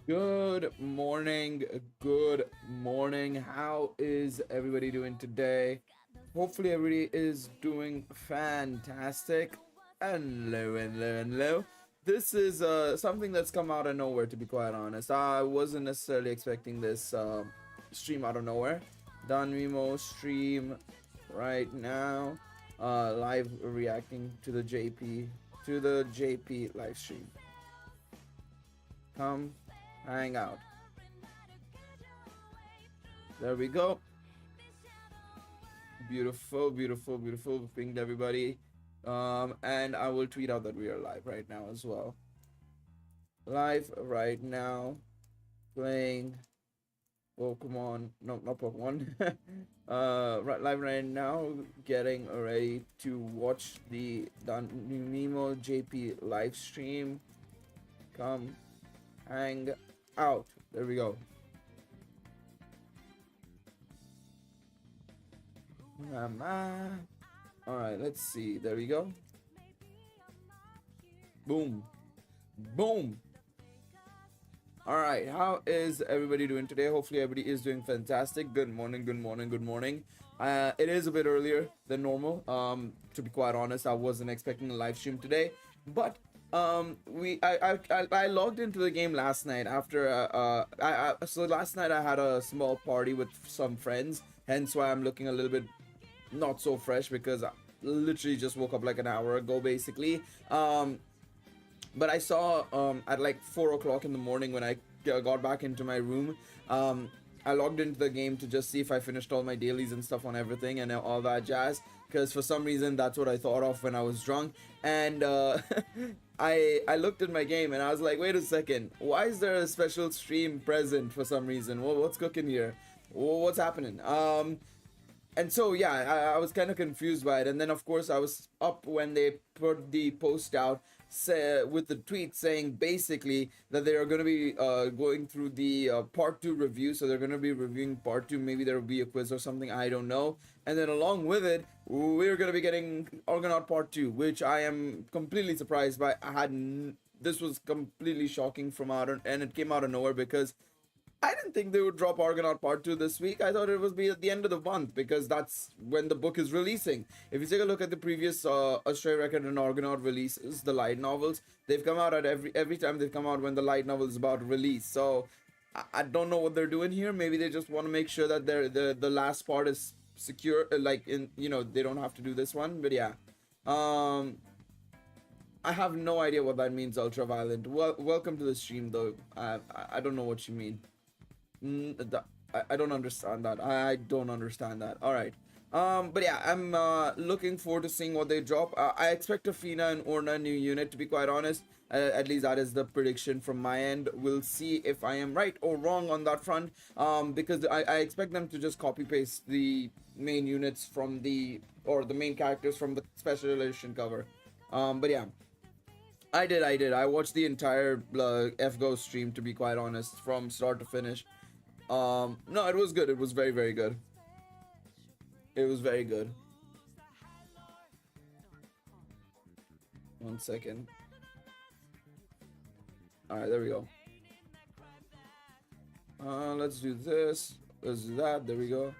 Good morning. Good morning. How is everybody doing today? Hopefully, everybody is doing fantastic. Hello, hello, hello. This is something that's come out of nowhere, to be quite honest. I wasn't necessarily expecting this stream out of nowhere. Danmemo stream right now, live reacting to the JP live stream. Come hang out. There we go. Beautiful, beautiful, beautiful. Pinged everybody. And I will tweet out that we are live right now as well. Live right now, playing Pokemon. No, not Pokemon. Live right now, getting ready to watch the Danmemo JP live stream. Come hang out. There we go. All right, let's see. There we go. Boom. Boom. All right, how is everybody doing today? Hopefully everybody is doing fantastic. Good morning, good morning, good morning. It is a bit earlier than normal. To be quite honest, I wasn't expecting a live stream today, but I logged into the game last night after so last night I had a small party with some friends, hence why I'm looking a little bit not so fresh, because I literally just woke up like an hour ago basically. But I saw at like 4 o'clock in the morning when I got back into my room, I logged into the game to just see if I finished all my dailies and stuff on everything and all that jazz, because for some reason that's what I thought of when I was drunk. And I looked at my game and I was like, wait a second, why is there a special stream present for some reason? What's cooking here? What's happening? And so yeah, I was kind of confused by it. And then of course I was up when they put the post out with the tweet saying basically that they are going to be going through the part 2 review. So they're going to be reviewing part 2. Maybe there will be a quiz or something, I don't know. And then along with it, we're going to be getting Argonaut part 2, which I am completely surprised by. This was completely shocking from out, and it came out of nowhere, because I didn't think they would drop Argonaut Part 2 this week. I thought it would be at the end of the month, because that's when the book is releasing. If you take a look at the previous Astray Record and Argonaut releases, the light novels, they've come out at every time they've come out when the light novel is about to release. So I don't know what they're doing here. Maybe they just want to make sure that the last part is secure, like in, they don't have to do this one. But yeah, I have no idea what that means, Ultraviolent. Welcome to the stream, though. I don't know what you mean. I don't understand that. I don't understand that. All right. But yeah, I'm looking forward to seeing what they drop. I expect a Fina and Orna new unit, to be quite honest. At least that is the prediction from my end. We'll see if I am right or wrong on that front. Because I expect them to just copy paste the main units from the main characters from the special edition cover. But yeah. I did. I watched the entire FGO stream, to be quite honest, from start to finish. No, it was good. It was very, very good. It was very good. One second. All right, there we go. Let's do this. Let's do that. There we go.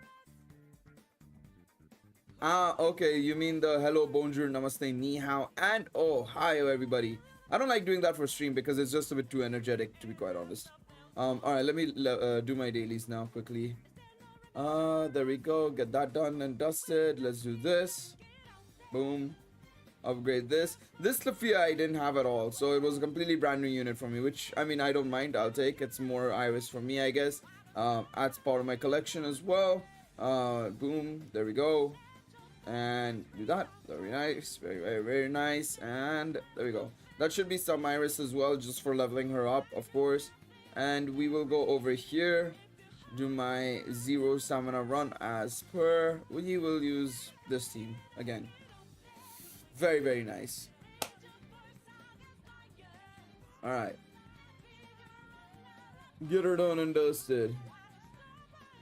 Okay. You mean the hello, bonjour, namaste, ni hao, and oh, hi, everybody. I don't like doing that for stream because it's just a bit too energetic, to be quite honest. All right, let me do my dailies now quickly. There we go. Get that done and dusted. Let's do this. Boom. Upgrade this. This Lafia I didn't have at all, so it was a completely brand new unit for me, which, I mean, I don't mind. I'll take. It's more Iris for me, I guess. Adds part of my collection as well. Boom. There we go. And do that. Very nice. Very, very, very nice. And there we go. That should be some Iris as well, just for leveling her up, of course. And we will go over here, do my 0 stamina run as per. We will use this team again. Very, very nice. Alright. Get her done and dusted.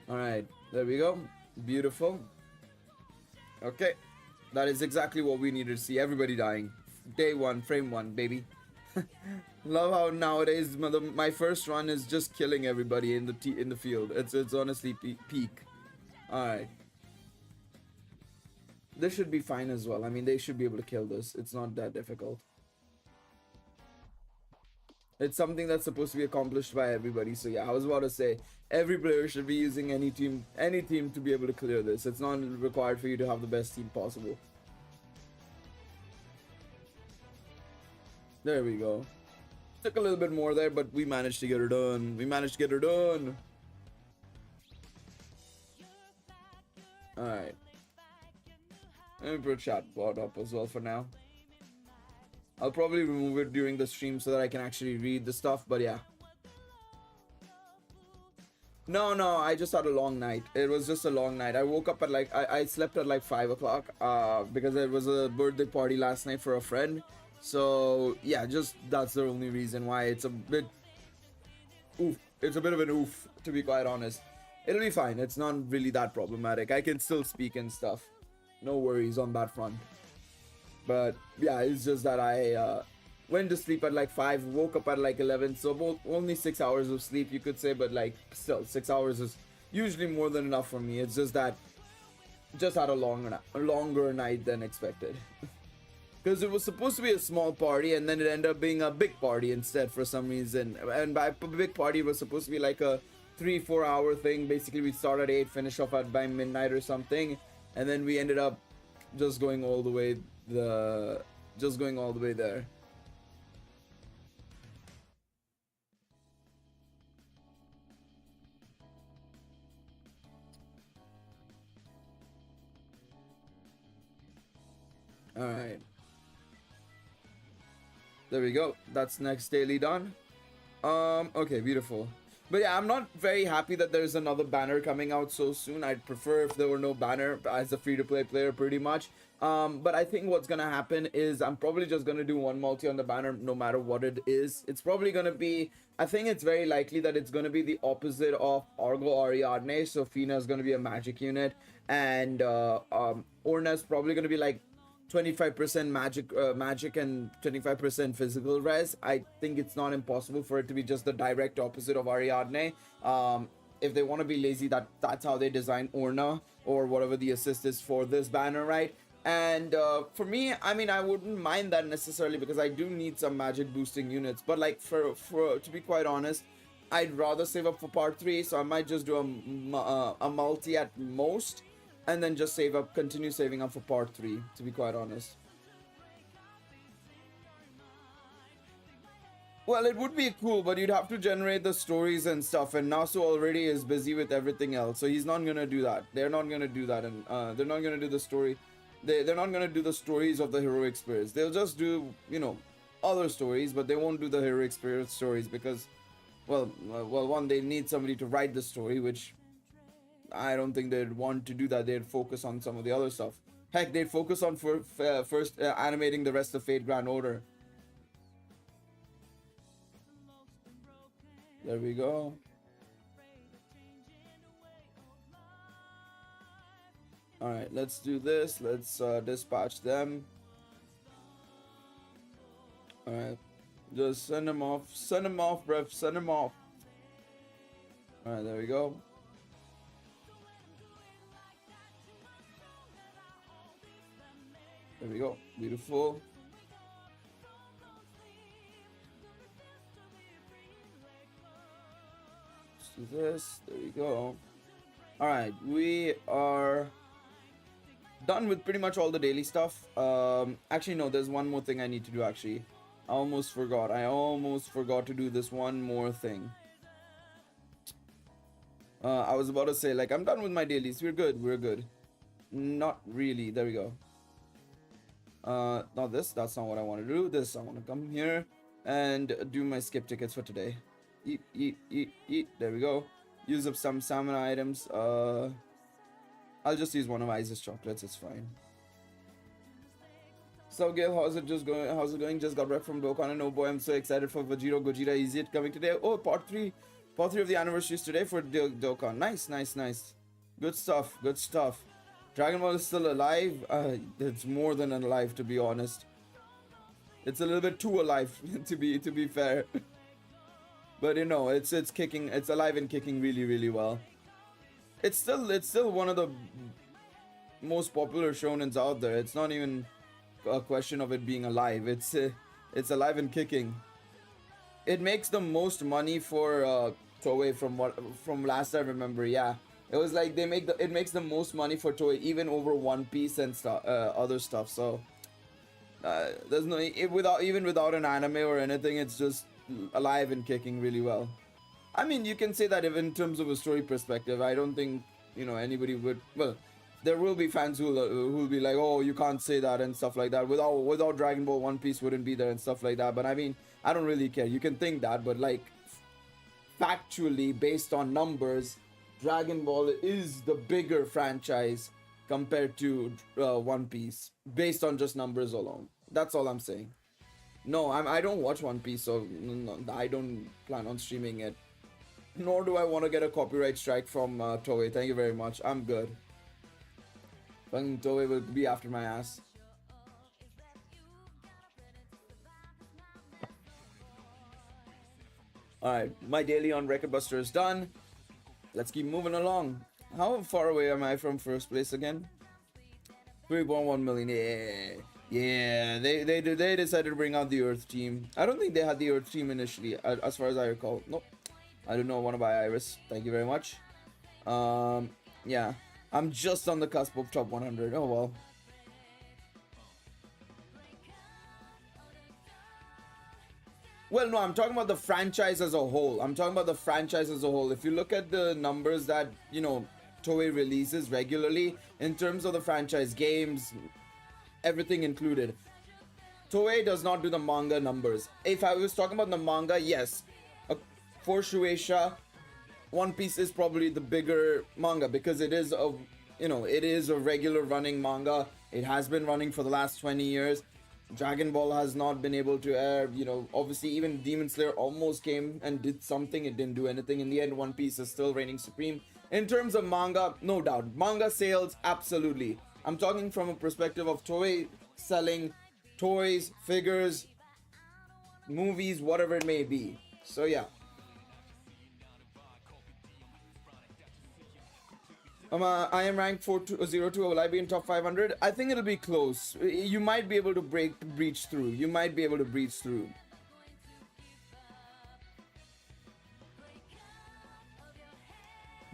Alright, there we go. Beautiful. Okay. That is exactly what we needed to see. Everybody dying. Day 1, frame 1, baby. Love how nowadays my first run is just killing everybody in the field. It's honestly peak. All right. This should be fine as well. I mean, they should be able to kill this. It's not that difficult. It's something that's supposed to be accomplished by everybody. So yeah, I was about to say every player should be using any team to be able to clear this. It's not required for you to have the best team possible. There we go. Took a little bit more there, but we managed to get her done. Alright. Let me put chat bot up as well for now. I'll probably remove it during the stream so that I can actually read the stuff, but yeah. No, I just had a long night. It was just a long night. I woke up at like, I slept at like 5 o'clock because it was a birthday party last night for a friend. So yeah, just that's the only reason why it's a bit oof. It's a bit of an oof, to be quite honest. It'll be fine. It's not really that problematic. I can still speak and stuff. No worries on that front. But yeah, it's just that I went to sleep at like 5, woke up at like 11. So only 6 hours of sleep, you could say, but like still 6 hours is usually more than enough for me. It's just that just had a longer night than expected. Because it was supposed to be a small party and then it ended up being a big party instead for some reason. And by big party, it was supposed to be like a 3-4 hour thing. Basically, we'd start at 8, finish off by midnight or something. And then we ended up just going all the way there. All right. There we go. That's next daily done. Okay, beautiful. But yeah, I'm not very happy that there's another banner coming out so soon. I'd prefer if there were no banner as a free-to-play player pretty much. But I think what's gonna happen is I'm probably just gonna do one multi on the banner no matter what it is. It's probably gonna be, I think it's very likely that it's gonna be the opposite of Argo Ariadne. So Fina is gonna be a magic unit and Orna is probably gonna be like 25% magic and 25% physical res. I think it's not impossible for it to be just the direct opposite of Ariadne. If they want to be lazy, that's how they design Orna or whatever the assist is for this banner, right? And for me, I mean, I wouldn't mind that necessarily because I do need some magic boosting units. But like for to be quite honest, I'd rather save up for part 3, so I might just do a multi at most. And then just continue saving up for part 3, to be quite honest. Well, it would be cool, but you'd have to generate the stories and stuff, and Nasu already is busy with everything else, so he's not gonna do that. They're not gonna do that, and they're not gonna do the story. They're not gonna do the stories of the heroic spirits. They'll just do, you know, other stories, but they won't do the heroic spirit stories because, well, one, they need somebody to write the story, which I don't think they'd want to do that. They'd focus on some of the other stuff. Heck, they'd focus on first animating the rest of Fate Grand Order. There we go. Alright, let's do this. Let's dispatch them. Alright. Just send them off. Send them off, bruv. Send them off. Alright, there we go. There we go. Beautiful. Let's do this. There we go. Alright, we are done with pretty much all the daily stuff. Actually, no, there's one more thing I need to do, actually. I almost forgot to do this one more thing. I was about to say, like, I'm done with my dailies. We're good. Not really. There we go. Not this. That's not what I want to do. This, I want to come here and do my skip tickets for today. Eat. There we go. Use up some salmon items. I'll just use one of Isis chocolates. It's fine. So Gail, how's it going? Just got back from Dokkan, and oh boy, I'm so excited for Vegito Gogeta. Is it coming today? Oh, part 3 of the anniversary is today for Dokkan. Nice. Good stuff. Dragon Ball is still alive. It's more than alive, to be honest. It's a little bit too alive to be fair. But you know, it's kicking, it's alive and kicking really well. It's still one of the most popular shonens out there. It's not even a question of it being alive. It's alive and kicking. It makes the most money for Toei from last I remember. Yeah, it was like it makes the most money for Toei even over One Piece and other stuff. So there's no without an anime or anything, it's just alive and kicking really well. I mean, you can say that even in terms of a story perspective. I don't think, you know, anybody would. Well, there will be fans who'll be like, oh, you can't say that and stuff like that. Without Dragon Ball, One Piece wouldn't be there and stuff like that. But I mean, I don't really care. You can think that, but like factually, based on numbers, Dragon Ball is the bigger franchise compared to One Piece, based on just numbers alone. That's all I'm saying. No, I don't watch One Piece, so no, I don't plan on streaming it. Nor do I want to get a copyright strike from Toei. Thank you very much. I'm good. Fucking Toei will be after my ass. Alright, my daily on Record Buster is done. Let's keep moving along. How far away am I from first place again? 3.1 million. Yeah. They decided to bring out the Earth team. I don't think they had the Earth team initially, as far as I recall. Nope. I do not want to buy Iris. Thank you very much. Yeah. I'm just on the cusp of top 100. Oh well. Well, no, I'm talking about the franchise as a whole. If you look at the numbers that, you know, Toei releases regularly, in terms of the franchise games, everything included, Toei does not do the manga numbers. If I was talking about the manga, yes, for Shueisha, One Piece is probably the bigger manga because it is a regular running manga. It has been running for the last 20 years. Dragon Ball has not been able to air, you know, obviously even Demon Slayer almost came and did something. It didn't do anything. In the end, One Piece is still reigning supreme. In terms of manga, no doubt. Manga sales, absolutely. I'm talking from a perspective of Toei selling toys, figures, movies, whatever it may be. So yeah. I am ranked 402. Will I be in top 500? I think it'll be close. You might be able to breach through.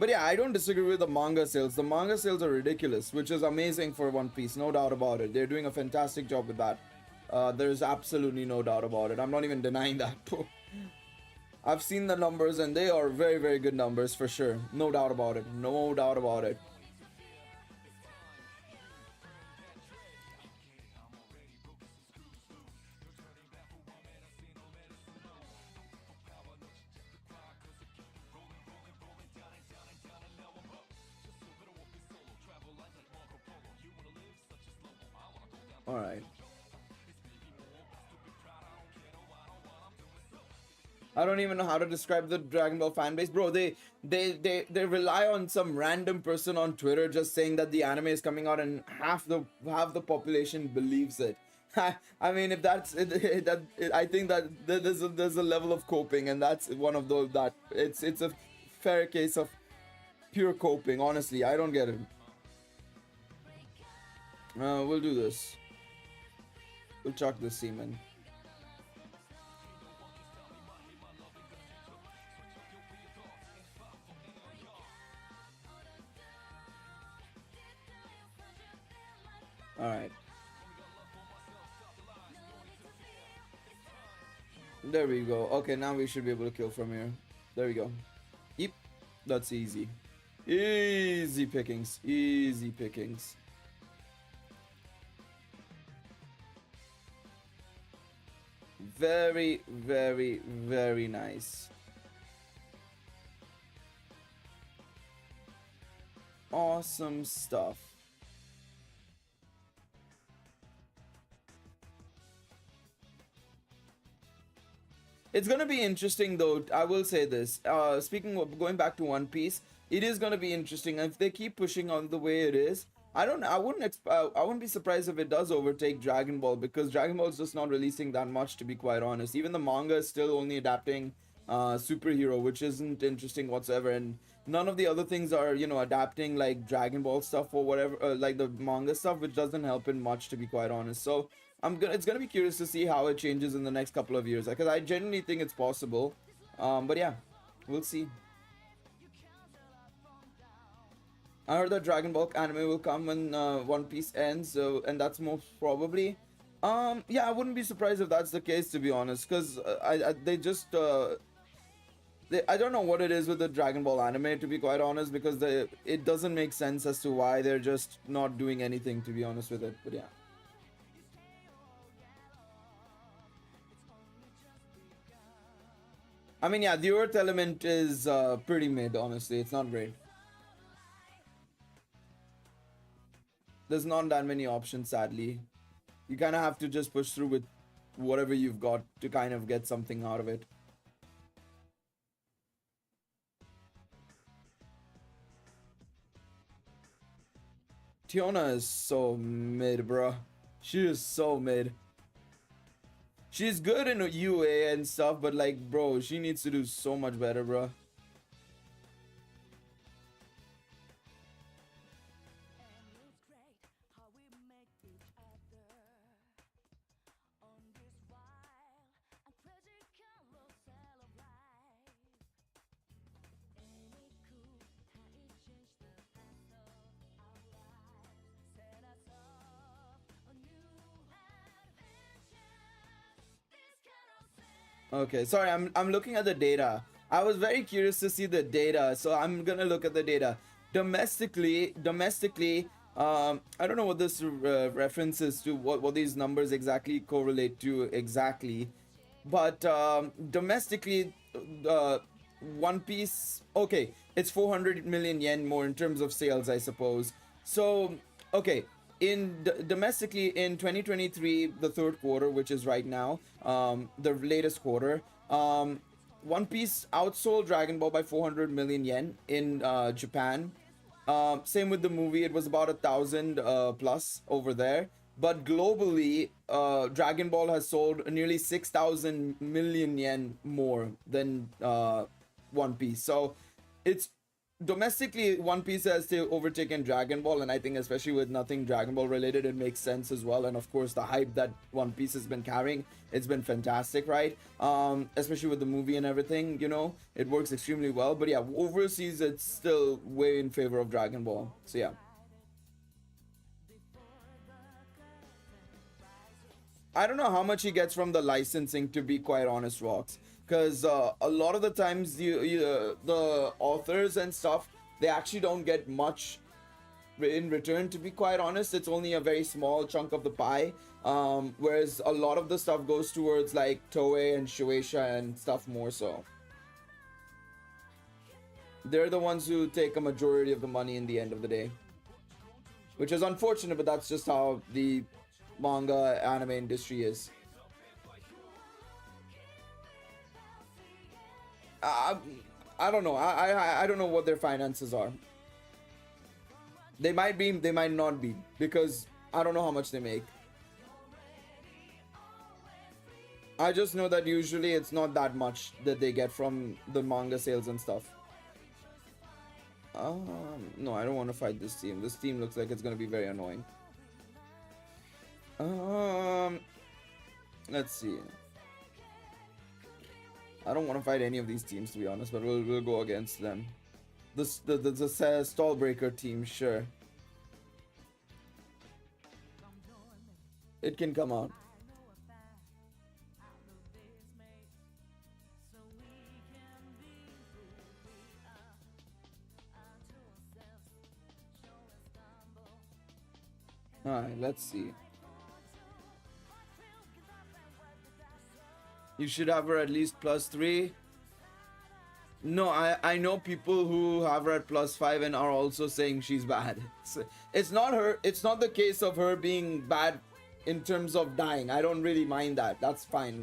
But yeah, I don't disagree with the manga sales. The manga sales are ridiculous, which is amazing for One Piece, no doubt about it. They're doing a fantastic job with that. There's absolutely no doubt about it. I'm not even denying that. I've seen the numbers and they are very, very good numbers for sure. No doubt about it. Alright. I don't even know how to describe the Dragon Ball fan base, bro. They rely on some random person on Twitter just saying that the anime is coming out, and half the population believes it. I mean, if that's it, I think that there's a level of coping, and that's one of those that it's a fair case of pure coping. Honestly, I don't get it. We'll do this. We'll chuck the semen. Alright. There we go. Okay, now we should be able to kill from here. There we go. Yep. That's easy. Easy pickings. Very, very, very nice. Awesome stuff. It's gonna be interesting though, I will say this. Speaking of going back to One Piece, it is gonna be interesting. If they keep pushing on the way it is, I wouldn't be surprised if it does overtake Dragon Ball, because Dragon Ball is just not releasing that much, to be quite honest. Even the manga is still only adapting superhero, which isn't interesting whatsoever, and none of the other things are, you know, adapting like Dragon Ball stuff or whatever, like the manga stuff, which doesn't help in much, to be quite honest. So it's gonna be curious to see how it changes in the next couple of years, because I genuinely think it's possible. But yeah, we'll see. I heard that Dragon Ball anime will come when One Piece ends, so, and that's most probably. Yeah, I wouldn't be surprised if that's the case, to be honest, because they just I don't know what it is with the Dragon Ball anime, to be quite honest, because it doesn't make sense as to why they're just not doing anything, to be honest with it. But yeah. I mean, yeah, the Earth element is pretty mid, honestly. It's not great. There's not that many options, sadly. You kind of have to just push through with whatever you've got to kind of get something out of it. Tiona is so mid, bro. She is so mid. She's good in UA and stuff, but like, bro, she needs to do so much better, bro. Okay, sorry, I'm looking at the data. I was very curious to see the data, so I'm gonna look at the data. Domestically, I don't know what this references to, what these numbers exactly correlate to exactly, but domestically, One Piece, okay, it's 400 million yen more in terms of sales, I suppose. So, okay, domestically in 2023, the third quarter, which is right now, the latest quarter, One Piece outsold Dragon Ball by 400 million yen in Japan. Same with the movie, it was about 1,000 plus over there. But globally, Dragon Ball has sold nearly 6,000 million yen more than One Piece. So it's domestically, One Piece has still overtaken Dragon Ball, and I think especially with nothing Dragon Ball related, it makes sense as well. And of course, the hype that One Piece has been carrying, it's been fantastic, right? Especially with the movie and everything, you know, it works extremely well. But yeah, overseas, it's still way in favor of Dragon Ball. So yeah. I don't know how much he gets from the licensing, to be quite honest, Rocks, because a lot of the times the authors and stuff, they actually don't get much in return, to be quite honest. It's only a very small chunk of the pie, whereas a lot of the stuff goes towards like Toei and Shueisha and stuff more so. They're the ones who take a majority of the money in the end of the day, which is unfortunate, but that's just how the manga anime industry is. I don't know. I don't know what their finances are. They might be, they might not be, because I don't know how much they make. I just know that usually it's not that much that they get from the manga sales and stuff. No, I don't want to fight this team. This team looks like it's going to be very annoying. Let's see. I don't want to fight any of these teams, to be honest, but we'll go against them. The Stallbreaker team, sure. It can come out. Alright, let's see. You should have her at least +3. No, I know people who have her at +5 and are also saying she's bad. It's not her. It's not the case of her being bad in terms of dying. I don't really mind that. That's fine.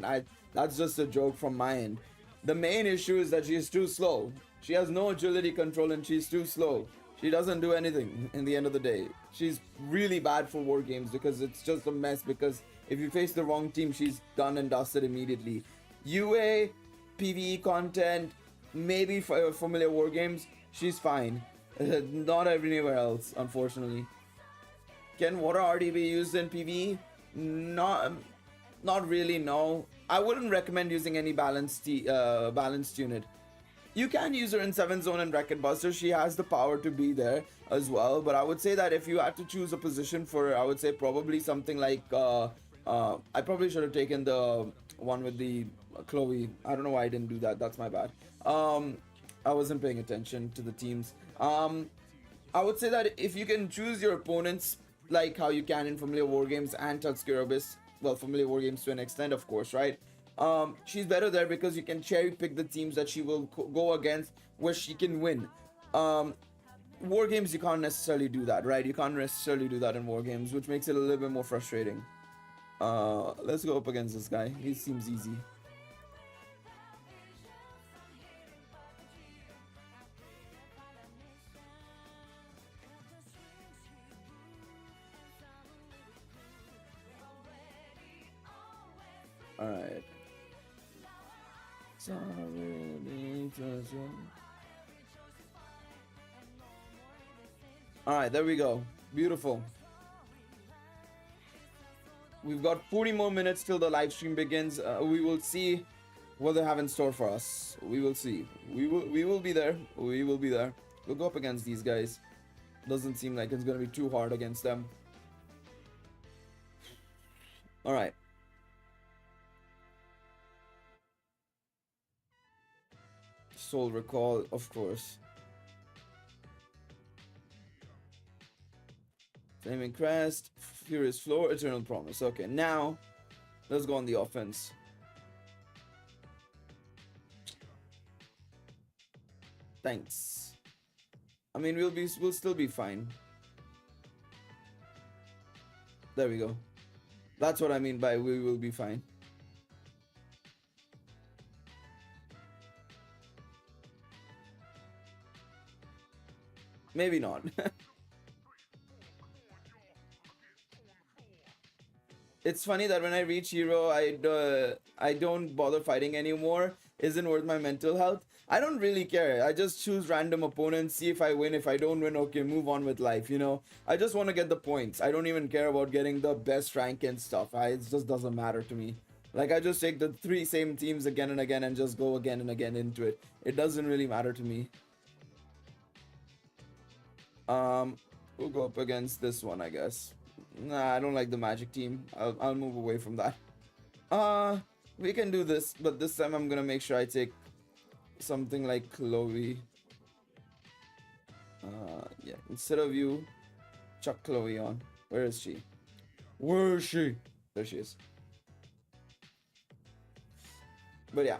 That's just a joke from my end. The main issue is that she's too slow. She has no agility control and she's too slow. She doesn't do anything in the end of the day. She's really bad for war games because it's just a mess, because if you face the wrong team, she's done and dusted immediately. UA, PvE content, maybe for familiar war games, she's fine. Not everywhere else, unfortunately. Can water already be used in PvE? Not really, no. I wouldn't recommend using any balanced unit. You can use her in 7 Zone and Wreck-It Buster. She has the power to be there as well. But I would say that if you had to choose a position for her, I would say probably something like... I probably should have taken the one with the Chloe. I don't know why I didn't do that. That's my bad. I wasn't paying attention to the teams. I would say that if you can choose your opponents like how you can in Familiar War Games and Tutsuki Abyss, well, Familiar War Games to an extent, of course, right? She's better there because you can cherry pick the teams that she will go against where she can win. War games, you can't necessarily do that, right? You can't necessarily do that in war games, which makes it a little bit more frustrating. Let's go up against this guy. He seems easy. All right. All right, there we go. Beautiful. We've got 40 more minutes till the live stream begins. We will see what they have in store for us. We will see. We will be there. We will be there. We'll go up against these guys. Doesn't seem like it's going to be too hard against them. All right. Soul Recall, of course. Flaming Crest, Furious Floor, Eternal Promise. Okay, now let's go on the offense. Thanks. I mean, we'll still be fine. There we go. That's what I mean by we will be fine. Maybe not. It's funny that when I reach hero, I don't bother fighting anymore. Isn't worth my mental health. I don't really care. I just choose random opponents, see if I win. If I don't win, okay, move on with life, you know. I just want to get the points. I don't even care about getting the best rank and stuff. It just doesn't matter to me. Like, I just take the 3 same teams again and again and just go again and again into it. It doesn't really matter to me. We'll go up against this one, I guess. Nah, I don't like the magic team. I'll move away from that. We can do this, but this time I'm gonna make sure I take something like Chloe. Yeah, instead of you, chuck Chloe on. Where is she? Where is she? There she is. But yeah.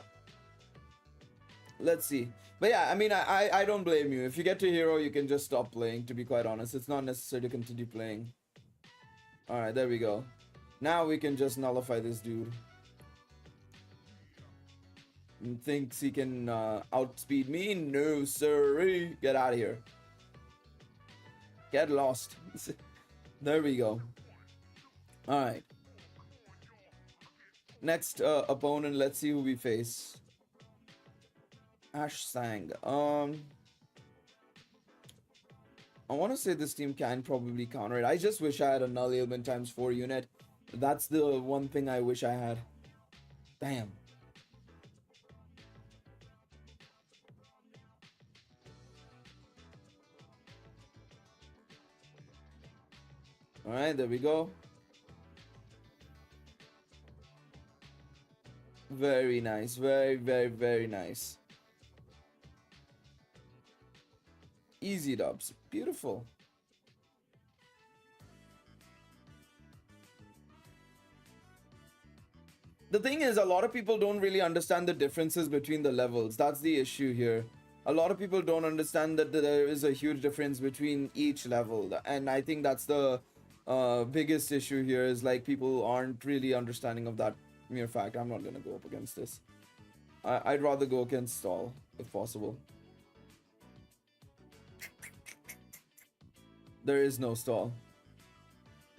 Let's see. But yeah, I mean, I don't blame you. If you get to hero, you can just stop playing, to be quite honest. It's not necessary to continue playing. Alright, there we go. Now we can just nullify this dude. Thinks he can outspeed me? No, sirree. Get out of here. Get lost. There we go. Alright. Next opponent, let's see who we face. Ash Sang. I want to say this team can probably counter it. I just wish I had a null ailment times 4 unit. That's the one thing I wish I had. Damn. Alright, there we go. Very nice. Very, very, very nice. Easy dubs. Beautiful. The thing is, a lot of people don't really understand the differences between the levels. That's the issue here. A lot of people don't understand that there is a huge difference between each level. And I think that's the biggest issue here, is like people aren't really understanding of that mere fact. I'm not gonna go up against this. I'd rather go against Stall if possible. There is no stall.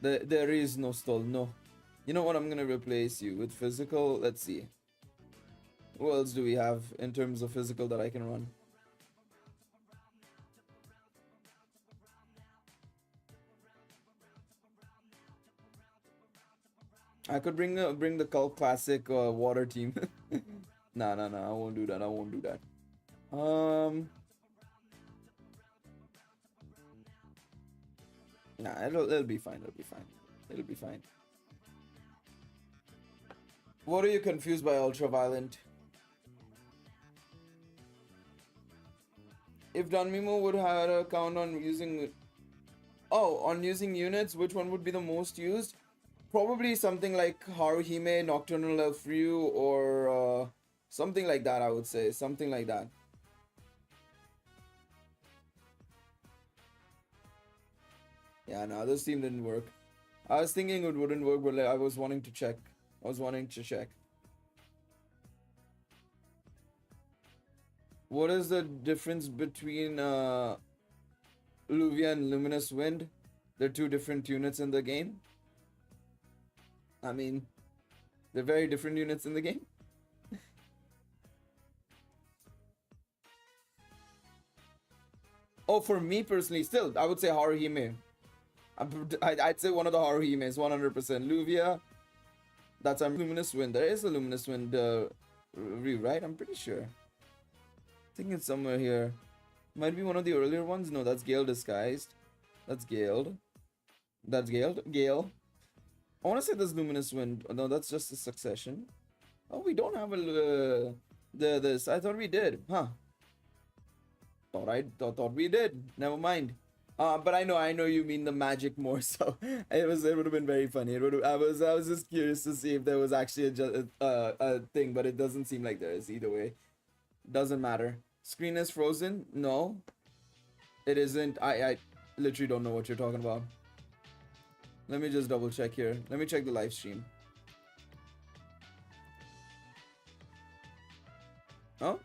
There is no stall, no. You know what, I'm gonna replace you with physical. Let's see. What else do we have in terms of physical that I can run? I could bring the Cult Classic water team. Nah, I won't do that. I won't do that. Nah, it'll be fine. It'll be fine. What are you confused by, Ultraviolent? If Danmemo would have a count on using... Oh, on using units, which one would be the most used? Probably something like Haruhime, Nocturnal Elf Ryu, or something like that, I would say. Something like that. Yeah, no, this team didn't work. I was thinking it wouldn't work, but I was wanting to check. What is the difference between Luvia and Luminous Wind? They're two different units in the game. I mean, they're very different units in the game. Oh, for me personally, still, I would say Haruhime. I'd say one of the Haruhimes, 100%. Luvia, that's a Luminous Wind. There is a Luminous Wind review, right? I'm pretty sure. I think it's somewhere here. Might be one of the earlier ones. No, that's Gale Disguised. That's Gale. Gale. I want to say this Luminous Wind. No, that's just a Succession. Oh, we don't have a this. I thought we did. Huh. Thought we did. Never mind. But I know you mean the magic more, so it would have been very funny. I was just curious to see if there was actually a thing, but it doesn't seem like there is either way. Doesn't matter. Screen is frozen? No. It isn't. I literally don't know what you're talking about. Let me just double check here. Let me check the live stream. Oh?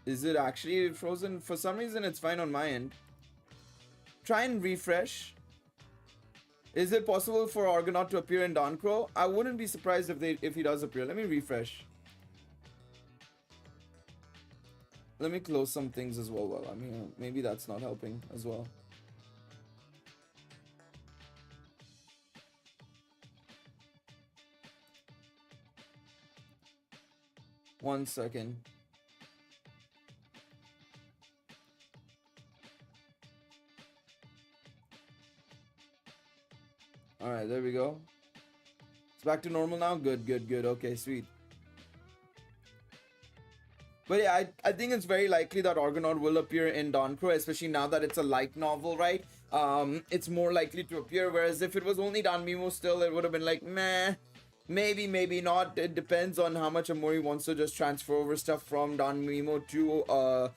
Is it actually frozen? For some reason, it's fine on my end. Try and refresh. Is it possible for Argonaut to appear in Dancrow? I wouldn't be surprised if he does appear. Let me refresh. Let me close some things as well. Well, I mean, maybe that's not helping as well. One second. Alright, there we go. It's back to normal now? Good. Okay, sweet. But yeah, I think it's very likely that Argonaut will appear in Dancrow, especially now that it's a light novel, right? It's more likely to appear, whereas if it was only Danmemo still, it would have been like, meh. Maybe not. It depends on how much Amori wants to just transfer over stuff from Danmemo to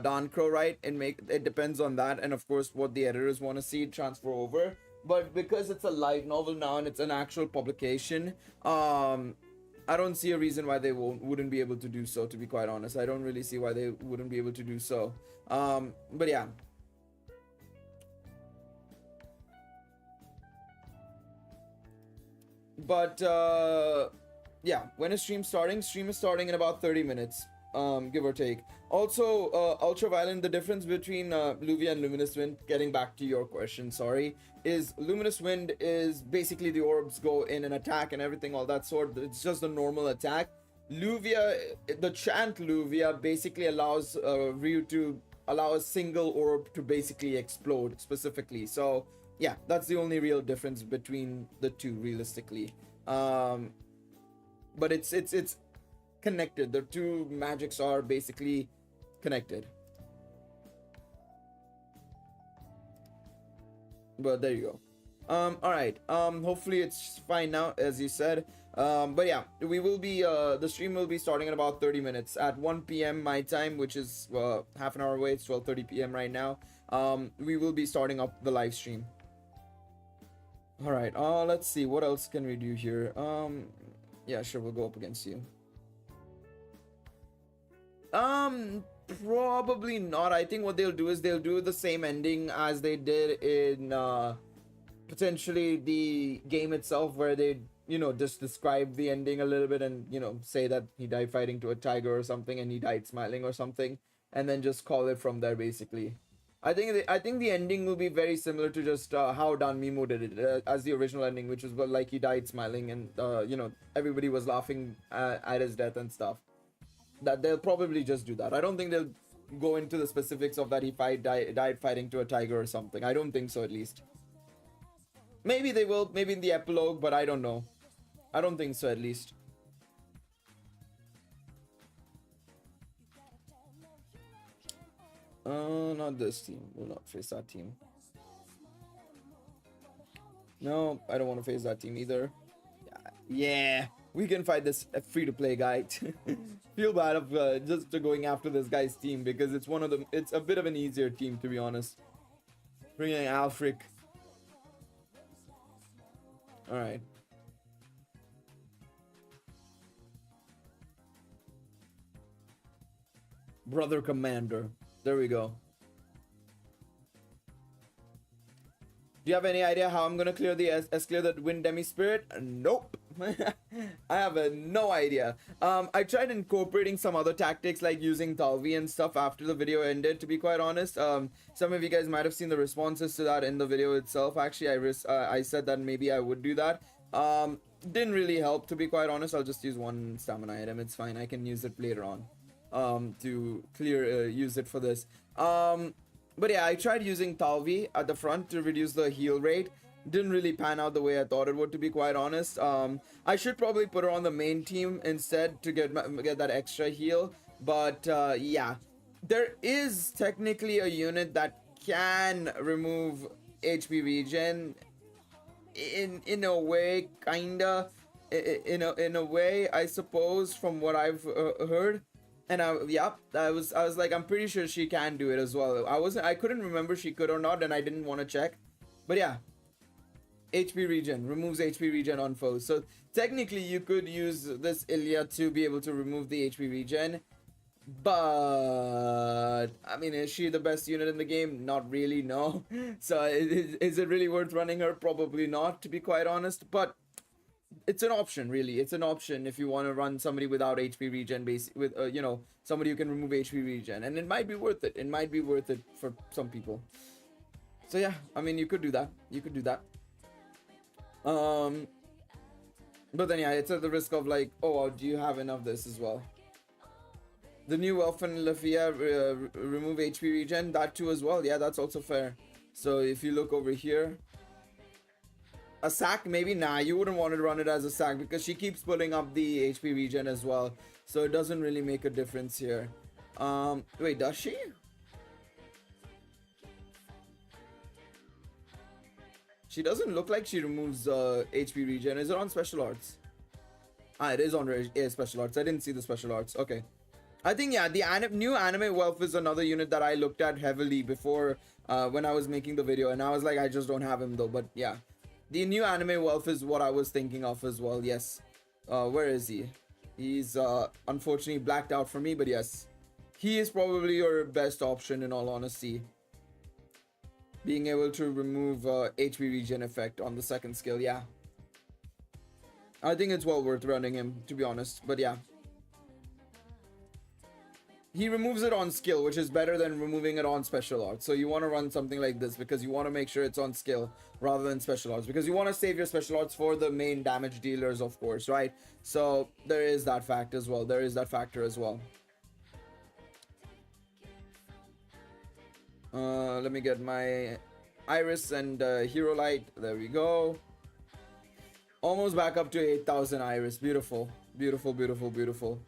Dancrow, right? It depends on that, and of course what the editors want to see transfer over. But because it's a light novel now and it's an actual publication, I don't see a reason why they wouldn't be able to do so, to be quite honest. I don't really see why they wouldn't be able to do so. But yeah. But yeah, when is stream starting? Stream is starting in about 30 minutes, give or take. Also, Ultraviolent, the difference between Luvia and Luminous Wind, getting back to your question, sorry, is Luminous Wind is basically the orbs go in and attack and everything, all that sort. It's just a normal attack. Luvia, the chant Luvia basically allows Ryu to allow a single orb to basically explode specifically. So yeah, that's the only real difference between the two realistically. But it's connected. The two magics are basically connected. But there you go. All right. Hopefully it's fine now, as you said. But yeah, we will be the stream will be starting in about 30 minutes at 1 p.m. my time, which is half an hour away. It's 12:30 p.m. right now. We will be starting up the live stream. All right. Let's see what else can we do here. Yeah, sure, we'll go up against you. Probably not. I think what they'll do is they'll do the same ending as they did in potentially the game itself, where they, you know, just describe the ending a little bit and, you know, say that he died fighting to a tiger or something and he died smiling or something, and then just call it from there basically. I think the ending will be very similar to just how Danmemo did it as the original ending, which was like he died smiling and you know, everybody was laughing at his death and stuff. That they'll probably just do that. I don't think they'll go into the specifics of that he died fighting to a tiger or something. I don't think so, at least. Maybe they will, maybe in the epilogue, but I don't know. I don't think so, at least. Not this team. We'll not face that team. No, I don't want to face that team either. Yeah, we can fight this free-to-play guy. Feel bad of just going after this guy's team, because it's one of them. It's a bit of an easier team, to be honest. Bringing Alfric. All right. Brother Commander. There we go. Do you have any idea how I'm gonna clear the clear the Wind Demi Spirit? Nope. I have no idea. I tried incorporating some other tactics like using Talvi and stuff after the video ended, to be quite honest. Some of you guys might have seen the responses to that in the video itself. Actually, I said that maybe I would do that. Didn't really help, to be quite honest. I'll just use one stamina item. It's fine. I can use it later on to clear use it for this. But yeah, I tried using Talvi at the front to reduce the heal rate. Didn't really pan out the way I thought it would, to be quite honest. I should probably put her on the main team instead to get that extra heal. But yeah, there is technically a unit that can remove HP regen in a way, kinda. In a way, I suppose, from what I've heard. And I was like, I'm pretty sure she can do it as well. I couldn't remember she could or not, and I didn't want to check. But yeah, HP regen, removes HP regen on foes. So technically you could use this Ilya to be able to remove the HP regen. But I mean, is she the best unit in the game? Not really, no. So is it really worth running her? Probably not, to be quite honest. But it's an option, really. It's an option if you want to run somebody without HP regen, with you know, somebody who can remove HP regen, and it might be worth it. It might be worth it for some people. So yeah, I mean, you could do that. You could do that. But then yeah, it's at the risk of like, oh, do you have enough of this as well? The new Elfin Lafia remove HP regen, that too as well. Yeah, that's also fair. So if you look over here, a sack, maybe? Nah, you wouldn't want to run it as a sack because she keeps pulling up the HP regen as well. So it doesn't really make a difference here. Wait, does she? She doesn't look like she removes HP regen. Is it on special arts? Ah, it is on special arts. I didn't see the special arts. Okay. I think, yeah, the new anime Welf is another unit that I looked at heavily before when I was making the video. And I was like, I just don't have him though. But yeah. The new anime Welf is what I was thinking of as well, yes. Where is he? He's unfortunately blacked out for me, but yes. He is probably your best option in all honesty. Being able to remove HP regen effect on the second skill, yeah. I think it's well worth running him, to be honest, but yeah. He removes it on skill, which is better than removing it on special arts. So you want to run something like this because you want to make sure it's on skill rather than special arts. Because you want to save your special arts for the main damage dealers, of course, right? So there is that fact as well. There is that factor as well. Let me get my Iris and Hero Light. There we go. Almost back up to 8,000 Iris. Beautiful. Beautiful, beautiful, beautiful.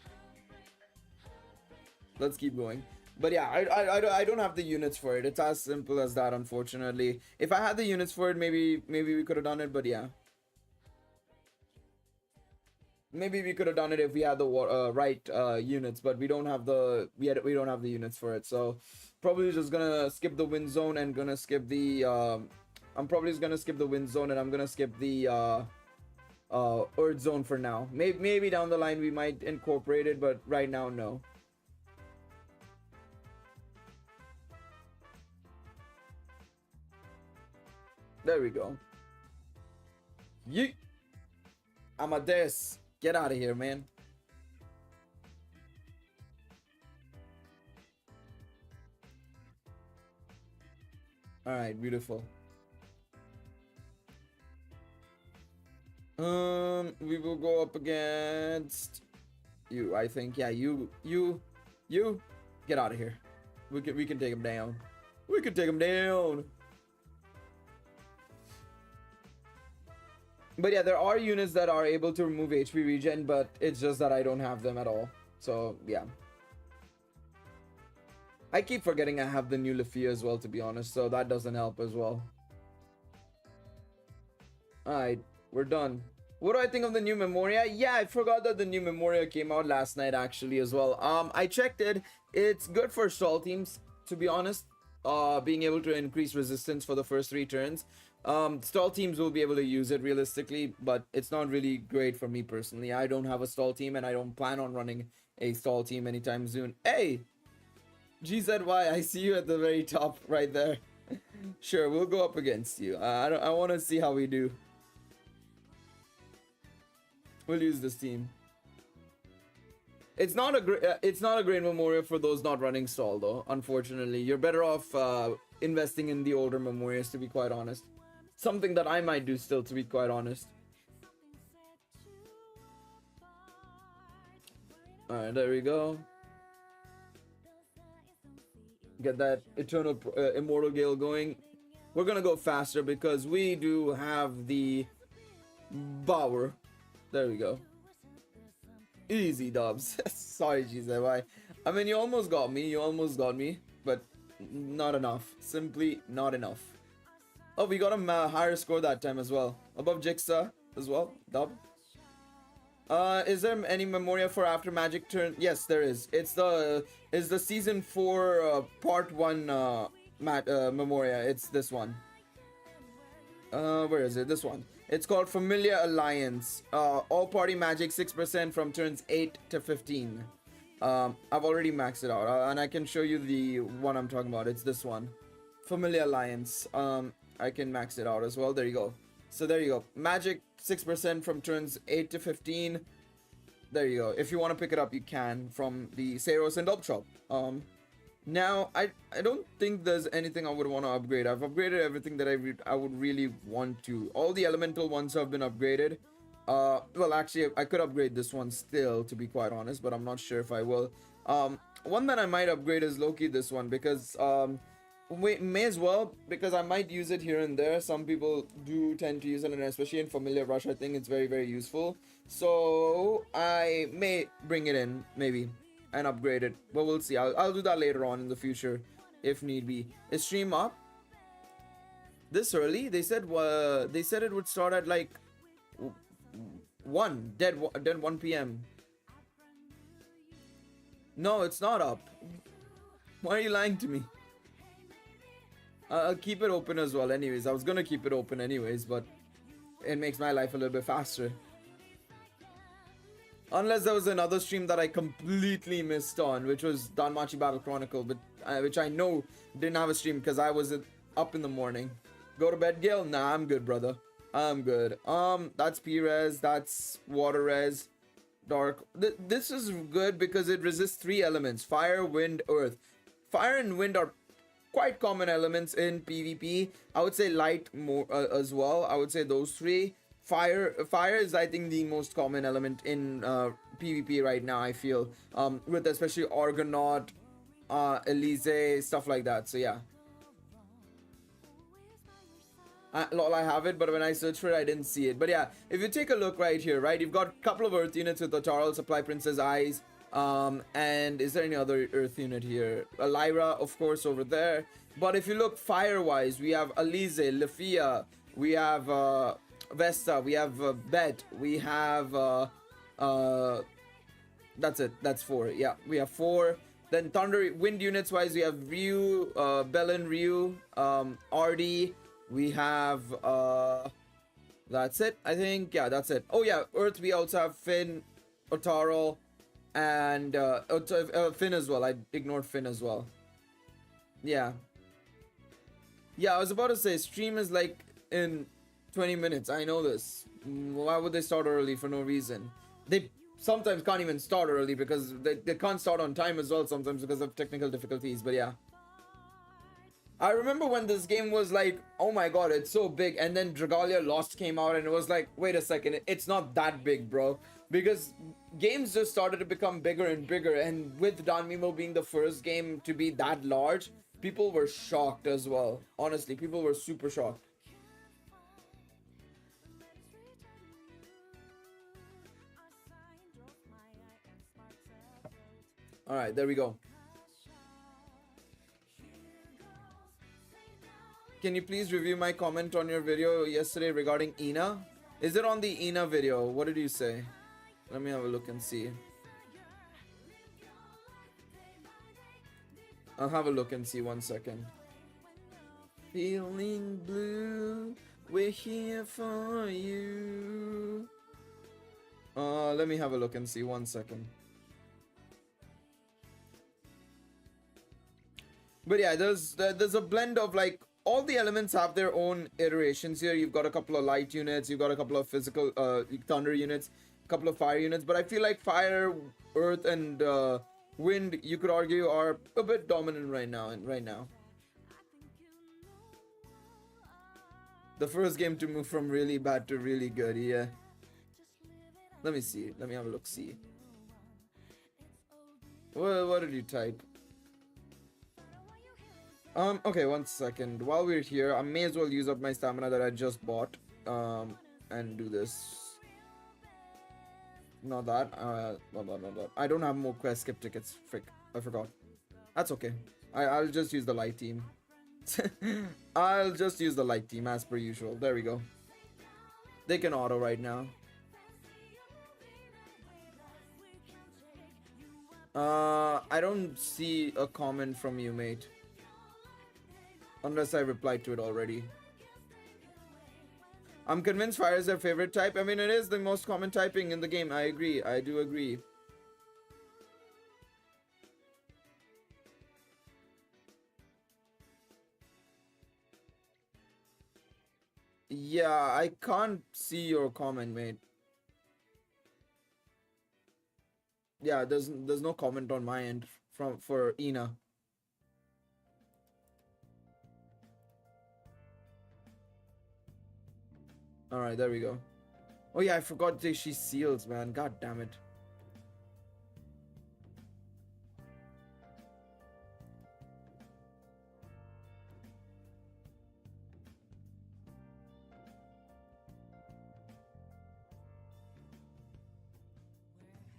Let's keep going. But yeah, I don't have the units for it. It's as simple as that, unfortunately. If I had the units for it, maybe we could have done it, but yeah. Maybe we could have done it if we had the right units, but we don't have the we don't have the units for it. So probably just gonna skip the wind zone and gonna skip the I'm probably just gonna skip the wind zone and I'm gonna skip the earth zone for now. Maybe down the line we might incorporate it, but right now no. There we go. Yeet. Amadeus, get out of here, man. Alright, beautiful. We will go up against you, I think. Yeah, you. Get out of here. We can take him down. We can take him down. But yeah, there are units that are able to remove HP regen, but it's just that I don't have them at all. So yeah. I keep forgetting I have the new Lafia as well, to be honest, so that doesn't help as well. Alright, we're done. What do I think of the new Memoria? Yeah, I forgot that the new Memoria came out last night actually as well. I checked it. It's good for stall teams, to be honest. Being able to increase resistance for the first 3 turns. Stall teams will be able to use it realistically, but it's not really great for me personally. I don't have a stall team and I don't plan on running a stall team anytime soon. Hey! GZY, I see you at the very top right there. Sure, we'll go up against you. I want to see how we do. We'll use this team. It's not a great Memoria for those not running stall though. Unfortunately, you're better off investing in the older Memorias, to be quite honest. Something that I might do still, to be quite honest. All right, there we go. Get that eternal immortal gale going. We're gonna go faster because we do have the power. There we go. Easy dubs. Sorry, GZY. I mean, you almost got me, but not enough. Simply not enough. Oh, we got a higher score that time as well. Above Jigsaw as well. Dub. Is there any Memoria for after Magic turn? Yes, there is. It's the season 4 part 1 Memoria. It's this one. Where is it? This one. It's called Familiar Alliance. All party magic 6% from turns 8 to 15. I've already maxed it out, and I can show you the one I'm talking about. It's this one. Familiar Alliance. I can max it out as well. There you go. So there you go. Magic 6% from turns 8 to 15. There you go. If you want to pick it up, you can from the Saros and Dub Shop. Now, I don't think there's anything I would want to upgrade. I've upgraded everything that I would really want to. All the elemental ones have been upgraded. Well, actually, I could upgrade this one still, to be quite honest, but I'm not sure if I will. One that I might upgrade is low-key this one, because we may as well, because I might use it here and there. Some people do tend to use it, and especially in Familiar Rush, I think it's very, very useful. So I may bring it in, maybe, and upgrade it, but we'll see. I'll do that later on in the future if need be. Is stream up this early? They said it would start at like 1 p.m. No, it's not up. Why are you lying to me? I'll keep it open as well anyways. I was gonna keep it open anyways, but it makes my life a little bit faster. Unless there was another stream that I completely missed on, which was Danmachi Battle Chronicle, but which I know didn't have a stream because I was up in the morning. Go to bed, Gil? Nah, I'm good, brother. I'm good. That's P-Res, that's Water Res, Dark. This is good because it resists 3 elements: fire, wind, earth. Fire and wind are quite common elements in PvP. I would say light more as well. I would say those 3. Fire is, I think, the most common element in PvP right now, I feel, with especially Argonaut, Elise, stuff like that. So yeah, lol, I have it, but when I searched for it, I didn't see it. But yeah, if you take a look right here, right, you've got a couple of earth units with Otaral, Supply Princess Eyes, and is there any other earth unit here? Lyra, of course, over there. But if you look fire-wise, we have Elise, Lafia, we have Vesta, we have Bet, we have that's it, that's 4. Yeah, we have 4. Then thunder wind units wise, we have Ryu, Belen Ryu, RD, we have that's it, I think. Yeah, that's it. Oh yeah, earth, we also have Finn, Otaro, and Finn as well. I ignored Finn as well. Yeah, I was about to say stream is like in 20 minutes. I know this. Why would they start early for no reason? They sometimes can't even start early because they can't start on time as well sometimes because of technical difficulties. But yeah. I remember when this game was like, oh my god, it's so big. And then Dragalia Lost came out and it was like, wait a second, it's not that big, bro. Because games just started to become bigger and bigger. And with Danmemo being the first game to be that large, people were shocked as well. Honestly, people were super shocked. Alright, there we go. Can you please review my comment on your video yesterday regarding Ina? Is it on the Ina video? What did you say? Let me have a look and see. I'll have a look and see 1 second. Feeling blue, we're here for you. Let me have a look and see 1 second. But yeah, there's a blend of like all the elements have their own iterations here. You've got a couple of light units, you've got a couple of physical thunder units, a couple of fire units, but I feel like fire, earth, and wind, you could argue, are a bit dominant right now. The first game to move from really bad to really good, yeah. Let me see. Let me have a look. See. What did you type? Okay, 1 second. While we're here, I may as well use up my stamina that I just bought. And do this. Not that. Not that. I don't have more quest skip tickets. Frick. I forgot. That's okay. I'll just use the light team. I'll just use the light team as per usual. There we go. They can auto right now. I don't see a comment from you, mate. Unless I replied to it already. I'm convinced fire is their favorite type. I mean, it is the most common typing in the game. I agree. I do agree. Yeah, I can't see your comment, mate. Yeah, there's no comment on my end for Ina. Alright, there we go. Oh yeah, I forgot that she seals, man. God damn it.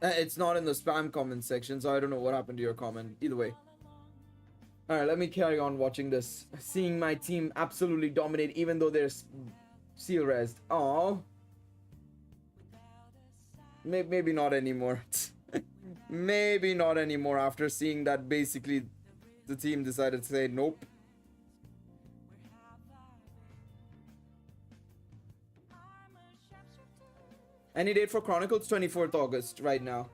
It's not in the spam comment section, so I don't know what happened to your comment. Either way. Alright, let me carry on watching this. Seeing my team absolutely dominate even though they're seal rest. Oh, maybe not anymore. Maybe not anymore after seeing that basically the team decided to say nope. Any date for Chronicles? 24th August right now.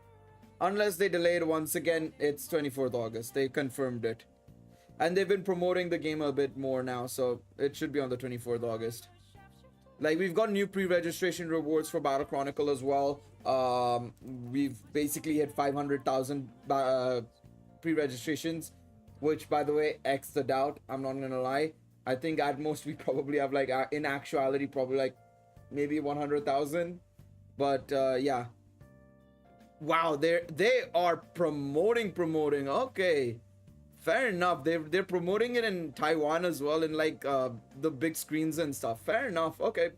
Unless they delayed once again, it's 24th August. They confirmed it. And they've been promoting the game a bit more now, so it should be on the 24th August. Like, we've got new pre-registration rewards for Battle Chronicle as well. We've basically hit 500,000 pre-registrations, which, by the way, X the doubt. I'm not gonna lie. I think at most we probably have, like, in actuality, probably like maybe 100,000. But yeah. Wow, they are promoting. Okay. Fair enough. They're promoting it in Taiwan as well, in like the big screens and stuff. Fair enough. Okay.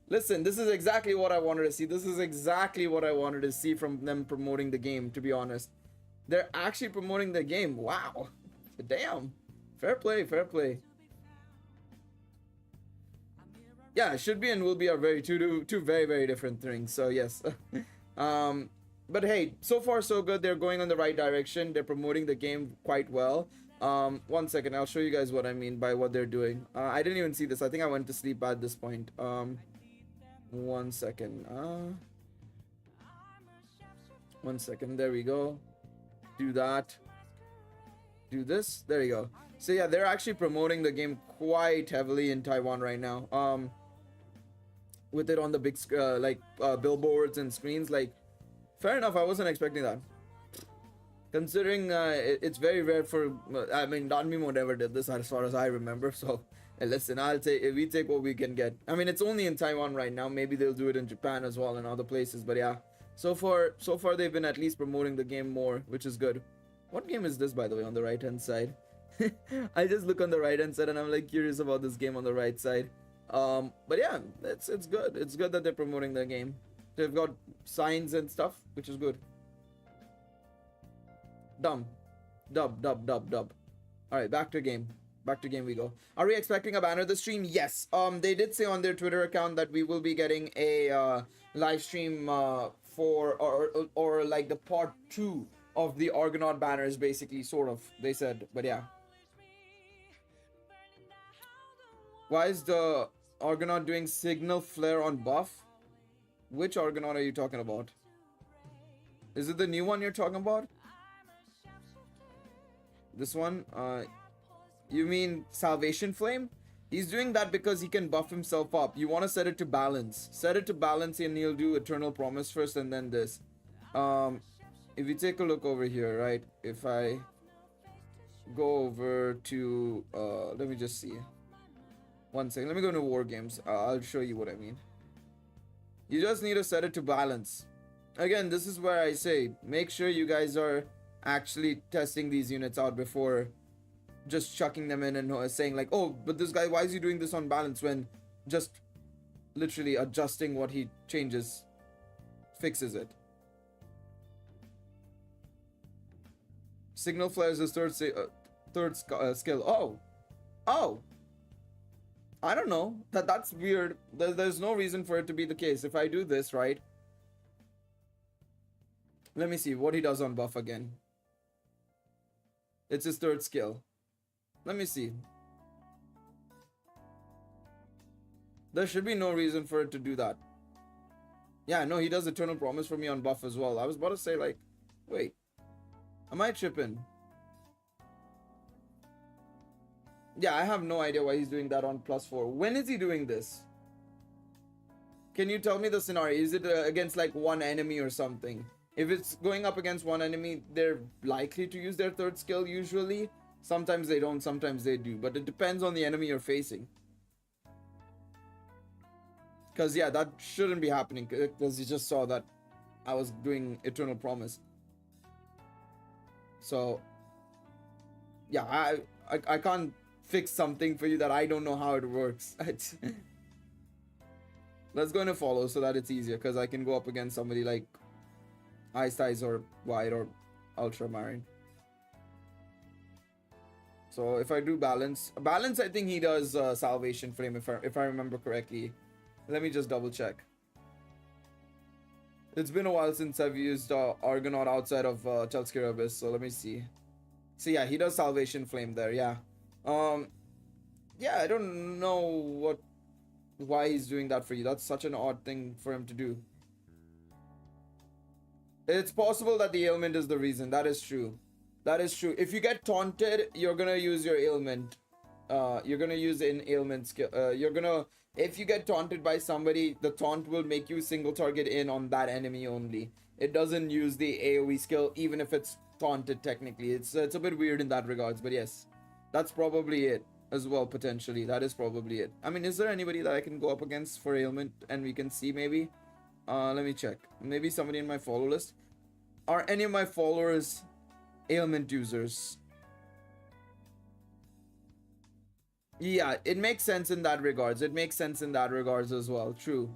Listen, this is exactly what I wanted to see. This is exactly what I wanted to see from them promoting the game, to be honest. They're actually promoting the game. Wow. Damn. Fair play, fair play. Yeah, should be and will be are two very, very different things. So yes. But hey, so far so good. They're going on the right direction. They're promoting the game quite well. 1 second, I'll show you guys what I mean by what they're doing. I didn't even see this. I think I went to sleep at this point. 1 second. 1 second. There we go. Do that. Do this. There you go. So yeah, they're actually promoting the game quite heavily in Taiwan right now. with it on the big billboards and screens. Like, fair enough. I wasn't expecting that. Considering it's very rare for, I mean, Danmemo never did this as far as I remember. So listen, we take what we can get. I mean, it's only in Taiwan right now. Maybe they'll do it in Japan as well and other places. But yeah, so far they've been at least promoting the game more, which is good. What game is this, by the way, on the right hand side? I just look on the right hand side and I'm like curious about this game on the right side. But yeah, it's good. It's good that they're promoting the game. They've got signs and stuff, which is good. Dub. Alright, back to game we go. Are we expecting a banner this stream? Yes. They did say on their Twitter account that we will be getting a live stream for or like the part 2 of the Argonaut banners, basically, sort of, they said. But yeah, why is the Argonaut doing signal flare on buff? Which Argonaut are you talking about? Is it the new one you're talking about? This one? You mean Salvation Flame? He's doing that because he can buff himself up. You want to set it to balance. Set it to balance and he'll do Eternal Promise first and then this. If you take a look over here, right? If I go over to... let me just see. One second. Let me go into War Games. I'll show you what I mean. You just need to set it to balance. Again, this is where I say, make sure you guys are actually testing these units out before just chucking them in and saying like, oh, but this guy, why is he doing this on balance, when just literally adjusting what he changes fixes it. Signal flare is his third skill. Oh, I don't know. That's weird. There's no reason for it to be the case. If I do this, right? Let me see what he does on buff again. It's his third skill. Let me see. There should be no reason for it to do that. Yeah, no, he does Eternal Promise for me on buff as well. I was about to say, like, wait. Am I tripping? Yeah, I have no idea why he's doing that on +4. When is he doing this? Can you tell me the scenario? Is it against like one enemy or something? If it's going up against one enemy, they're likely to use their third skill usually. Sometimes they don't, sometimes they do. But it depends on the enemy you're facing. Because yeah, that shouldn't be happening. Because you just saw that I was doing Eternal Promise. So yeah, I can't fix something for you that I don't know how it works. Let's go into follow so that it's easier, because I can go up against somebody like Ice Ties or White or Ultramarine. So if I do balance, I think he does Salvation Flame if I remember correctly. Let me just double check. It's been a while since I've used Argonaut outside of Chelskir Abyss, so let me see. So yeah, he does Salvation Flame there, yeah. Yeah, I don't know why he's doing that for you. That's such an odd thing for him to do. It's possible that the ailment is the reason. That is true. That is true. If you get taunted, you're gonna use your ailment. You're gonna use an ailment skill. If you get taunted by somebody, the taunt will make you single target in on that enemy only. It doesn't use the AoE skill, even if it's taunted technically. It's a bit weird in that regards, but yes. That's probably it as well, potentially. That is probably it. I mean, is there anybody that I can go up against for ailment and we can see maybe? Let me check. Maybe somebody in my follow list. Are any of my followers ailment users? Yeah, it makes sense in that regards. It makes sense in that regards as well. True.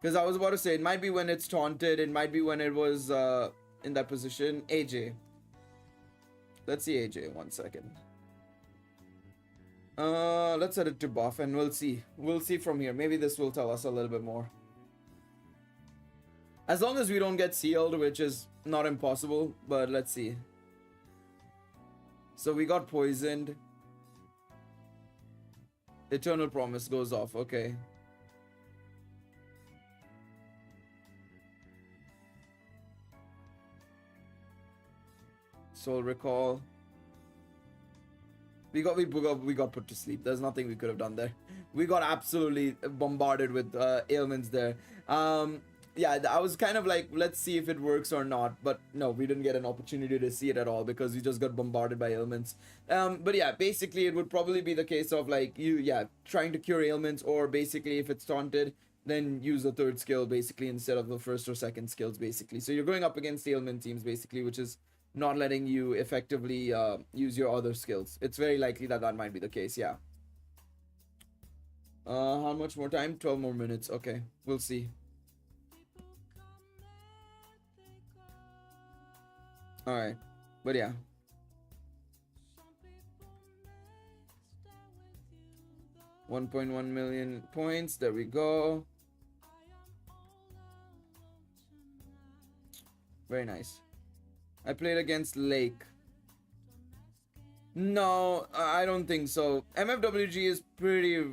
Because I was about to say, it might be when it's taunted. It might be when it was in that position. AJ. Let's see AJ. 1 second. Let's set it to buff and we'll see. We'll see from here. Maybe this will tell us a little bit more. As long as we don't get sealed, which is not impossible, but let's see. So we got poisoned. Eternal Promise goes off, okay. Soul Recall. We got put to sleep. There's nothing we could have done there. We got absolutely bombarded with ailments there. Yeah, I was kind of like, let's see if it works or not. But no, we didn't get an opportunity to see it at all because we just got bombarded by ailments. But yeah, basically it would probably be the case of like trying to cure ailments, or basically if it's taunted, then use the third skill basically instead of the first or second skills basically. So you're going up against ailment teams basically, which is not letting you effectively use your other skills. It's very likely that that might be the case, yeah. How much more time? 12 more minutes. Okay, we'll see. Alright, but yeah. $1.1 million points. There we go. Very nice. I played against Lake. No, I don't think so. MFWG is pretty,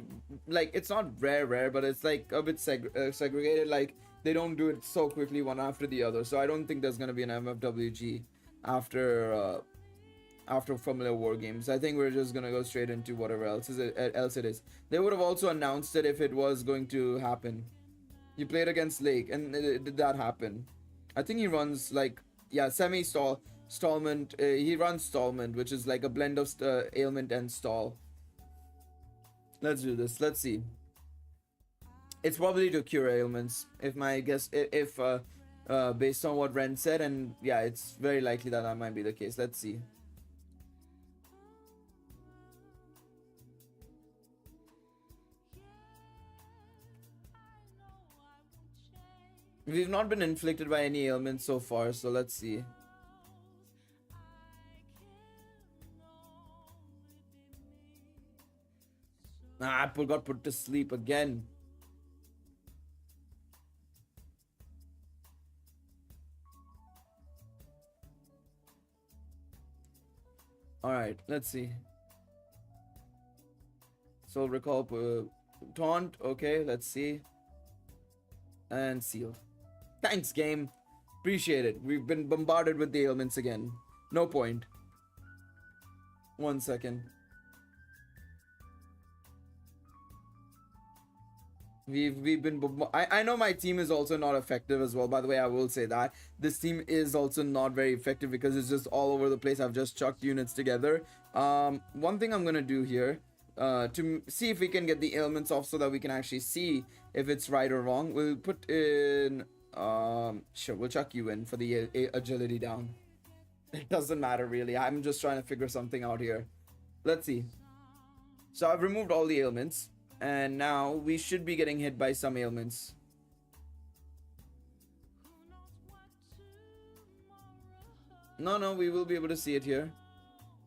like, it's not rare, but it's like a bit segregated. Like, they don't do it so quickly one after the other. So I don't think there's gonna be an MFWG after Formula War games. I think we're just gonna go straight into whatever else it is. They would have also announced it if it was going to happen. You played against Lake, and did that happen? I think he runs like, yeah, stallment. He runs stallment, which is like a blend of ailment and stall. Let's do this. Let's see. It's probably to cure ailments, if my guess, if based on what Ren said, and yeah, it's very likely that that might be the case. Let's see. We've not been inflicted by any ailments so far, so let's see. Apple got put to sleep again. Alright, let's see. Soul Recall, Taunt, okay, let's see. And Seal. Thanks, game. Appreciate it. We've been bombarded with the ailments again. No point. 1 second. We've been I know my team is also not effective as well. By the way, I will say that this team is also not very effective because it's just all over the place. I've just chucked units together. One thing I'm gonna do here to see if we can get the ailments off so that we can actually see if it's right or wrong. We'll put in sure, we'll chuck you in for the agility down. It doesn't matter really. I'm just trying to figure something out here. Let's see. So I've removed all the ailments, and now we should be getting hit by some ailments. No, we will be able to see it here.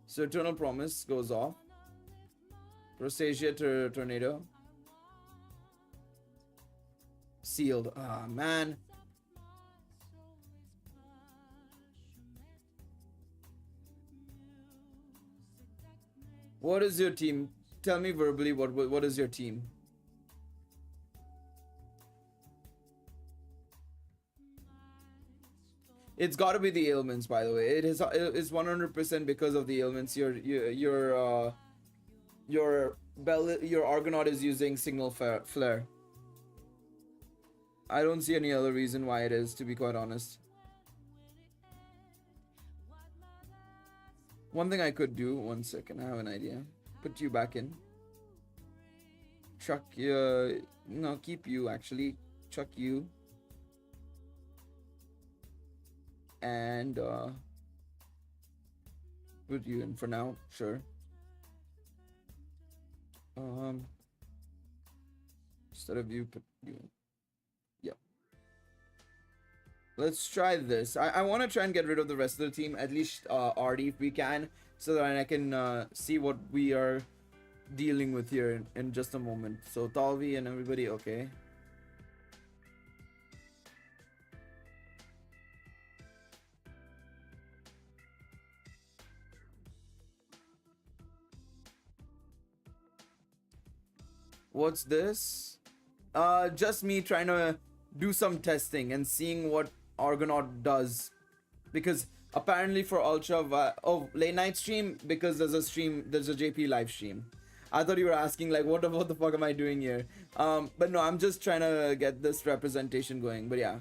So Eternal Promise goes off. Prostasia Tornado. Sealed. Ah, man. What is your team? Tell me verbally what is your team? It's got to be the ailments, by the way. It is 100% because of the ailments. Your Argonaut is using signal flare. I don't see any other reason why it is, to be quite honest. One thing I could do, 1 second, I have an idea. Put you back in. Chuck no, keep you actually. Chuck you. And put you in for now, sure. Instead of you, put you in. Yep. Let's try this. I want to try and get rid of the rest of the team, at least RD if we can, so that I can see what we are dealing with here in just a moment. So Talvi and everybody, okay. What's this? Just me trying to do some testing and seeing what Argonaut does, because Apparently for Ultra, late night stream, because there's a JP live stream. I thought you were asking like what the fuck am I doing here? But no, I'm just trying to get this representation going. But yeah,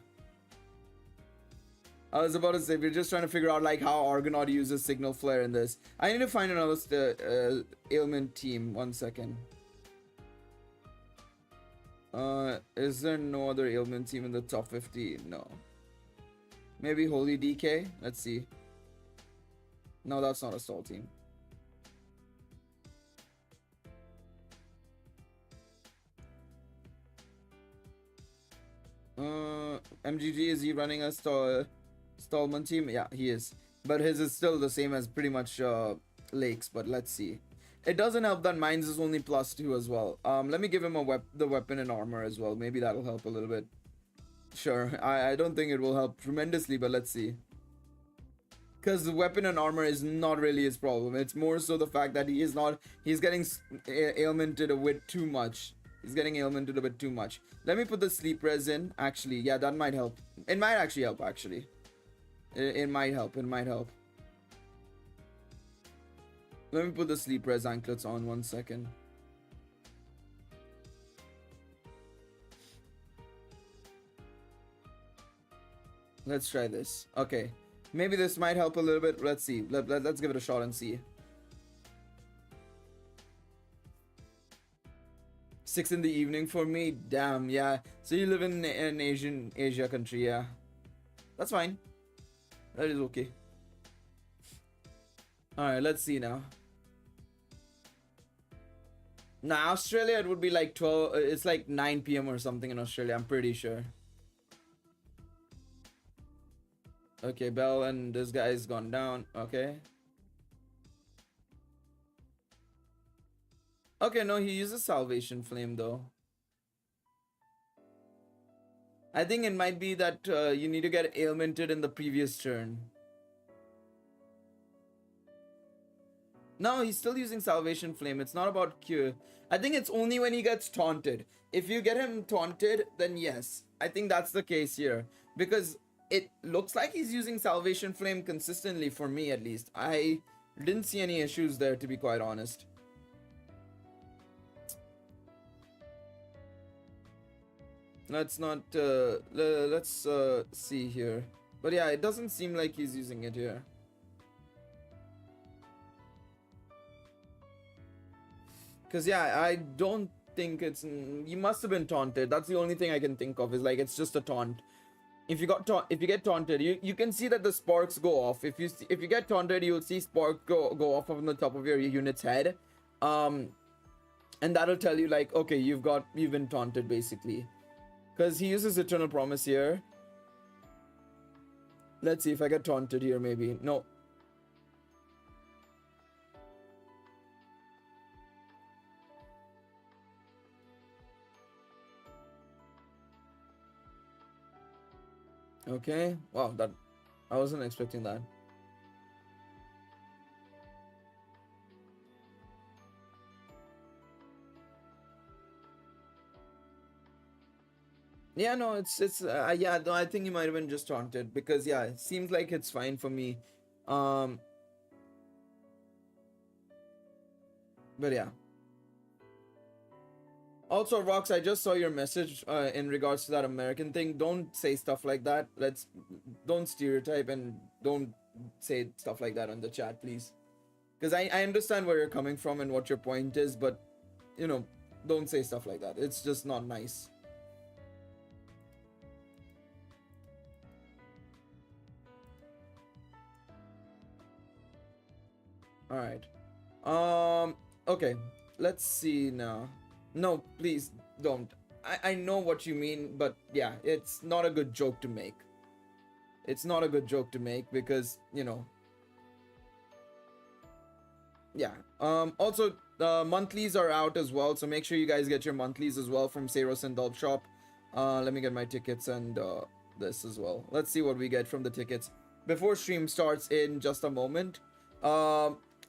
I was about to say we're just trying to figure out like how Argonaut uses signal flare in this. I need to find another ailment team. 1 second. Is there no other ailment team in the top 50? No. Maybe Holy DK? Let's see. No, that's not a stall team. MGG, is he running a stallman team? Yeah, he is. But his is still the same as pretty much Lake's, but let's see. It doesn't help that mine's is only +2 as well. Let me give him the weapon and armor as well. Maybe that'll help a little bit. Sure, I don't think it will help tremendously, but let's see. Because the weapon and armor is not really his problem. It's more so the fact that he's getting ailmented a bit too much. He's getting ailmented a bit too much. Let me put the sleep res in. Actually, yeah, that might help. It might actually help, actually. It might help. It might help. Let me put the sleep res anklets on 1 second. Let's try this. Okay. Maybe this might help a little bit. Let's see. Let's give it a shot and see. 6 in the evening for me? Damn, yeah. So you live in an Asia country, yeah. That's fine. That is okay. Alright, let's see now. Now, Australia, it would be like 12. It's like 9 p.m. or something in Australia, I'm pretty sure. Okay, Bell and this guy's gone down. Okay. Okay, no, he uses Salvation Flame though. I think it might be that you need to get ailmented in the previous turn. No, he's still using Salvation Flame. It's not about cure. I think it's only when he gets taunted. If you get him taunted, then yes. I think that's the case here. Because it looks like he's using Salvation Flame consistently, for me at least. I didn't see any issues there, to be quite honest. Let's not, let's see here. But yeah, it doesn't seem like he's using it here. Because yeah, I don't think it's... You must have been taunted. That's the only thing I can think of, is like it's just a taunt. If you get taunted, you can see that the sparks go off. If you get taunted, you'll see sparks go off on the top of your unit's head. And that'll tell you like, okay, you've been taunted basically. Because he uses Eternal Promise here. Let's see if I get taunted here, maybe. No. Okay. Wow, I wasn't expecting that. Yeah, no, yeah, no, I think he might have been just taunted, because yeah, it seems like it's fine for me. But yeah. Also, Rox, I just saw your message in regards to that American thing. Don't say stuff like that. Don't stereotype and don't say stuff like that on the chat, please. Because I understand where you're coming from and what your point is, but, you know, don't say stuff like that. It's just not nice. Alright. Okay. Let's see now. No, please don't. I know what you mean, but yeah, it's not a good joke to make. It's not a good joke to make because, you know. Yeah. Also, monthlies are out as well, so make sure you guys get your monthlies as well from Saros and Dulp Shop. Let me get my tickets and this as well. Let's see what we get from the tickets before stream starts in just a moment.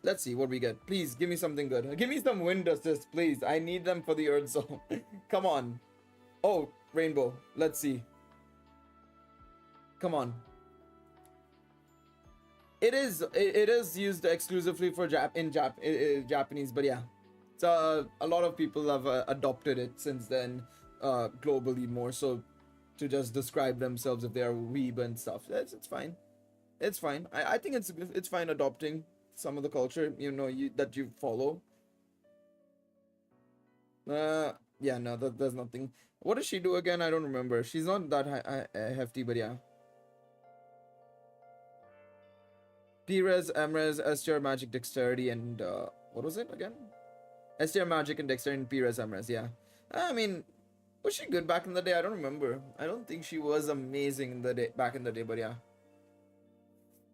Let's see what we get. Please give me something good. Give me some wind assist, please. I need them for the Earth Zone. Come on. Oh, Rainbow. Let's see. Come on. It is used exclusively for Japanese, but yeah. So a lot of people have adopted it since then, globally more so, to just describe themselves if they are weeb and stuff. It's fine. It's fine. I think it's fine adopting some of the culture, you know, that you follow. Yeah, no, there's nothing. What does she do again? I don't remember. She's not that hefty, but yeah. P-Res, M-Res, S-Tier, Magic, Dexterity, and what was it again? S-Tier, Magic, and Dexterity, and P-Res, M-Res, yeah. I mean, was she good back in the day? I don't remember. I don't think she was amazing in the day, back in the day, but yeah.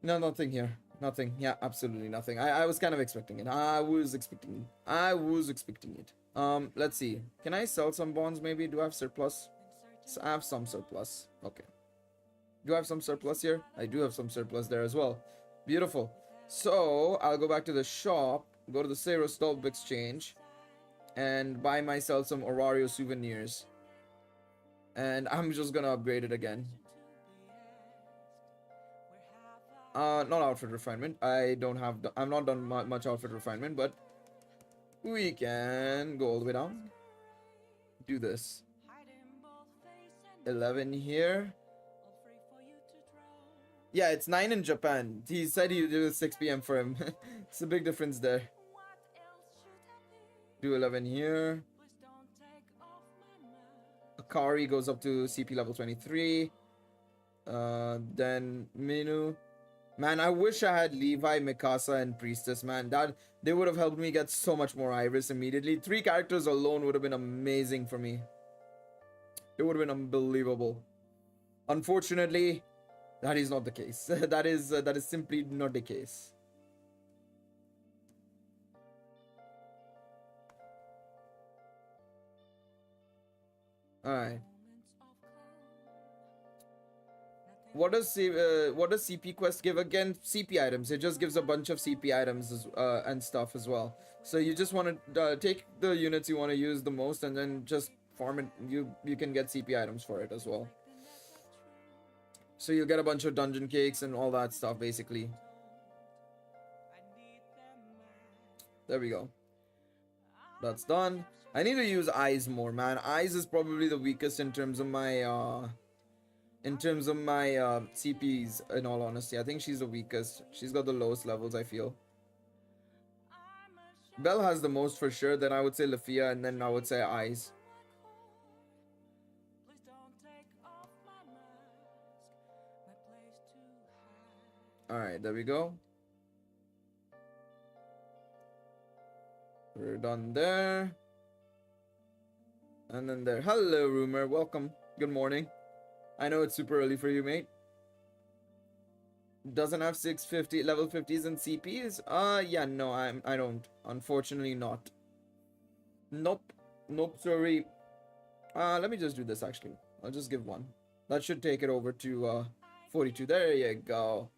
No, nothing here. Nothing. Yeah, absolutely nothing. I was kind of expecting it. I was expecting it. Let's see. Can I sell some bonds maybe? Do I have surplus? I have some surplus. Okay. Do I have some surplus here? I do have some surplus there as well. Beautiful. So, I'll go back to the shop, go to the Sero Stolp Exchange, and buy myself some Orario souvenirs. And I'm just gonna upgrade it again. Not outfit refinement. I'm not done much outfit refinement, but we can go all the way down. Do this. 11 here. Yeah, it's 9 in Japan. He said he did it 6 p.m. for him. It's a big difference there. Do 11 here. Akari goes up to CP level 23. Then Minu. Man, I wish I had Levi, Mikasa, and Priestess, man. They would have helped me get so much more Iris immediately. 3 characters alone would have been amazing for me. It would have been unbelievable. Unfortunately, that is not the case. that is simply not the case. Alright. What does CP quest give again? CP items. It just gives a bunch of CP items and stuff as well. So you just want to take the units you want to use the most and then just farm it. You can get CP items for it as well. So you'll get a bunch of dungeon cakes and all that stuff basically. There we go. That's done. I need to use eyes more, man. Eyes is probably the weakest in terms of my CPs, in all honesty. I think she's the weakest. She's got the lowest levels, I feel. Belle has the most for sure. Then I would say Lafia, and then I would say Eyes. Alright, there we go. We're done there. And then there. Hello, Rumor. Welcome. Good morning. I know it's super early for you, mate. Doesn't have 650 level 50s and CPs? Yeah, no, I don't. Unfortunately not. Nope. Nope, sorry. Let me just do this actually. I'll just give one. That should take it over to 42. There you go.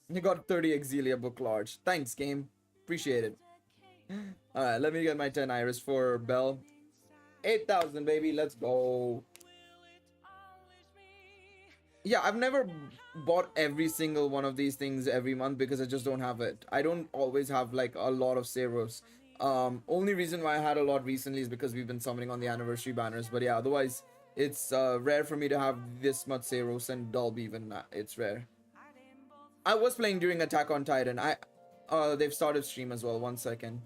You got 30 Exilia book large. Thanks, game. Appreciate it. Alright, let me get my 10 Iris for Belle. 8,000, baby. Let's go. Yeah, I've never bought every single one of these things every month because I just don't have it. I don't always have like a lot of Seros. Only reason why I had a lot recently is because we've been summoning on the anniversary banners. But yeah, otherwise it's rare for me to have this much Seros and Dolby even. It's rare. I was playing during Attack on Titan. They've started stream as well. 1 second.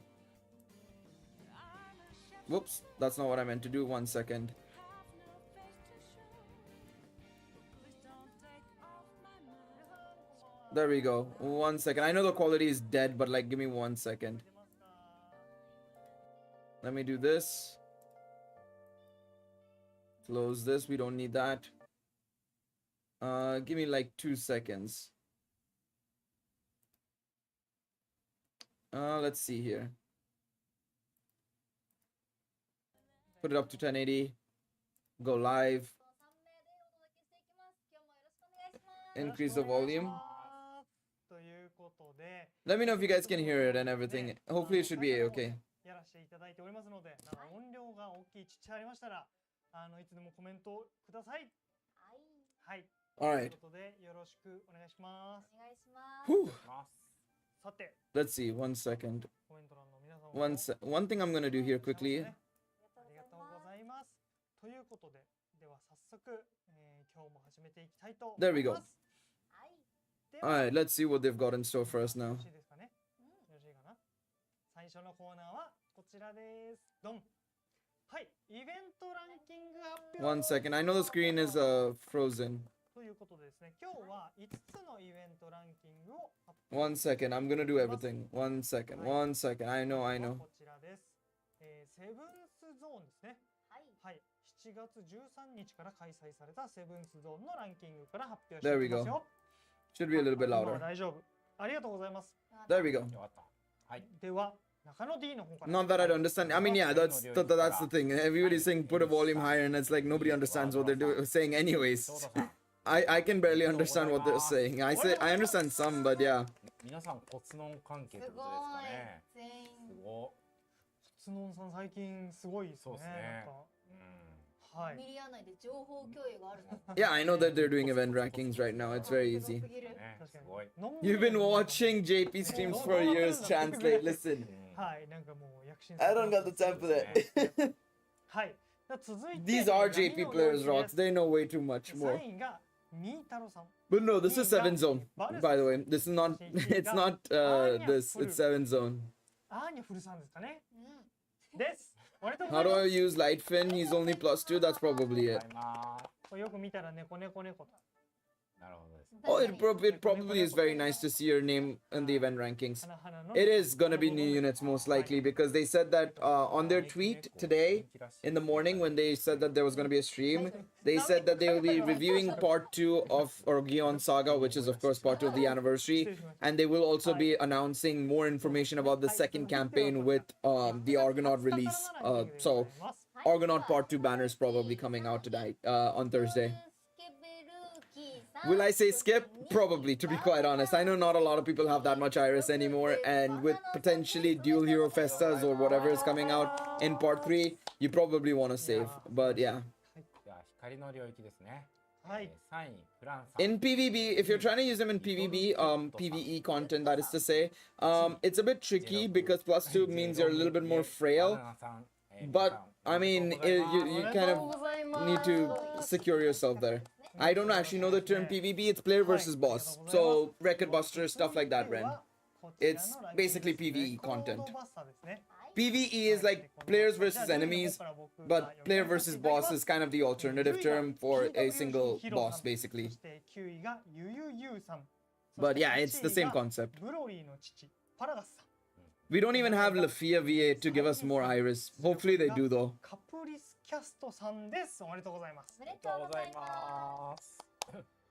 Whoops, that's not what I meant to do. 1 second. There we go. 1 second. I know the quality is dead, but like, give me 1 second. Let me do this. Close this. We don't need that. Give me like 2 seconds. Let's see here. Put it up to 1080. Go live. Increase the volume. Let me know if you guys can hear it and everything. Hopefully it should be okay. やらせていただいておりますので、なんか音量が大きいちっちゃいありましたら、いつでもコメントください。はい。Alright. ということでよろしくお願いします。お願いします。 Whew. さて、 Let's see. 1 second. コメント欄の皆さんも One thing I'm gonna do here quickly. ありがとうございます。ということで、では早速、今日も始めていきたいと思います。 There we go. はい。では Alright, let's see what they've got in store for us now. よろしいですかね。よろしいかな。最初のコーナーはこちらです。ドン。はい、イベントランキング発表。 1 second. I know the screen is frozen. ということでですね、今日は5つのイベントランキングを発 1 second. I'm gonna do everything. 1 second. 1 second. I know, I know. こちらです。セブンスゾーンですね。はい。はい、7月13日から開催されたセブンスゾーンのランキングから発表して There we いきま go. すよ。 Should be a little bit 今は louder. 大丈夫。ありがとうございます。 There we go. よかった。はい。では、中野 D の方から。 Not that I don't understand. I mean, yeah, that's the thing. Everybody's saying put a volume higher, and it's like nobody understands what they're saying, ちょう anyways. どさ、 I can barely understand what they're saying. I understand some, but yeah. 皆さん骨の関係ってすごいことですかね。。全員。すごつのんさん最近すごいですね。そうですねなんかい。うん。はい。ミリア内で情報共有があるの。 Yeah, I know that they're doing event rankings right now. It's very すご easy. すぎる。ね、確かにすごい。のん You've been watching JP streams for years. Translate, listen. はい、なんかもう躍進 I don't got the time for that. はい。じゃあ続いて These are JP players, Rots. They know way too much more. 3位がみーたろさん。 But no, this is 7 zone. By the way, this is not. It's not this. It's 7 zone. アーニャフルさんですかね。うん。です。おめでとうご How ざい do ま I use light fin? He's only +2. That's probably あ it. ります。よく見たら猫猫猫と。す。なるほどですね。 Oh, it probably is very nice to see your name in the event rankings. 花々の It is gonna be new units most likely because they said that on their tweet today in the morning when they said that there was gonna be a stream, they said that they will be reviewing part 2 of Orgeon Saga, which is of course part 2 of the anniversary, and they will also be announcing more information about the second campaign with the Argonaut release. So Argonaut part 2 banners probably coming out tonight on Thursday. スケベルーキーさん。 Will I say skip? Probably, to be quite honest. I know not a lot of people have that much iris anymore, and with potentially dual hero festas or whatever is coming out in part 3, you probably want to save. But yeah. じゃあ光の領域ですね。はい。 3位フランさん。 In PvB, if you're trying to use them in PvB, PvE content, that is to say, it's a bit tricky because +2 means you're a little bit more frail. バナナさん But I mean, you kind of need to secure yourself there. I don't actually know the term PvP. It's player versus boss. So record buster, stuff like that, Ren. It's basically PvE content. PvE is like players versus enemies, but player versus boss is kind of the alternative term for a single boss, basically. そして9位がゆゆゆうさん。 But yeah, it's the same concept. ブロリーの父、パラガスさん。 We don't even have Lafia VA to give us more iris. Hopefully they do though. カプリスキャストさんです。おめでとうございますお。めでありがとうございとうございまます。す。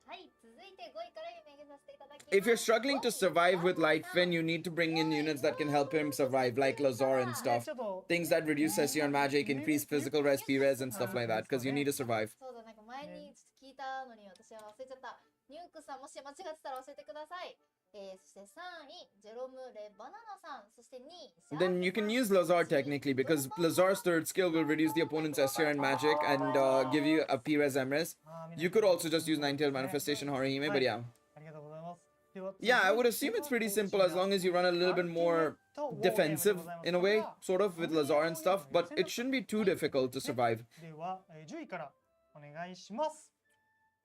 はい、続いて5位から読み上げさせていただきます。 If you're struggling to survive with light fin, you need to bring in units that can help him survive, like Lazar and stuff. ちょっと Things that reduce SC on magic, increase physical res, P-res, and stuff like that, because you need to survive. そうだ、なんか前にちょっと聞いたのに私は忘れちゃった。ニュークさんもし間違ってたら教えてください。そして3位、ジェロム・レ・バナナさん。そして2位、 Then you can use Lazar technically, because Lazar's third skill will reduce the opponent's SCR and magic and give you a P-res, M-res. You could also just use Ninetale Manifestation Horihime, but yeah. ありがとうございます。では Yeah, I would assume it's pretty simple as long as you run a little bit more defensive in a way, sort of, with Lazar and stuff, but it shouldn't be too difficult to survive. では10位からお願いします。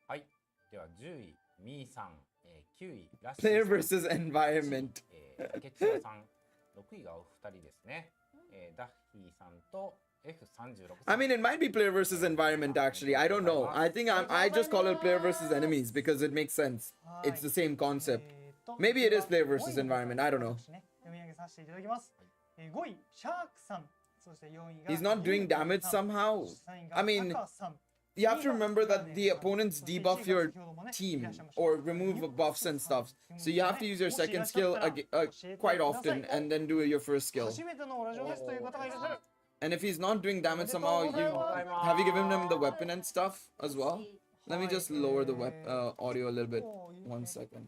はい。では10位ミーさん、9位ラッシー Player さん versus environment. 竹千代さん、6位がお二人ですね。ダッヒーさんと F36 さん。 I mean, it might be player versus environment actually. I don't know. I think I just call it player versus enemies because it makes sense. It's the same concept. Maybe it is player versus environment. I don't know. 読み上げさせていただきます。5位、シャークさん。そして4位が He's not doing damage somehow. I mean, you have to remember that the opponents debuff your team or remove buffs and stuff. So you have to use your second skill quite often and then do your first skill. 初めてのラジオですという方がいらっしゃる。 And if he's not doing damage somehow, have you given him the weapon and stuff as well? Let me just lower the audio a little bit. 1 second.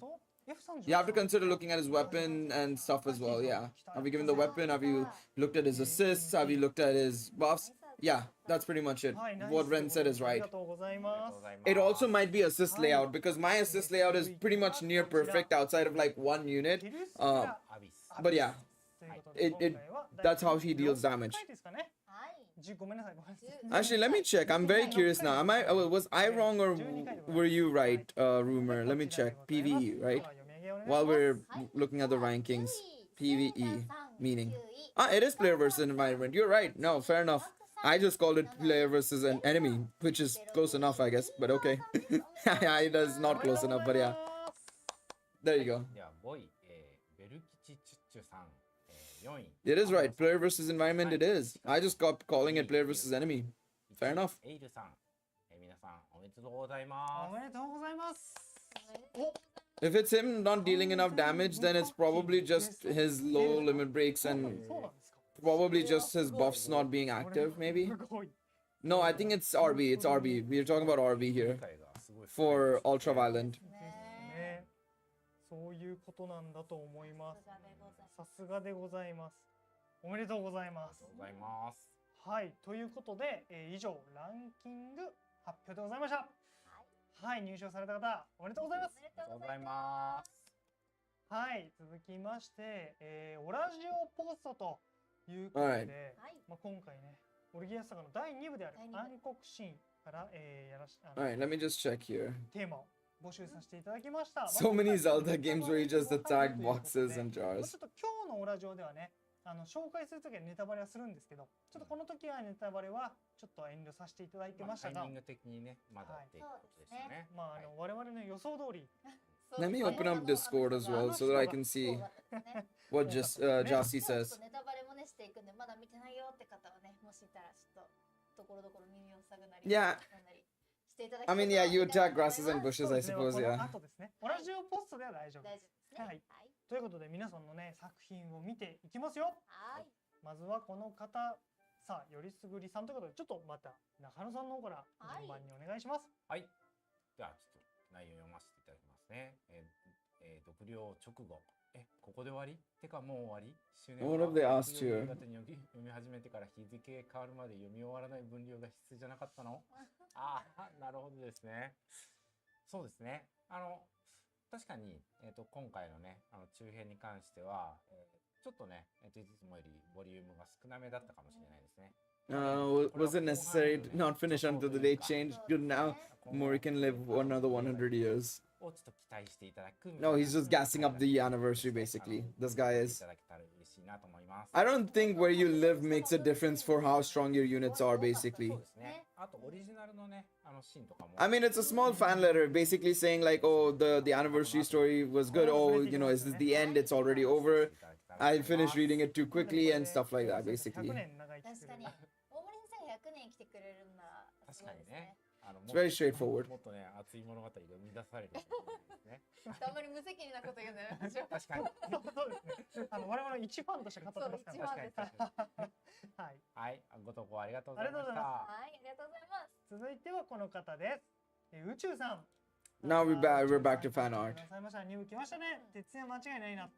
You have to consider looking at his weapon and stuff as well, yeah. Have you given the weapon? Have you looked at his assists? Have you looked at his buffs? Yeah, that's pretty much it. はい、ナイス What Ren said is あり right. がとうございありがますとうご。ざいます。 It also might be assist layout because my assist layout is pretty much near perfect outside of like one unit. ヒルスキ Uh, ラ アビス。 but yeah, ということで it- 今回は that's how he deals damage. 6回ですかね。はい。ごめんなさい、ごめんなさい。 Actually, let me check. I'm very curious now. Am I was I wrong or were you right, rumor? Let me check. PVE, right? While we're looking at the rankings, PVE meaning. Ah, it is player versus environment. You're right. No, fair enough. I just called it player versus an enemy, which is close enough, I guess. But okay, it is not close enough. But yeah, there you go. では5位、ベルキチチュッチュさん、4位。 It is right. Player versus environment. It is. I just got calling it player versus enemy. Fair enough. エイルさん、皆さんおめでとうございます。おめでとうございます。 If it's him not dealing enough damage, then it's probably just his low limit breaks そう and なんですか。 probably just his buffs not being active, maybe. すごい。 No, I think it's RB. It's RB. We're talking about RB 理 here 解がすごい for ultra violent. ですね。そういうことなんだと思います。さすがでございます。おめでとうございますありがと。うございます。はい、ということで、以上ランキング発表でございました。はい、入賞された方おめでとうございます。ありがとうございます。はい、続きまして、オラジオポストということで、 Alright. まあ、今回ね、オルギアスサガの第2部である第二部暗黒シーンから、やらし Alright, let me just check here. テーマを募集させていただきました。 So many まあ Zelda games where you just attack boxes and まあ jars. ちょっと今日のオラジオではね、紹介するときはネタバレはするんですけど、ちょっとこの時はネタバレはちょっと遠慮させていただいてましたが、タイミング的にね、まだっていうことですよね。まあはい我々の予想通り、 Let me open up Discord as well so that I can see what just Jassy ちょっ says. とネタバレもねしていくんで、まだ見てないよって方はね、もしいたらちょっとところどころ耳を塞ぐなり、 Yeah. なんなりしていただけ I れ mean, ば yeah, you いいかな attack と思います grasses and bushes, そう I ですね suppose, この yeah. 後ですね。オラジオポストでは大丈夫です。大丈夫ですね。ははいい。ということで皆さんのね作品を見ていきますよ。はい。まずはこの方、さあよりすぐりさんということで、ちょっとまた中野さんの方から順番にお願いします。はい。ではちょっと内容読ませていただきますね。読了直後。ここで終わり？てかもう終わり？周年 What have they asked you? 夕方に読み始めてから日付変わるまで読み終わらない分量が必須じゃなかったの？ああ、なるほどですね。そうですね。確かに、今回のね、中編に関しては、ちょっとね、いつもよりボリュームが少なめだったかもしれないですね。Was it necessary to not finish until the date changed? Good now. Mori can live another 100 years. をちょっと期待していただく。 No, he's just gassing up the anniversary, basically. This guy is. いただけたら嬉しいなと思います。 I don't think where you live makes a difference for how strong your units are, basically. そうですね。あとオリジナルのね、シーンとかも。 I mean, it's a small fan letter, basically saying like, oh, the anniversary story was good. Oh, you know, is this the end? It's already over. I finished reading it too quickly and stuff like that, basically. 100年長生きする確かに大森先生が100年生きてくれるんならすごいですね。 It's very straightforward. もっとね、熱い物語が生み出されると思うんですね。あんまり無責任なこと言うのやめましょう。確かに。そうですね。我々の一ファンとして語ってますから。そう一番確かに。はい。はい、ご投稿ありがとうございましありがとうございた。はい、ありがとうございます。続いてはこの方です。宇宙さん。 Now we're back to fan art. くださいました。入部来ましたね。徹夜間違いないな。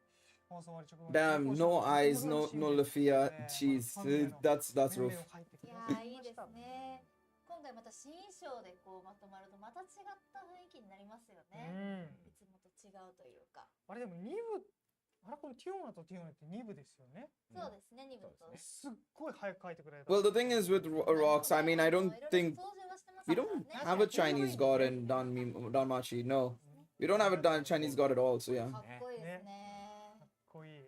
放送終わり直後に Damn, no eyes, no Lafia. Jeez, that's rough. いやーいいですね。今回また新衣装でこうまとまるとまた違った雰囲気になりますようね。ん。いつもと違うというか。あれでも2部、あれこのティオナとティオナって2部ですよね。そうですね、2部と。すっごい早く書いてくれた。 Well, the thing is with rocks, I mean, I don't think 操縦はしてます we から don't ね。 have a Chinese god in Danmachi. No, we don't have a Chinese god at all. So yeah. かっこいいですね。かっこいい。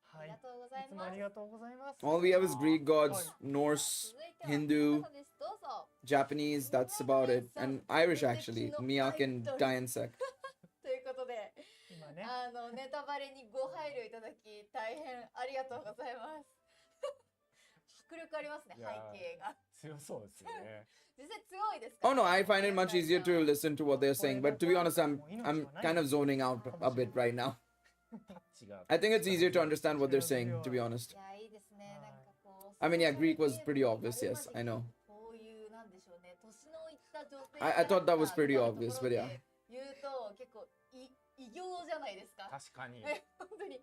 はい。ありがとうございいつもます。ありがとうございます。 All we have is Greek gods, Norse, 続いては Hindu, この方です。どうぞ。 Japanese. That's about it, and Irish actually. Miyak and Diansek. ということで、今ね。ネタバレにご配慮いただき大変ありがとうございます。迫力ありますね、背いやー景が。強そうですよね。実際強いですか Oh no, I find it much easier to listen to what they're saying. But to be honest, I'm kind of zoning out a bit right now. タッチが。 I think it's easier to understand what they're saying. To be honest. いや、いいですね。なんかこう。 I mean, yeah, Greek was pretty obvious. Yes, I know. こういうなんでしょうね、年のいった女性 I thought that was pretty obvious, but yeah. 言うと結構異形じゃないですか。確かに。本当に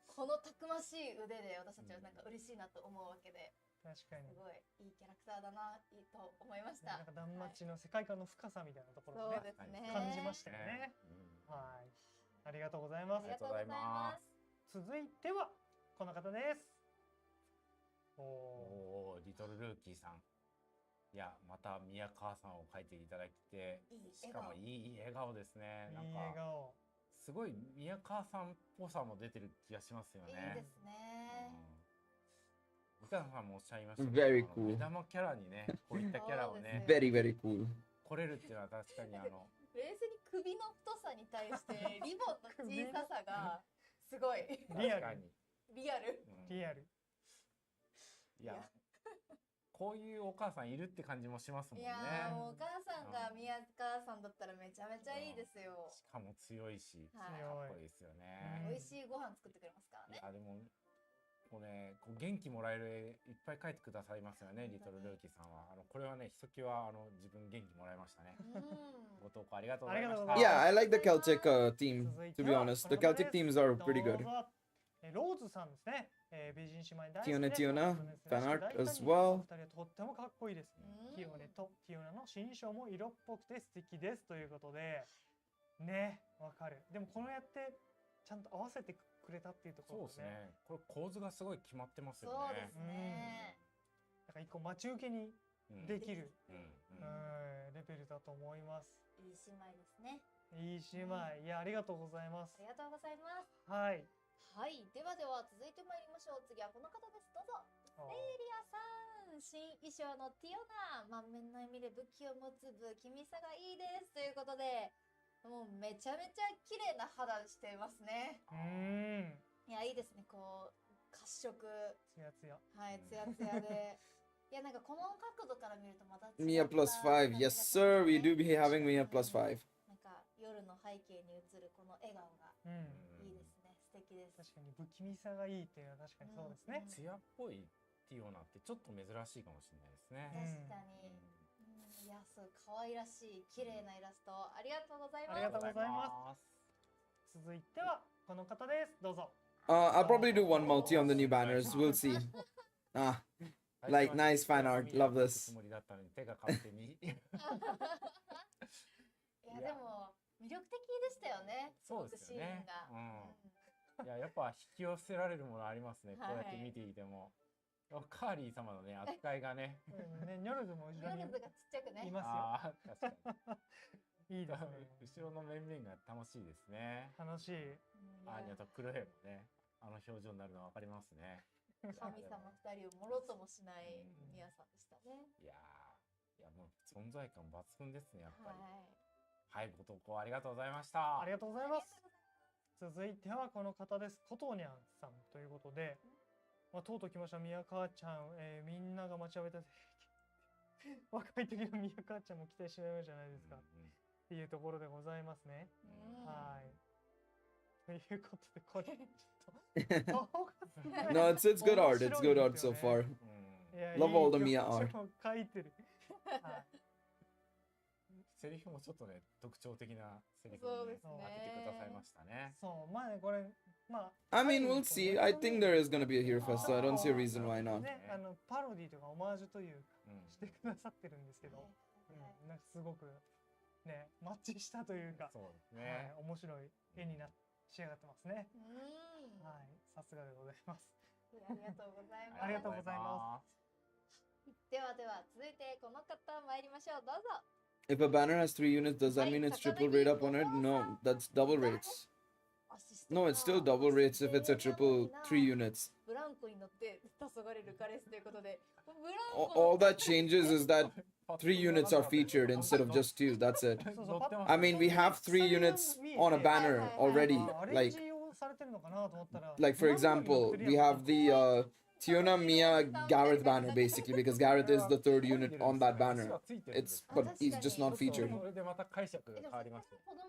このたくましい腕で私たちはなんか嬉しいなと思うわけで。確かにすごいいいキャラクターだないいと思いました。なんか断末の世界観の深さみたいなところをねそうですね。感じましたよね。うんはいありがとうございますあり。がとうございます。続いてはこの方です。おおおお、リトルルーキーさん。いや、また宮川さんを描いていただいて、いいしかも笑顔。いい笑顔ですね。なんいい笑か、顔。すごい宮川さんっぽさも出てる気がしますよいいね。ですね。三川さんもおっしゃいましたけ Very ど、 cool 目玉キャラにね、こういったキャラをね、 Very, very cool. 来れるっていうのは確かに冷静に首の太さに対してリボンの小ささがすごいリアル確かに、リアル。うんリアル。いや、こういうお母さんいるって感じもしますもんいね。やーもうお母さんが宮川さんだったらめちゃめちゃいいですよ。しかも強いし、かはい。っこいいですよね。美味しいご飯作ってくれますからね。いやでもこうね、こう元気もらえる絵いっぱい描いてくださいますよね、リトルルーキーさんは。これはね、ひときわ自分元気もらいましたね。うん。ご投稿ありがとうございましありた。がとうございます Yeah, I like the Celtic theme, 続い to て be は honest. こ The の方 Celtic です themes are pretty どう good. ぞローズさんですね。美人姉妹大好きティオナですティオナということですね fan art 大胆に as well お二人はとってもかっこいいです。うんティオネとティオナの新章も色っぽくて素敵ですということで、ね、わかる。でもこのやってちゃんと合わせてくれたっていうところそうですね。これ構図がすごい決まってますよね。そうですね。だから一個待ち受けにうんできる、うんレベルだと思います。いい姉妹ですね。いい姉妹、いやありがとうございますあ。りがとうございます。はい。はい、ではでは続いてまいりましょう。次はこの方です。どうぞ。エリアさん、新衣装のティオナ、満面の笑みで武器を持つ不気味さがいいですということで、もうめちゃめちゃ綺麗な肌してますね。いやいいですね。こう褐色、つやつや。はいツヤツヤで、いやなんかこの角度から見るとまた違った Mia plus 5. 感じが Yes, します sir. We ね do be having Mia plus 5. なんか夜の背景に映るこの笑顔がいいですね。素敵です。確かに不気味さがいいっていうのは確かにそうですね。艶っぽいティオナってちょっと珍しいかもしれないですね。確かに。いや、そう可愛らしい綺麗なイラストありがとうございます。ありがとうございます。続いてはこの方です。どうぞ。I'll probably do one multi on the new banners. We'll see. Ah, like nice fan art. Love this. つもりだったのに手が勝手に。いやでも魅力的でしたよね。そうですよね。シーンが。いや、やっぱ引き寄せられるものありますね。こはいうやって見ていても。カーリー様のね、扱いがね。ね、ニョルズも後ろにニョルズがちっちゃくね。いますよ。ああ、確かに。いいですね。後ろの面々が楽しいですね。楽しい。うんアーニャとクロエもね、表情になるのわかりますね。神様二人をもろともしないミヤさんでしたね。いやー、いやもう存在感抜群ですね、やっぱり。はい。はい、ご投稿ありがとうございました。ありがとうございます。続いてはこの方です。コトニャンさんということで、とうとう来ました宮川ちゃん、みんなが待ちわびた若い時の宮川ちゃんも来てしまいましたじゃないですか。っていうところでございますね。はい。ということでこれちょっと動画すごい No, it's good art. It's good art so far. いや Love all the いい Mia 表 art. 情書いてる。はいセリフもちょっとね、特徴的なセリフそうですをね、当ててくださいましたね。そう、まあね、これ、まあ。 I mean, we'll see. I think there is gonna be a here first, so I don't see a reason why not. ね、パロディとかオマージュというか、うんしてくださってるんですけど、なんかすごくね、マッチしたというか、そうですはいね。、面白い絵に仕上がってますね。うん。はい、さすがでございます。ありがとうございます。ありがとうございまではでは続いてこの方参りましょう。どうぞ。 If a banner has 3 units, does that mean it's triple rate up on it? No, that's double rates. No, it's still double rates if it's a triple 3 units. ブランコに乗って黄昏る彼氏ということで、ブラン All that changes is that 3 units are featured instead of just 2. That's it. そうそう乗ってます I mean, we have 3 units on a banner already. アレン Like, ジをされてるのかなと思ったら、 like for example, we have the Tiona Mia Gareth banner basically because Gareth is the 3rd unit on that banner. It's but he's just not featured. それでまた解釈が変わりますよ。子供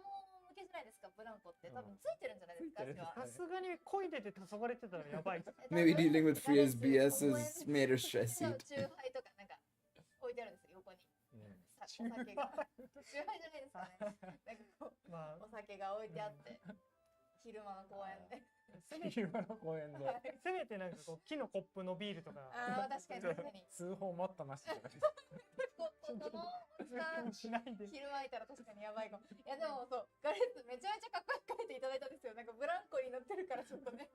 向けじゃないですか、ブランコって多分ついてるんじゃないですか、ついてる足は。さすがに漕いでて黄昏れてたらやばい。 Maybe dealing with free SBS has made her stressy. チューハイとかなんか置いてあるんですよ、横に。お酒が。チューハイじゃないですかね。なんかこう、まあ、お酒が置いてあって。昼間の公園で。昼間の公園でせめてなんかこう木のコップのビールとかああ、確かに確かに。通報待ったなしじゃないですこのおじさんしないで。昼間いたら確かにやばいかも。いやでもそう、ガレッツめちゃめちゃかっこよく書いていただいたんですよ。なんかブランコに乗ってるからちょっとね。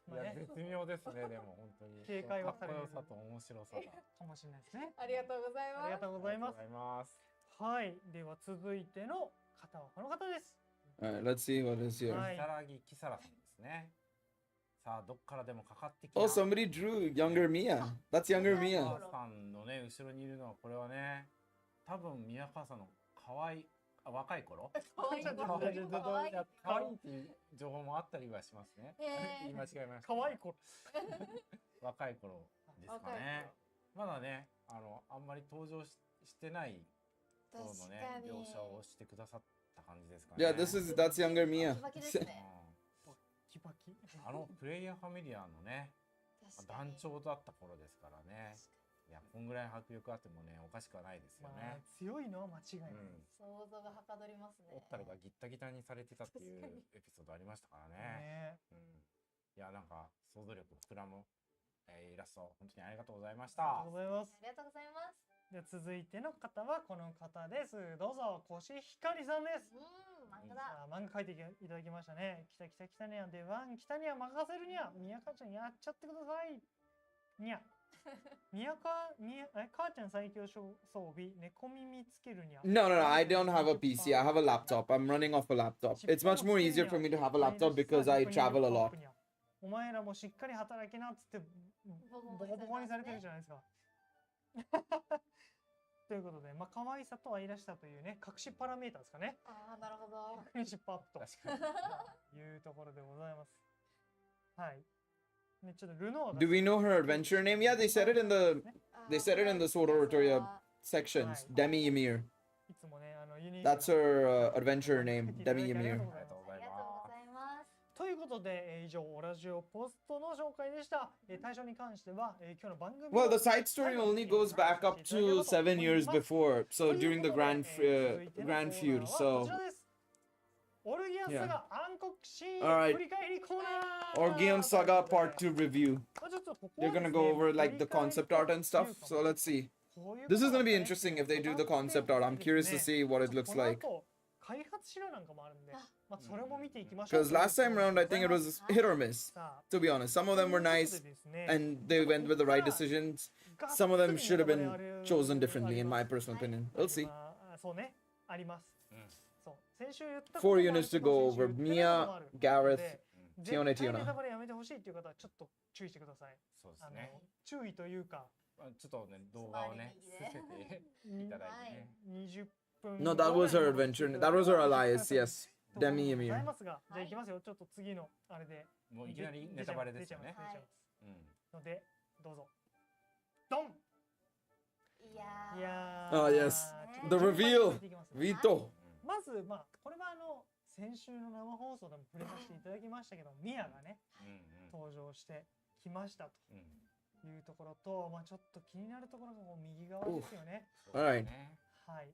いや絶妙ですね。でも本当に警戒はされるかっこよさと面白さがかもしれないですね。ありがとうございます。ありがとうございますありがとうございます。はい、では続いての方はこの方です。 Alright, let's see what is here. はい如月キサラさんですね。さあどっからでもかかってきた Oh, somebody drew younger Mia. That's younger 宮 Mia. 川さんのね後ろにいるのはこれはね多分宮川さんの可愛い若い頃可愛いちょっと可愛いちょっと可愛い。可愛いっていう情報もあったりはしますね。言い間違えました。可愛い子。若い頃ですかね。まだねあんまり登場してない頃のね確かに描写をしてくださった感じですかね。 Yeah, that's younger Mia. バキバキですね。キバキ。プレイヤーファミリアのね確かに団長だった頃ですからね。いやこんぐらい迫力あってもねおかしくはないですよまあね。強いのは間違いない。想像がはかどりますね。オッタルがギッタギタにされてたっていう確かにエピソードありましたからね。ねいやなんか想像力膨らむ、イラスト本当にありがとうございましたありがとう。ございます。ありがとうございます。では続いての方はこの方です。どうぞ、コシヒカリさんです。漫画だ。さあ漫画描いていただきましたね。きたきたきたにゃでワン、きたにゃ任せるにゃ、宮川ちゃんやっちゃってください。にゃ。母ちゃん最強装備、猫耳つけるにゃ。 No, I don't have a PC. I have a laptop. I'm running off a laptop. It's much more easier for me to have a laptop because I travel a lot. お前らもしっかり働きなっつってボコボコにされてるじゃないですか。ということで、まあ可愛さと愛らしさというね、隠しパラメーターですかね。ああ、なるほど。隠しパッと確かに。いうところでございます。はい。ね、ちょっとルノーが Do we know her adventure name? Yeah, they said it in they said it in the Sword Oratoria sections. Demi Ymir. いつもね、ユニークな That's her adventure name, あり Demi がとう Ymir. ございますありがとうございありがとうごまざいます。ということで、以上、オラジオポストの紹介でした。対象に関しては、今日の番組 Well, the side story only goes back up to 7 years before, so during the Grand Feud. こ So ちらです。オルギアスが暗黒シーン Alright. 振り返りコーナー Orgeon Saga Part 2 review. ちょっとここ They're はですね gonna go over like the 振り返り concept art and stuff. So let's see. こういう This is こと gonna be ね interesting if they do the concept art. I'm curious to see what it looks この like. 後開発資料なんかもあるんで、まあ、それも見ていきましょう。 Because last time around, I think it was hit or miss. さあ To be honest, some of them were ということ nice でですね and they went with the right decisions. Some of them should have been chosen differently, in my personal opinion. We'll see. まあそうね、あります。そう、先週言った 4 units to go over. Mia, Gareth, Tione, 絶対ネタ Tiona. バレやめてほしいっていう方はちょっと注意してください。そうですね。注意というか、ちょっとね動画をね伏せていただいてね。 20分 No, that was her adventure. That was her alliance, yes. Demi ござい Ymir. ますが、じゃあいきますよ。ちょっと次のあれで。もういきなりネタバレですよね。出ちゃいます。うん。ので、どうぞ。ドンいやいや Oh, yes. The reveal. Vito. まず、まあ、これは先週の生放送でも触れさせていただきましたけど、ミアがね、登場してきましたというところと、まあ、ちょっと気になるところが右側ですよね。 Alright. はい。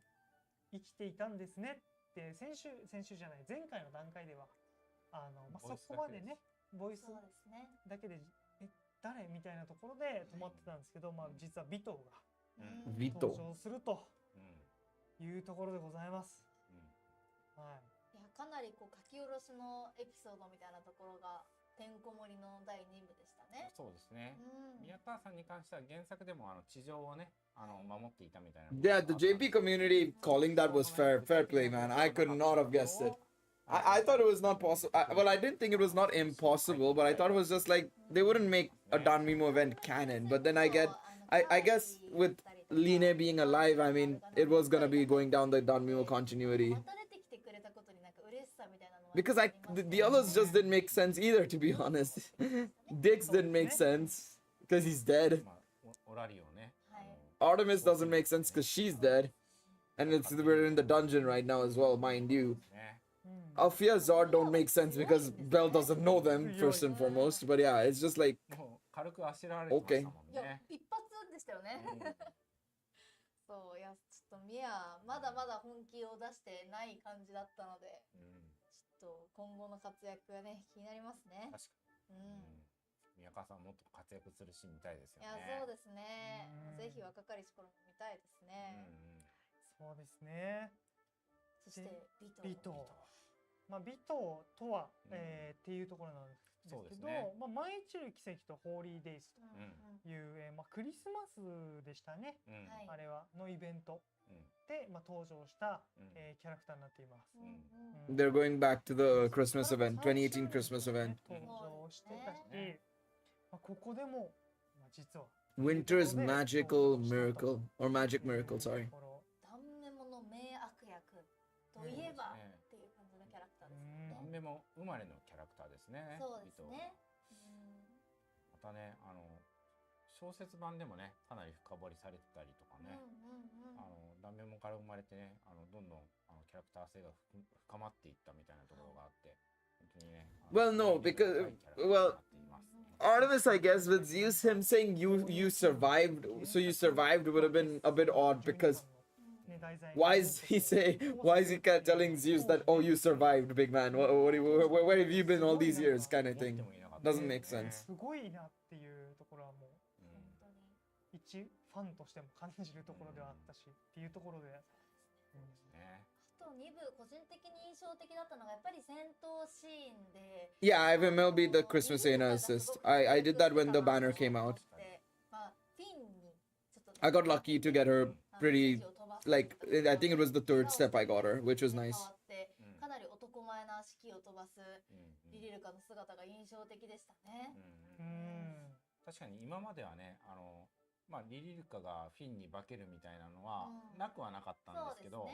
生きていたんですねって先週じゃない前回の段階ではまあ、そこまでねボイスそうですね。だけで誰みたいなところで止まってたんですけど、まあ、実はビトが登 Vito. 場するというところでございます。はい。いや、かなりこう書き下ろしのエピソードみたいなところがてんこ盛りの第2部でしたね。そうですね。宮川さんに関しては原作でも地上をね守っていたみたいな。Yeah, the JP community calling that was fair play, man. I could not have guessed it. I thought it was not possible. Well, I didn't think it was not impossible, but I thought it was just like they wouldn't make a Danmemo event canon. But then I guess with Line being alive, I mean, it was gonna be going down the Danmemo continuity. Because the others just didn't make sense either, to be honest. Dix didn't make sense because he's dead. Artemis doesn't make sense because she's dead. And we're in the dungeon right now as well, mind you. Alfia Zard don't make sense because Belle doesn't know them first and foremost. But yeah, it's just like okay. 一発でしたよね。そう、いや、ちょっとミアまだまだ本気を出してない感じだったので、ちょっ今後の活躍がね、気になりますね。確かうに。ん。宮川さんもっと活躍するシーン見たいですよいや、ね。そうですねうん。ぜひ若かりし頃も見たいですうんね。そうですね。そして、ビト。まあ、ビトとは、うんっていうところなんですそうけど、ですねまあ、毎日る奇跡とホーリーデイズうんという、まあ、クリスマスでしたね。うんうんはいあれはのイベントうんで、まあ、登場した、うんキャラクターになっています。うんうんうん They're going back to the Christmas そこから event, まあ3 2018周 Christmas 年 event. 登場してたし、そうですねまあ、ここでも、まあ、実は Winter's というところで magical 登場したと miracle, or magic いう miracle, sorry. ところダンメモの名悪役といえばっていう感じのキャラクターですよね。ダンメも生まれのキャラクターですね。そうですビトね。またね、小説版でもね、かなり深掘りされてたりとかね、ダンメモから生まれてね、どんどんキャラクター性が深まっていったみたいなところがあって、本当にね。Well, no, because- well, Artemis, I guess, with Zeus, him saying you survived, so you survived would have been a bit odd because why is he telling Zeus that, oh, you survived, big man? Where have you been all these years, kind of thing? Doesn't make sense. すごいなっていうところはもう本当に。一ファンとしても感じるところではあったし、っていうところで、あと2部個人的に印象的だったのがやっぱり戦闘シーンで Yeah, I have MLB the Christmas Ana assist. I did that when the banner came out. まあフィンにちょっと I got lucky to get her pretty, like, I think it was the third step I got her, which was nice. かなり男前な士気を飛ばすリリルカの姿が印象的でしたね。確かに今まではね、まあ、リリルカがフィンに化けるみたいなのはなくはなかったんですけど、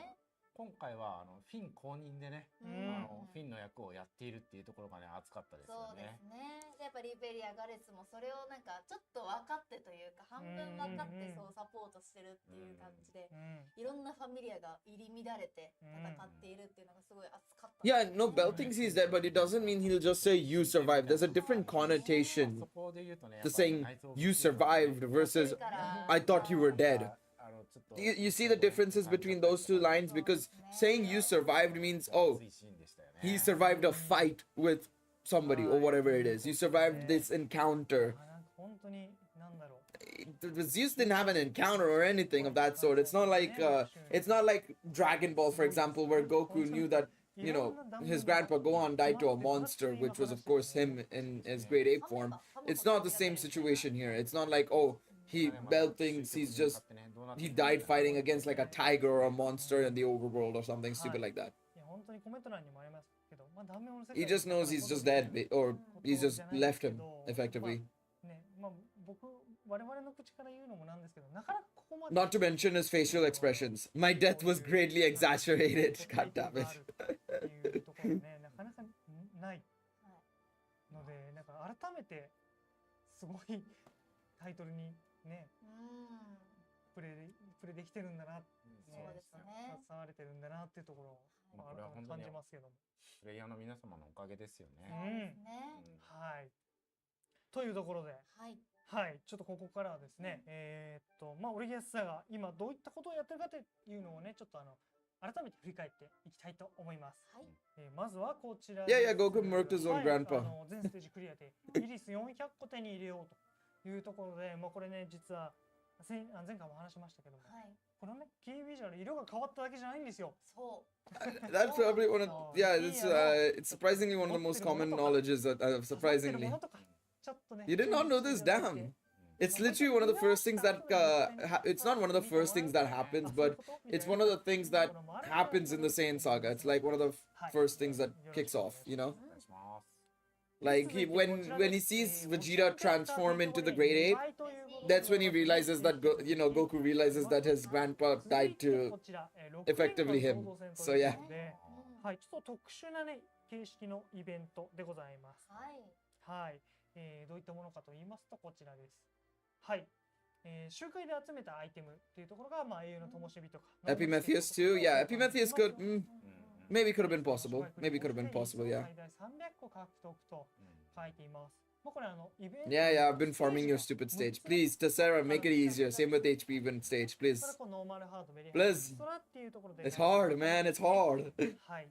今回はフィン公認でね、フィンの役をやっているっていうところがね、熱かったですよそうでね。すね。でやっぱリベリア・ガレスもそれをなんかちょっと分かってというか半分分かってそうサポートしてるっていう感じで、いろんなファミリアが入り乱れて戦っているっていうのがすごい熱かった。Yeah, no, Bell thinks he's dead, but it doesn't mean he'll just say you survived. There's a different connotation そこで言うとね、 to saying you survived versus I thought you were dead. You see the differences between those two lines? Because saying you survived means, oh, he survived a fight with somebody or whatever it is. You survived this encounter. 本当になんだろう。 Zeus didn't have an encounter or anything of that sort. It's not like Dragon Ball, for example, where Goku knew that, you know, his grandpa Gohan died to a monster, which was of course him in his great ape form. It's not the same situation here. It's not like, oh, Bell thinks he died fighting against like a tiger or a monster in the overworld or something stupid like that. いや本当にコメント欄にもありますけど、まあダメの世界 He just knows he's just dead, or he's just left him effectively. ね、まあ我々の口から言うのもなんですけど、なかなかここまで Not to mention his facial expressions. My death was greatly exaggerated. God damn it. っていうところね、なかなかないので、なんか改めてすごいタイトルにね、プレイできてるんだな、そうですね。携われてるんだなっていうところを感じますけども。プレイヤーの皆様のおかげですよね。そうですね。はい。というところで、はい、ちょっとここからはですね、まあオリギアスさんが今どういったことをやってるかというのをね、ちょっと改めて振り返っていきたいと思います。はい。まずはこちら。Yeah, Goku murked his own grandpa. 全ステージクリアでイリス400個手に入れようというところで、まあこれね実は前回も話しましたけども、このねキービジュアル色が変わっただけじゃないんですよ。そう。That's probably one of it's surprisingly one of the most common knowledges that surprisingly. You did not know this, damn. It's literally one of the first things that it's not one of the first things that happens, but it's one of the things that happens in the Saiyan saga. It's like one of the first things that kicks off, you know? Like when he sees Vegeta transform into the Great Ape, that's when he realizes that Goku realizes that his grandpa died to effectively him. So yeah. はい、ちょっと特殊なね形式のイベントでございます。はい。どういったものかと言いますとこちらです。はい。集会で集めたアイテムっていうところがまあ英雄の灯火とか。Epimetheus too, yeah. Epimetheus could maybe could have been possible. Maybe could have been possible, yeah. 最大300個獲得と書いています。これイベント Yeah, I've been farming your stupid stage. Please, Tessera, make it easier. Same with HP event stage, please. Please. It's hard, man. It's hard. はい。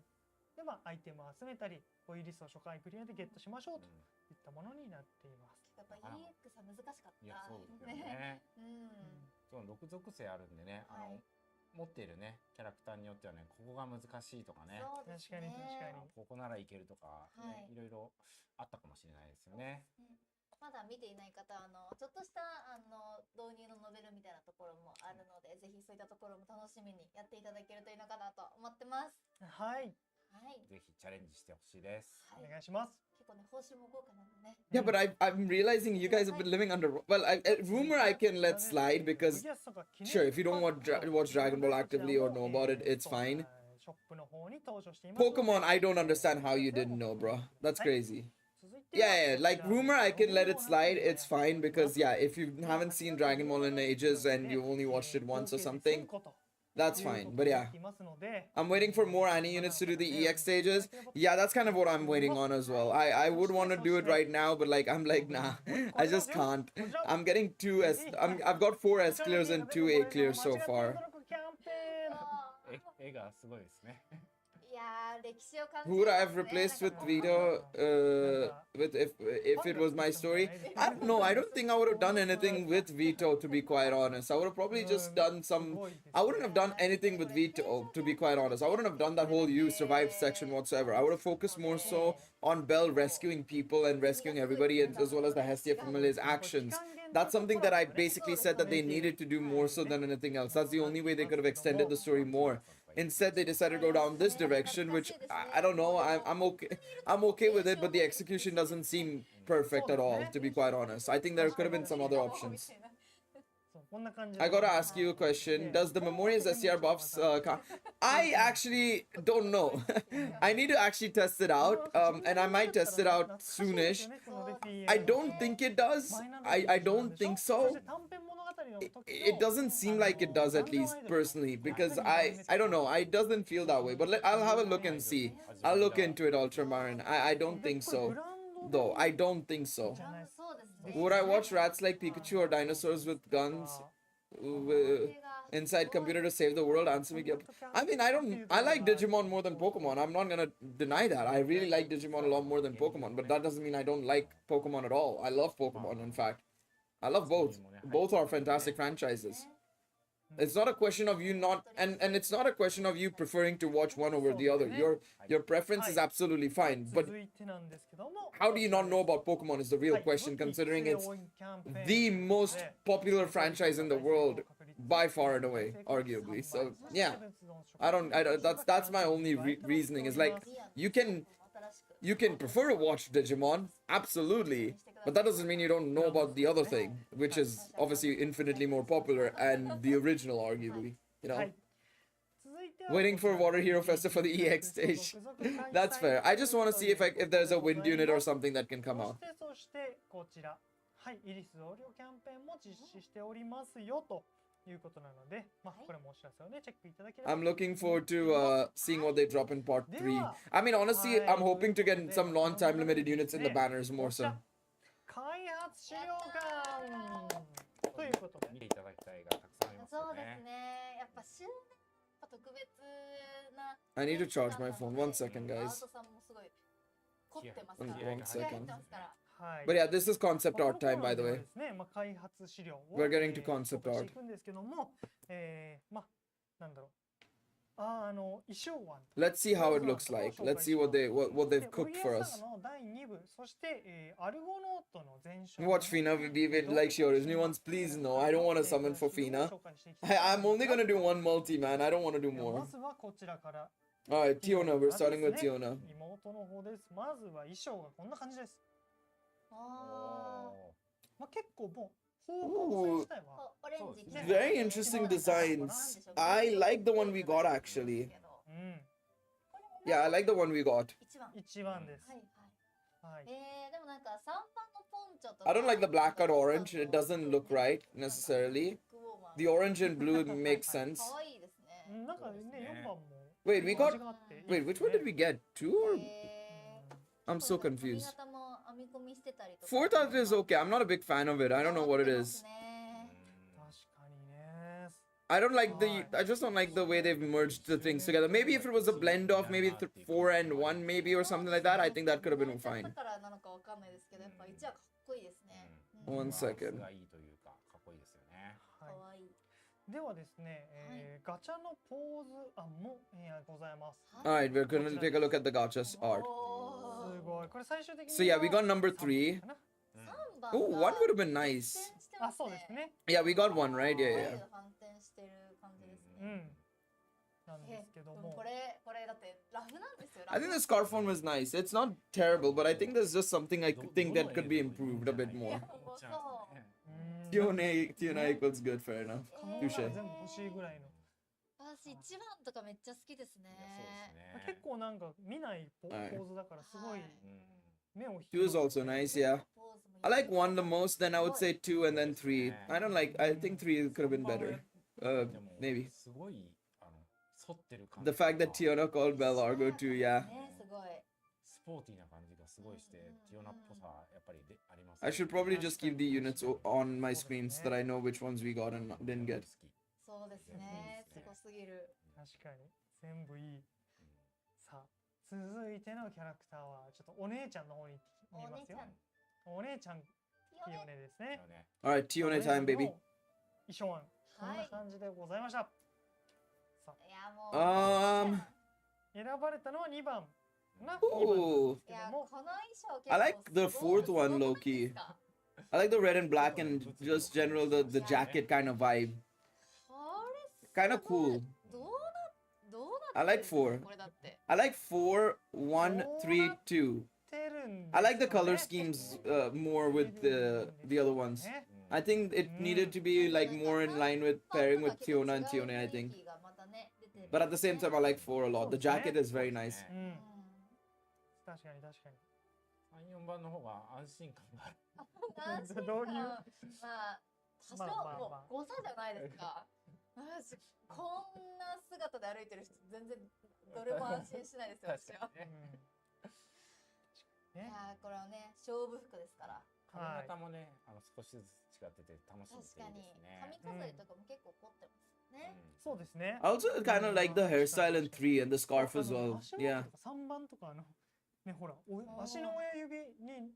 でで、アイテムを集めたり、こういうリストを初回クリアでゲットしましょうといったものになっています。やっぱ EX は難しかった。いや、そうですよね。その6属性あるんでね、持っているねキャラクターによってはね、ここが難しいとかね、確かにここならいけるとか、ね、いろいろあったかもしれないですよね。まだ見ていない方、ちょっとした導入のノベルみたいなところもあるので、ぜひそういったところも楽しみにやっていただけるといいのかなと思ってます。はい。ぜひチャレンジしてほしいです。お願いします。結構ね、報酬も豪華なのね。Yeah, but I'm realizing you guys have been living under. Well, rumor I can let slide because sure, if you don't watch Dragon Ball actively or know about it, it's fine. Pokemon, I don't understand how you didn't know, bro. That's crazy. Yeah, like rumor I can let it slide, it's fine because yeah, if you haven't seen Dragon Ball in ages and you only watched it once or something, that's fine. But yeah, I'm waiting for more Annie units to do the EX stages. Yeah, that's kind of what I'm waiting on as well. I would want to do it right now, but like I'm like nah, I just can't. I'm getting I've got 4 S clears and 2 A clears so far. Who would I have replaced with Vito? With if it was my story? I don't know. I don't think I would have done anything with Vito, to be quite honest. I would have probably just done some. I wouldn't have done anything with Vito, to be quite honest. I wouldn't have done that whole "you survived" section whatsoever. I would have focused more so on Bell rescuing people and rescuing everybody, as well as the Hestia family's actions. That's something that I basically said that they needed to do more so than anything else. That's the only way they could have extended the story more. Instead, they decided to go down this direction, which I don't know. I'm okay with it, but the execution doesn't seem perfect at all, to be quite honest. I think there could have been some other options. I gotta ask you a question. Does the Memoria's SCR buffs I actually don't know. I need to actually test it out, and I might test it out soonish. I don't think it does. I don't think so. It doesn't seem like it does, at least personally, because I don't know. It doesn't feel that way, but I'll have a look and see. I'll look into it, Ultramarin. I don't think so, though. I don't think so. Would I watch rats like Pikachu or dinosaurs with guns inside computer to save the world? Answer me. I mean, I like Digimon more than Pokemon. I'm not gonna deny that. I really like Digimon a lot more than Pokemon, but that doesn't mean I don't like Pokemon at all. I love Pokemon, in fact. I love both. Both are fantastic franchises. It's not a question of you not, and it's not a question of you preferring to watch one over the other. Your preference is absolutely fine, but how do you not know about Pokemon is the real question, considering it's the most popular franchise in the world by far and away, arguably. So yeah, that's my only reasoning is like you can prefer to watch Digimon, absolutely, but that doesn't mean you don't know about the other thing, which is obviously infinitely more popular and the original, arguably, you know. Waiting for Water Hero Festa for the EX stage. That's fair. I just want to see if there's a wind unit or something that can come out. I'm looking forward to seeing what they drop in part 3. I mean, honestly, I'm hoping to get some non-time limited units in the banners more so. I need to charge my phone. 1 second, guys. 1 second. But yeah, this is concept art time, by the way. We're getting to concept art. Let's see how it looks like. Let's see what they've cooked for us. Watch Fina like she originally wants. Please no, I don't want to summon for Fina. I'm only gonna do one multi, man. I don't want to do more. Alright, Tiona. We're starting with Tiona. Ooh, very interesting designs. I like the one we got, actually. Yeah, I like the one we got. I don't like the black or orange. It doesn't look right, necessarily. The orange and blue makes sense. Wait, which one did we get? 2 or... I'm so confused. 4th art is okay. I'm not a big fan of it. I don't know what it is. I don't like the. I just don't like the way they've merged the things together. Maybe if it was a blend of maybe 4 and 1, maybe or something like that, I think that could have been だ fine. からなのかわかんないですけど、やっぱ1はかっこいいですね。うん One second. がいいというか、かっこいいですよね。かはいわいい。ではですね、ガチャのポーズ案も、ございます。 All right, we're gonna take a look at the gotcha's art. おーすごい。これ最終的に So yeah, we got は number 3 3. かな。 3番 Oh, が one would have been nice. 反転してあ、ますそうですね。 Yeah, we got one, right? Yeah, yeah. 反転してる感じですね。うん。なんですけども。これだってラフなんですよ。 I think the scarf one was nice. It's not terrible, but I think there's just something I think that could be improved a bit いや more. もうそう。Tiona equals good, fair enough. 顔が Touche. 全部欲しいぐらいの。私1番とかめっちゃ好きですね。結構なんか見ないポはいーズだからすごい目を 2 is also nice, yeah. I like 1 the most, then I would say 2 and then 3. I don't like. I think 3 could have been better. Maybe. すごい反ってる感 The じ fact that Tiona called Bell Argo too, yeah. ね、すごい。スポーティーな感じがすごいして、ティオナっぽさやっぱりあります。 I should probably just keep the units on my screen so that I know which ones we got and didn't get. そうですね。すごすぎる。確かに全部いい。さあ続いてのキャラクターはちょっとお姉ちゃんの方に見ますよ。お姉ちゃんティオネですね。 All right, Tiona time, baby. 衣装案こんな感じでございました。さいやもう。選ばれたのは2番が Ooh. いやこの衣装 I like the fourth one, low key. I like the red and black and just general the jacket kind of vibe. Kind of cool. どう I like 4. これだって。 I like 4, 1, 3, 2. てるんですよね。 I like the color schemes more with the other ones. I think it needed to be like more in line with pairing with Tiona and Tione, I think. But at the same time, I like 4 a lot. The jacket is very nice. うん確かに確かに。 3、4番の方が安心感がある。どういうまあ多少もう誤差じゃないですか。私こんな姿で歩いてる人全然どれも安心しないですよ私は。いやこれはね勝負服ですから。髪型もね、少しずつ違ってて楽しみですね。確かに髪飾りとかも結構凝ってますね。そうですね。 I also kind of like the hairstyle in 3 and the scarf as well. Yeah. 3番とかねほら足の親指に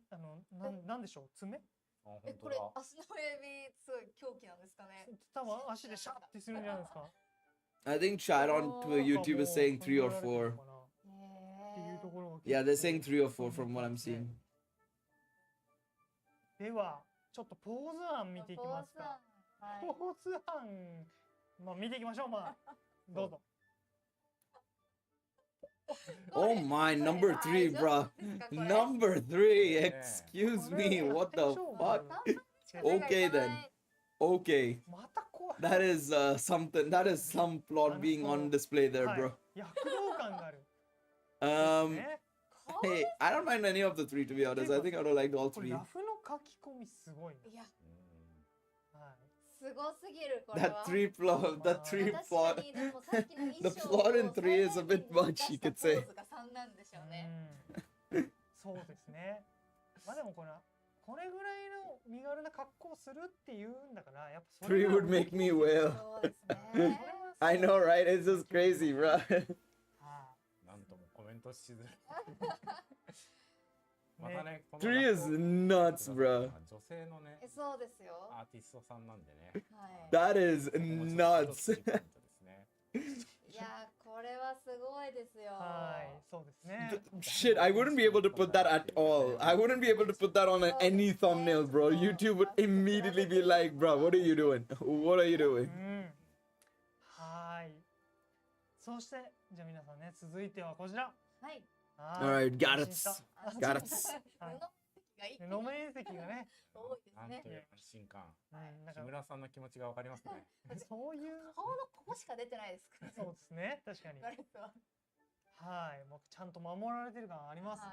なんでしょう爪？これ足の親指すごい狂気なんですかね。多分足でシャッてするんじゃないですか。 I think chat on YouTube is saying 3 or 4. Yeah, they're saying 3 or 4 from what I'm seeing. ではちょっとポーズ案見ていきますか。ポーズ案まあ見ていきましょう。まあどうぞ。 Oh my, number 3, bruh. Number 3, excuse me, what the fuck? Okay then. Okay. That is something, that is some plot being on display there, bro. Hey, I don't mind any of the 3 to be honest. I think I would have liked all 3. That 3 plot, that 3 plot, the plot in 3 is a bit much, you could say. そうですね。まあでもこれぐらいの身軽な格好をするっていうんだからやっぱそれ 3 would make me wail. I know, right? It's just crazy, bro. なんともコメントしづらい。またね、 3 is nuts, bro. 女性のね、そうですよ。アーティストさんなんでね。That is nuts. いや、これはすごいですよ。はい、そうですね。 Shit, I wouldn't be able to put that at all. I wouldn't be able to put that on any thumbnail, bro. YouTube would immediately be like, bro, what are you doing? What are you doing? はい。そして、じゃあ皆さんね、続いてはこちら。はい。Alright, got it. Got it. 布面積がね、多いですね。なんという安心感。木村さんの気持ちがわかりますね。そういう顔のここしか出てないですから。そうですね、確かに。はい、もうちゃんと守られてる感あります。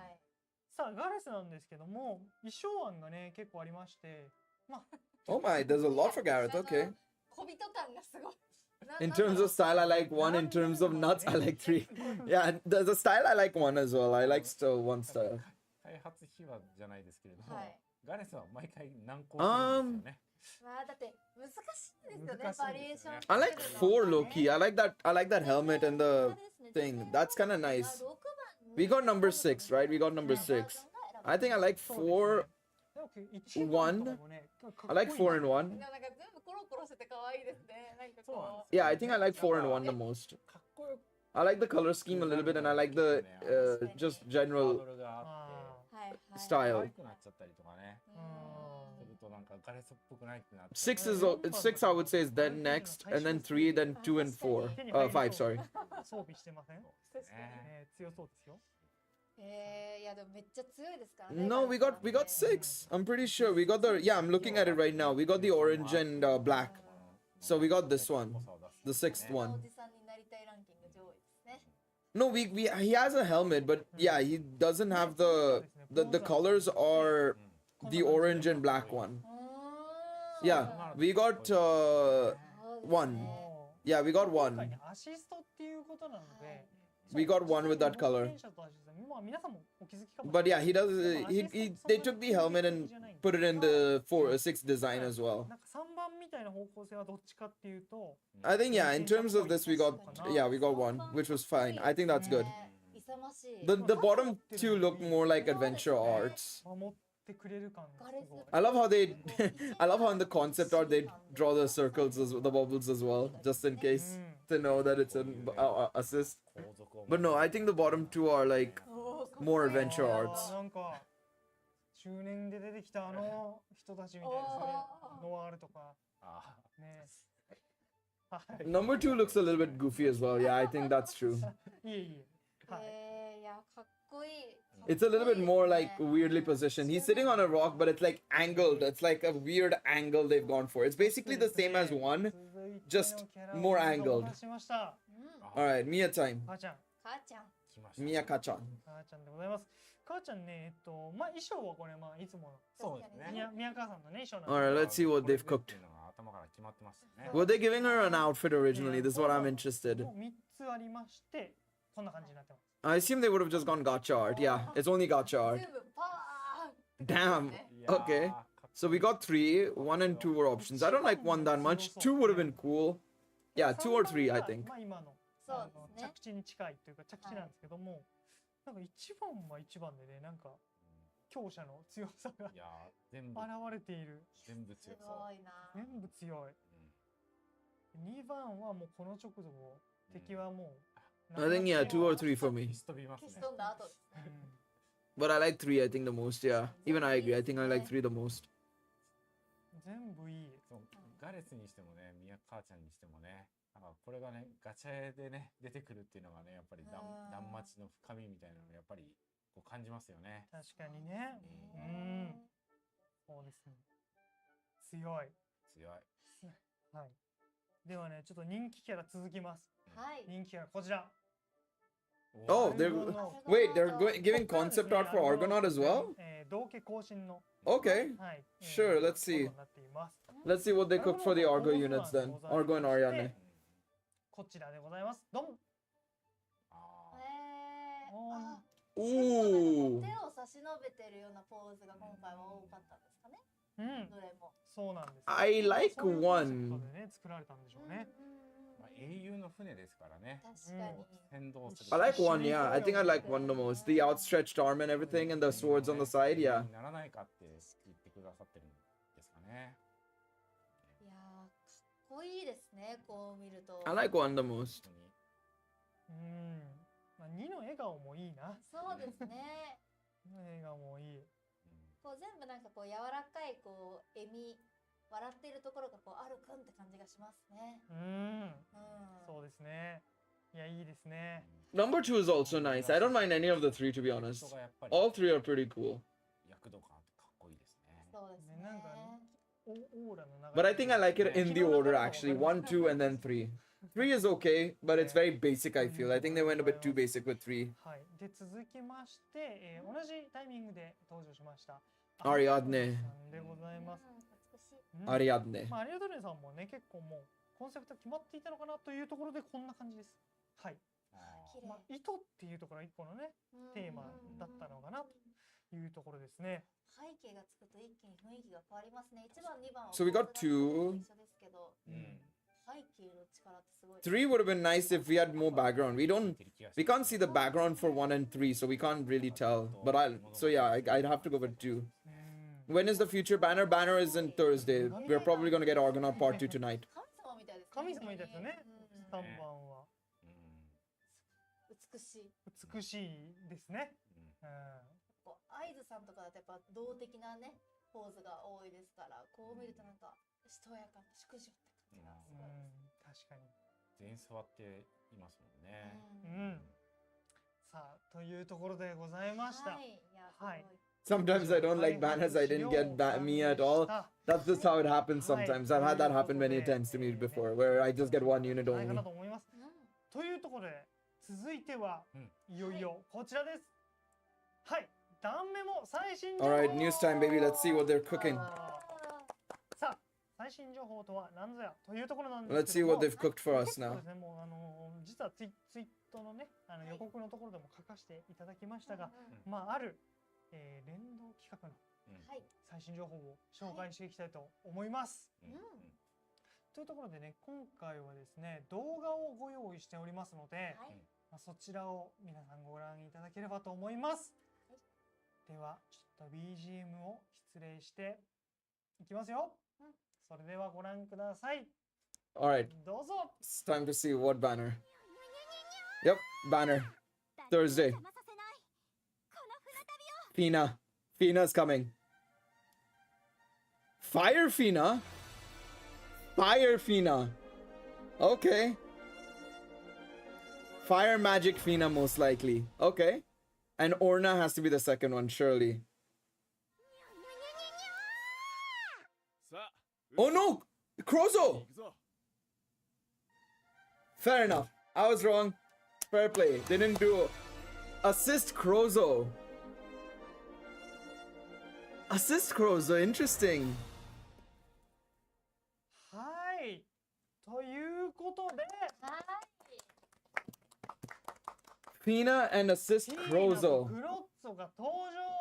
さあ、ガレスなんですけども、衣装案がね、結構ありまして、まあ。Oh my, there's a lot for Garrett, okay. 小人感がすごい。In terms of style, I like 1. In terms of nuts, I like 3. Yeah, the style, I like 1 as well. I like still 1 style. 開発秘話じゃないですけれども、ガレスは毎回難航するんですよね。まあだって難しいですよね、難しいバリエーション。 I like 4 low key. I like that helmet and the thing. That's kind of nice. We got number 6, right? We got number 6. I think I like 4. 1. I like 4 and 1. なんか全部コロコロしてて可愛いですね。なんかこう。 Yeah, I think I like 4 and 1 the most. かっこよく I like the color scheme a little bit, and I like the just ハー general ドルがあってはいはい。可 style. 愛くなっちゃったりとかねするとなんかガレスっぽくないってなって 6 is 6 I would say is then next, and then 3, then 2 and 4. 5, sorry. 装備してません？そうですね強そうですよ。いやでもめっちゃ強いですからね。 No, we got 6. I'm pretty sure we got the I'm looking at it right now. We got the orange and black. So we got this one, the 6th お one. じさんになりたいランキング上位ですね。 No, he has a helmet, but yeah, he doesn't have the colors are the orange and black one. Yeah, we got 1. Yeah, we got 今回 1. ねアシストっていうことなので。 We got 1 with that color. まあ皆さんもお気づきかも。 But yeah, he does. They took the helmet and put it in the 6 design as well. なんか3番みたいな方向性はどっちかっていうと、 I think yeah. In terms of this, we got 1, which was fine. I think that's good. 勇ましい。 The bottom 2 look more like adventure arts. 守ってくれる感がすごい。 I love how they, I love how in the concept art they draw the circles, the bubbles as well, just in case to know that it's an assist. 後続を But no, I think the bottom 2 are like おーかっこいい more adventure あ arts. ーなんか中年で出てきたあの人たちみたいですね。ノワールとかあね。はい。 Number 2 looks a little bit goofy as well. Yeah, I think that's true. いえいえ。はい。いやかっこいい。 It's a little bit more like weirdly positioned. He's sitting on a rock, but it's like angled. It's like a weird angle they've gone for. It's basically the same as 1. just more angled. しました。うん。 Alright, Mia time. 母ちゃん。母ちゃん。来ました Mia Kachan. 母ちゃんでございます。母ちゃんね、まあ衣装はこれ、まあいつもの。そうですね宮川さんのね、衣装なんで Alright, let's see what they've これ cooked. っていうのが頭から決まってましたね Were they giving her an outfit originally? This is what I'm interested. もう3つありまして、こんな感じになってます。 I assume they would have just gone gacha art. Yeah, it's only gacha art. 全部パワーって感 Damn. じですね。いやー Okay. かっこ So we got 3. 1 and 2 were options. I don't like 1 that much. 2 would have been cool. Yeah, 2 or 3, I think. まあ今のそうですね。着地に近いというか着地なんですけども、なんか一番は一番でね、なんか強者の強さがいやー全部現れている。す全部強そうごいな。全部強い。2番はもうこの直後、敵はもう。 I think, yeah, 2 or 3 for me. 消し飛びますね消し飛んだ後ですね。 But I like 3, I think, the most. Yeah. Even I agree. I think I like 3 the most. 全部いい。そうガレスにしてもね宮母ちゃんにしてもねなんかこれがねガチャでね出てくるっていうのがねやっぱり断末の深みみたいなのをやっぱりこう感じますよね確かにね。うんそうですね。強い。強いはい。ではね、ちょっと人気キャラ続きます。はい。人気キャラこちら。 Oh, they're. アルゴノート Wait, they're giving concept art for Argonaut as well? 道家更新の。 Okay. はい。 Sure, let's see. になっています。 Let's see what they cooked for the Argo units then. Argo and Ariane. こちらでございます。ドン。ああ、 Ooh. 手を差し伸べてるようなポーズが今回は多かったんですかね。うん。どれも。そうなんです。 I like そういうコンセプト 1. でね、作られたんでしょうね。まあ、英雄の船ですからね確かに。先導する I like 1, yeah. I think I like 1 the most. The outstretched arm and everything and the swords on the side, yeah. ならないかって言ってくださってるんですかねいやー、かっこいいですね。こう見ると。 I like 1 the most. 本当にうん。まあ、2の笑顔もいいな。そうですね。 2の笑顔もいい。こう全部なんかこう柔らかいこう笑み、笑っているところがこうあるくんって感じがしますね。うん。うん。そうですね。いや、いいですね。 Number 2 is also nice. I don't mind any of the 3, to be 人 honest. がやっぱり All 3 are pretty cool. 躍動感あってかっこいいですねそうですね。なんかオーラの流れ。 But I think I like it in the order actually. 1, 2, and then 3. 3 is okay, but it's very basic, I feel. I think they went a bit too basic with 3. はい。で、続きまして、同じタイミングで登場しました。アリアドネさんでございます。うん美しい。うん Ariadne. まあ、アリアドネさんもね、結構もうコンセプト決まっていたのかなというところでこんな感じです。はい。あ綺麗まあ、糸っていうところが一個のね、テーマだったのかなというところですね。背景がつくと一気に雰囲気が変わりますね。1番、2番は So we got 2. 一緒ですけど、背景の力ってすごい。 3 would have been nice if we had more background. We can't see the background for 1 and 3, so we can't really tell. But so yeah, I'd have to go with 2. When is the future banner? Banner is in Thursday. We're probably gonna get Argonaut Part 2 tonight. 神様みたいですね。神様みたいですよね。うん3番は美しい。美しいですね。こう会津さんとかだとやっぱ動的なねポーズが多いですから、こう見るとなんかしとやかな淑女って感じがすごいです。確かに。全員座っていますもんね。さあというところでございました。はい、いやすごい。はい。 Sometimes I don't like banners. I didn't get me at all. That's just how it happens sometimes. I've had that happen many times to me before, where I just get one unit ないか only. なと思います。というところで続いてはいよいよこちらです。はい。ダンメモ最新情報。 Alright, news time, baby. Let's see what they're cooking. さあ最新情報とは何ぞやというところなんで Let's すけ see ども。 what they've cooked for us そう now. ですね、もう実はツイートのね予告のところでも書かせていただきましたが、まあある、連動企画のはい。最新情報を紹介していきたいと思います。というところでね、今回はですね動画をご用意しておりますので、まあ、そちらを皆さんご覧いただければと思います。ではちょっと BGM を失礼していきますよ。それではご覧ください。 Alright, どうぞ。 it's time to see what banner. Yep, banner. Thursday. Fina. Fina's coming. Fire Fina? Fire Fina. Okay. Fire Magic Fina most likely. Okay. And Orna has to be the second one, surely. Oh no! Crozo! Fair enough. I was wrong. Fair play. They didn't do assist Crozo. Assist Crozo, interesting. はい。ということで、Fina and assist フィーナと Crozo. クロッツォが登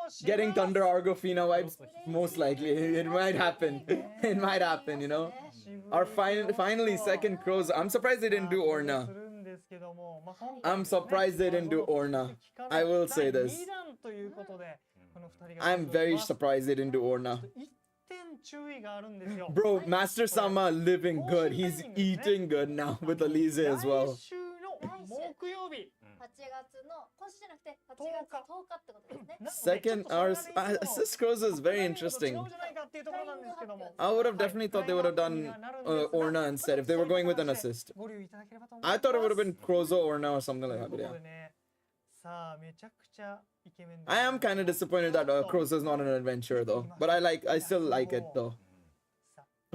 場し Getting ます。 Thunder Argo Fina vibes? Most likely. It might happen. It might happen, you know? Our finally second Crozo. I'm surprised they didn't do Orna. I'm surprised they didn't do Orna. I will say this. I'm very surprised they didn't do Orna. Bro, Master Sama living good. He's eating good now with Elise as well. 木曜日8月の今週じゃなくて8月10日ってことですね。 Second, our assist Crozo is very interesting. I would have definitely thought they would have done Orna instead if they were going with an assist. I thought it would have been Crozo Orna or something like that, but yeah. I am kind of disappointed that Crozo is not an adventurer though, but I still like it though.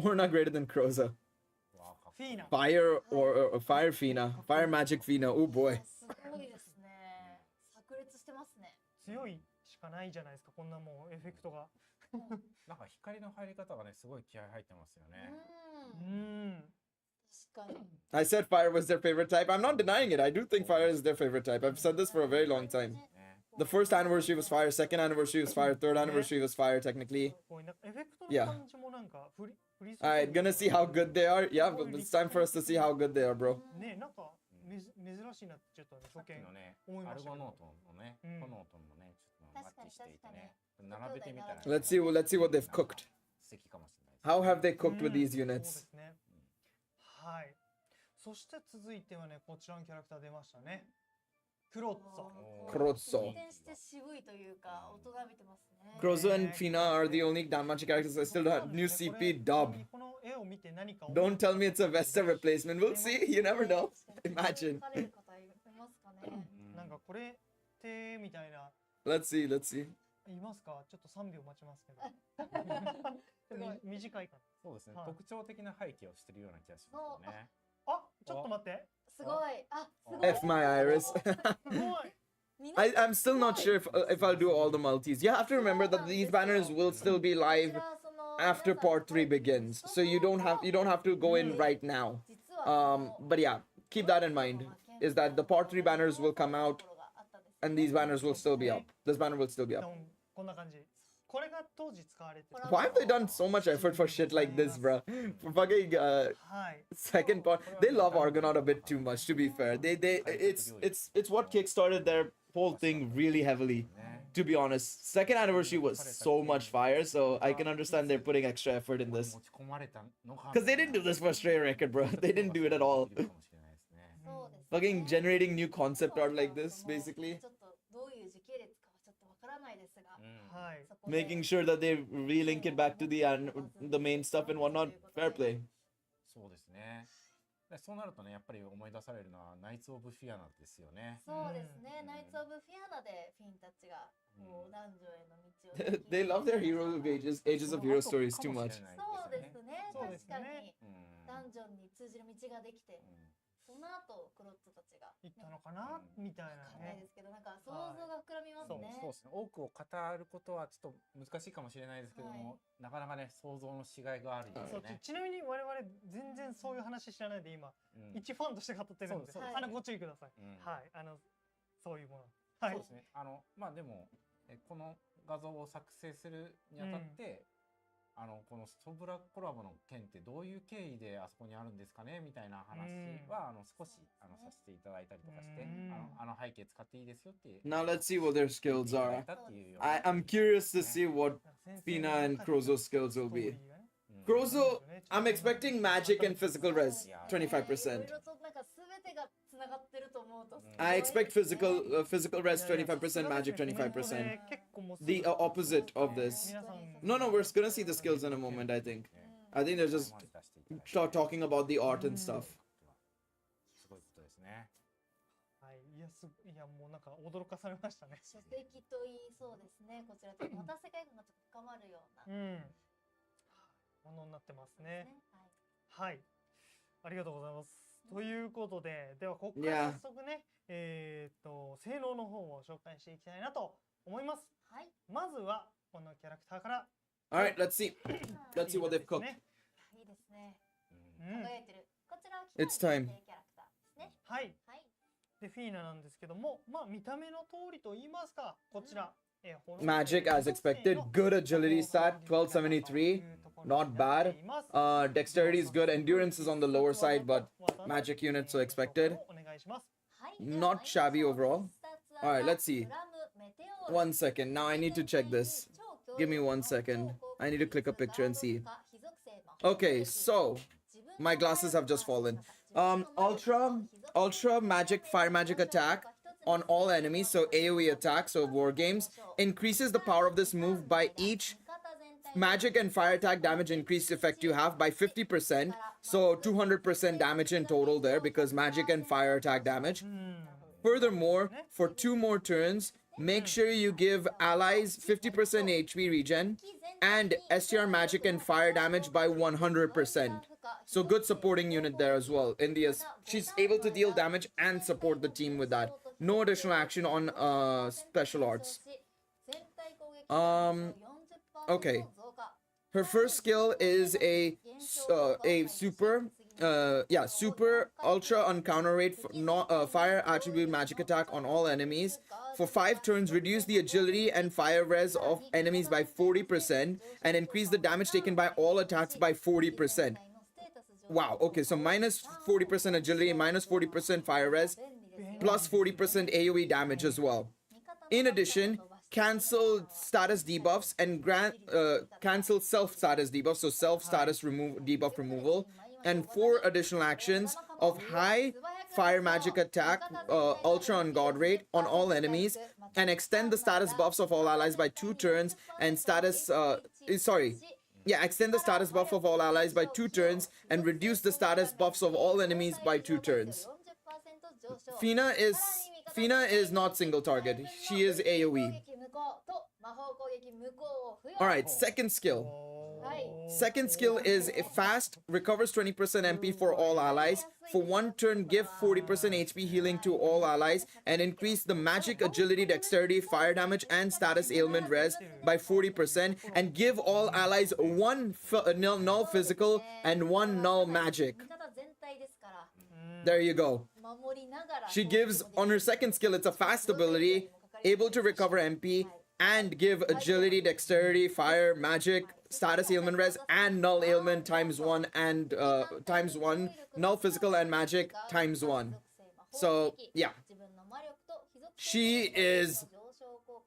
Orna greater than Crozo. Fire or Fire Fina, Fire Magic Fina. Oh boy. すごいですね。炸裂してますね。強いしかないじゃないですか。こんなもうエフェクトが。なんか光の入り方がね、すごい気合入ってますよね。確かに。 I said fire was their favorite type. I'm not denying it. I do think fire is their favorite type. I've said this for a very long time. The first anniversary was fire, second anniversary was fire, third anniversary was fire technically. Yeah. Alright, gonna see how good they are. Yeah, but it's time for us to see how good they are, bro. ね、なんか珍しいなってちょっとね、初見思いましたけど。アルゴノートのね、コノートもね、ちょっとマッチしていてね、並べてみたら。 Let's see what they've cooked. 素敵かもしれない。 How have they cooked with these units? はい。そして続いてはね、こちらのキャラクター出ましたね。クロッツォ。Crozzo. 一転して渋いというか、大人びてますね。 Crozzo and Fina are the only Danmachi characters I still don't have. New CP dub. この絵を見て何か Don't tell me it's a Vesta replacement. We'll see. You never know. Imagine. 疲れる方いますかね。なんかこれってみたいな。 Let's see. Let's see. いますか？ちょっと3秒待ちますけど。短いかな。そうですね。特徴的な背景をしてるような気がしますよね。あ、ちょっと待って。すごい。あ、すごい。 F my iris. すごい。 I'm still not sure if I'll do all the multis. You have to remember that these banners will still be live after part 3 begins. So you don't have to go in right now. But yeah, keep that in mind. Is that the part 3 banners will come out and these banners will still be up. This banner will still be up. こんな感じ。これが当時使われてた。 Why have they done so much effort for shit like this, bro? For fucking はい。 second part, they love Argonaut a bit too much. To be fair, it's what kickstarted their whole thing really heavily. To be honest, second anniversary was so much fire, so I can understand they're putting extra effort in this. 持ち込まれたのか Cause they didn't do this for a stray record, bro. They didn't do it at all. かもしれないですね。そうですね Fucking generating new concept art like this, basically. ちょっとどういう時系列かはちょっとわからないですが、はい。そこで Making sure that they relink it back to the main stuff and whatnot. Fair play. そうですね。でそうなるとね、やっぱり思い出されるのはナイツ・オブ・フィアナですよね。そうですね、ナイツ・オブ・フィアナでフィンたちがこう男女への道を They love their hero ages of hero stories too much. そうですね、そうです確かねにダンジョンに通じる道ができて、その後クロットたちが行ったのかなみたいなわかんないね。ですけど、なんか想像が膨らみますそうね。そうですね。多くを語ることはちょっと難しいかもしれないですけども、なかなかね、想像のしがいがあるよそうね。ちなみに我々全然そういう話知らないで今、うん一ファンとして語ってるんで、そうですご注意ください。うんはい、そういうもの。はい。そうですね。まあでも、この画像を作成するにあたって、このソブラコラボの件ってどういう経緯であそこにあるんですかねみたいな話は、少しさせていただいたりとかして、背景使っていいですよって Now let's see what their skills 言っていただ are. いたっていうような I'm curious to see what Fina and Krozo's skills will be. Krozo, I'm expecting magic and physical res, 25%. いろいろとなんか全てがつながってると思うと。 I expect physical res 25%, magic 25%. The opposite of this. No, we're gonna see the skills in a moment, I think. I think they're just talking about the art and stuff. すごいことですね。はい、いやもうなんか驚かされましたね。書籍と言いそうですね。こちらとまた世界観がちょっと深まるような。ものになってますね。ね、はい。はい。ありがとうございます。ということで、ではここから早速ね、性能の方を紹介していきたいなと思います。はい。まずはこのキャラクターから。All right, let's see. Let's see what they've cooked. いいですね。うん輝いてる。こちらは It's time. キャラクターですね。はい。はい。で、フィーナなんですけども、まあ見た目の通りと言いますか、こちら。Magic as expected. Good agility stat, 1273. Not bad. Dexterity is good. Endurance is on the lower side, but magic unit, so expected. お願いします。Not shabby overall. Alright, let's see. 1 second. Now I need to check this. Give me 1 second. I need to click a picture and see. Okay, so my glasses have just fallen. Ultra magic, fire magic attack on all enemies, so AoE attack, so war games, increases the power of this move by each magic and fire attack damage increased effect you have by 50%, so 200% damage in total there because magic and fire attack damage. Furthermore, for 2 more turns, make sure you give allies 50% HP regen and STR magic and fire damage by 100%. So good supporting unit there as well. She's able to deal damage and support the team with that. No additional action on special arts. Okay. Her first skill is a super ultra on counter rate for fire attribute magic attack on all enemies. For 5 turns, reduce the agility and fire res of enemies by 40% and increase the damage taken by all attacks by 40%. Wow, okay, so minus 40% agility, minus 40% fire res, plus 40% AoE damage as well. In addition, cancel status debuffs and cancel self status debuffs, so self status debuff removal, and 4 additional actions of high fire magic attack, ultra on god rate on all enemies, and extend the status buffs of all allies by 2 turns and extend the status buff of all allies by 2 turns and reduce the status buffs of all enemies by 2 turns. Fina is not single target. She is AoE. Alright, second skill. Second skill is fast, recovers 20% MP for all allies. For 1 turn, give 40% HP healing to all allies and increase the magic, agility, dexterity, fire damage, and status ailment res by 40%. And give all allies 1 null physical and 1 null magic. There you go. She gives, on her second skill, it's a fast ability, able to recover MP, and give agility, dexterity, fire, magic, status ailment res, and null ailment times 1 and times 1, null physical and magic times 1. So yeah, she is,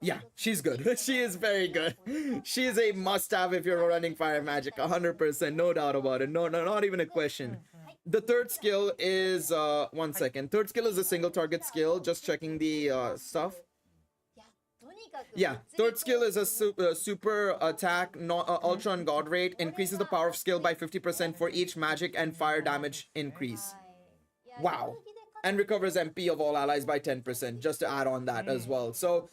yeah, she's good. She is very good. She is a must-have if you're running fire magic, 100%, no doubt about it. No, not even a question. The third skill is 1 second. Third skill is a single target skill. Just checking the stuff. Yeah, third skill is a super attack, ultra on god rate, increases the power of skill by 50% for each magic and fire damage increase. Wow. And recovers MP of all allies by 10%, just to add on that as well. So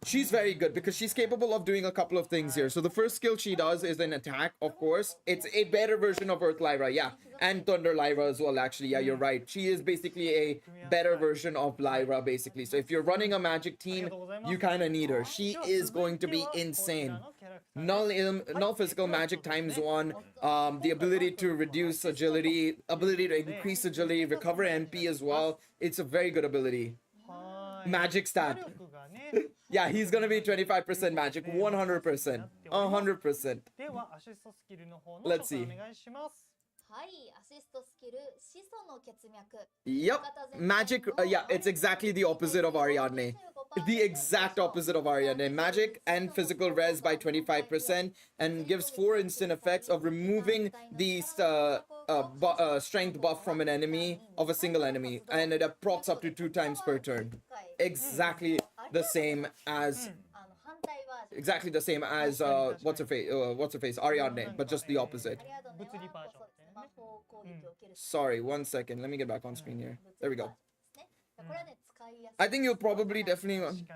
she's very good because she's capable of doing a couple of things here. So the first skill she does is an attack, of course. It's a better version of Earth Lyra, yeah. And Thunder Lyra as well, actually. Yeah, you're right. She is basically a better version of Lyra, basically. So if you're running a magic team, you kind of need her. She is going to be insane. Null physical magic times 1. The ability to reduce agility, ability to increase agility, recover MP as well. It's a very good ability. Magic stat. Yeah, he's gonna be 25% magic, 100%. 100%. Let's see. Yep, magic, yeah, it's exactly the opposite of Ariadne. The exact opposite of Ariadne. Magic and physical res by 25% and gives 4 instant effects of removing the strength buff from an enemy, of a single enemy, and it procs up to 2 times per turn. Exactly the same as what's her face, Ariadne, but just the opposite. Sorry, 1 second. Let me get back on screen here. There we go. I think you'll probably definitely.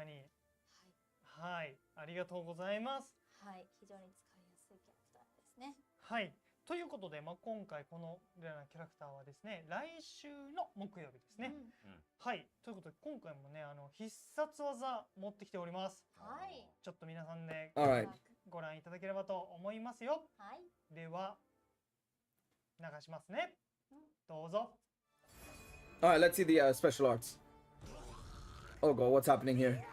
はい、ありがとうございます。はい、非常に使いやすいキャラクターですね。はい、ということで、今回このレアなキャラクターはですね、来週の木曜日ですね。はい、ということで今回もね、必殺技持ってきております。はい。ちょっと皆さんでご覧いただければと思いますよ。はい。では流しますね。どうぞ。All right, let's see the special arts. Oh god, what's happening here?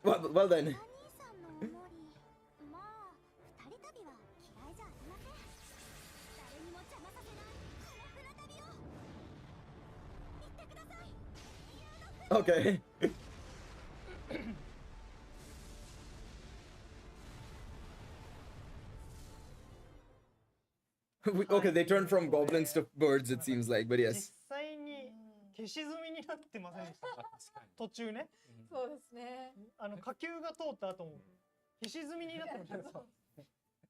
Well then. Okay. Okay, they turned from goblins to birds, it seems like, but yes. 実際に消し済みになってませんでした。途中ね。そうですね。火球が通った後も消し済みになってました。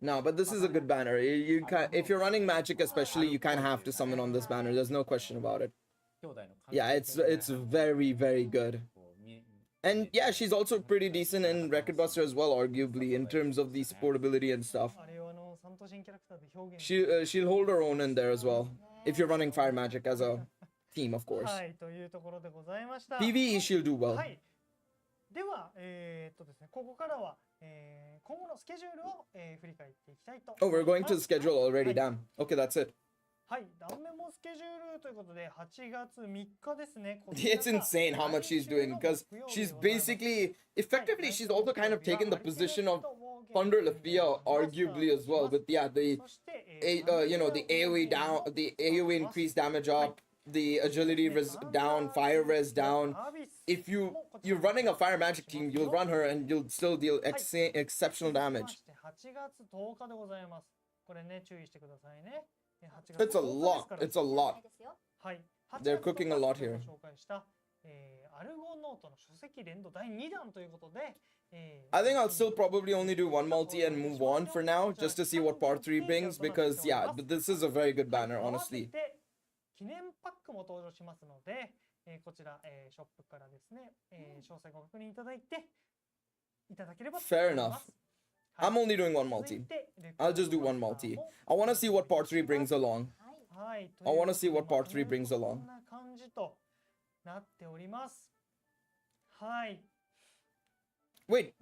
No, but this is a good banner. You can, if you're running magic especially, you kind of have to summon on this banner. There's no question about it. Yeah, it's very, very good. And yeah, she's also pretty decent in Record Buster as well, arguably, in terms of the supportability and stuff. She'll hold her own in there as well, if you're running Fire Magic as a team, of course. PvE, she'll do well. では、ですね、ここからは、今後のスケジュールを、振り返っていきたいと思います。Oh, we're going to the schedule already, damn. Okay, that's it. はい、ダンメモスケジュールということで、8月3日ですね。It's insane how much she's doing because she's basically, effectively, she's also kind of taken the position of Thunder Lafia, arguably as well. But yeah, the AoE down, the AoE increased damage up, the agility res down, fire res down. If you're running a fire magic team, you'll run her and you'll still deal exceptional damage. 8月10日でございます。これね、注意してくださいね。It's a lot. It's a lot. はい。 They're cooking a lot here. 紹介したアルゴノートの書籍連動第2弾ということで、I think I'll still probably only do one multi and move on for now, just to see what part 3 brings, because yeah, but this is a very good banner, honestly. 記念パックも登場しますので、こちら、ショップからですね、詳細ご確認いただいていただければと思います。 Fair enough. I'm only doing one multi. I'll just do one multi. I want to see what part 3 brings along. I want to see what part 3 brings along. こんな感じとなっております。はい。 Wait.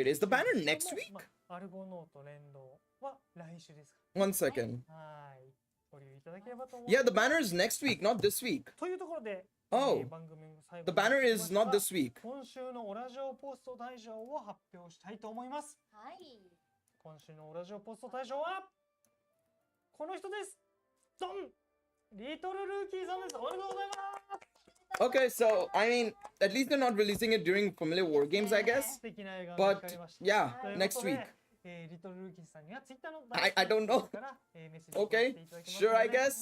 Is the banner next week? アルゴノート連動は来週です。 1 second. はい。ご利用いただければと思います。 Yeah, the banner is next week, not this week. というところで、Oh, 番組の最後 the になって banner きま is したが not this week. 今週のオラジオポスト大賞を発表したいと思います。はい。今週のオラジオポスト大賞はこの人です。ドンリトルルーキーさんです。おめでとうございます。 Okay, so I mean, at least they're not releasing it during Familiar War Games, I guess. 素敵な映画が But 光りました。 yeah, という next ことで week. リトルルーキーさんにはツイッターの I don't know. からメッセージを送 Okay, っていただきますので sure, I guess.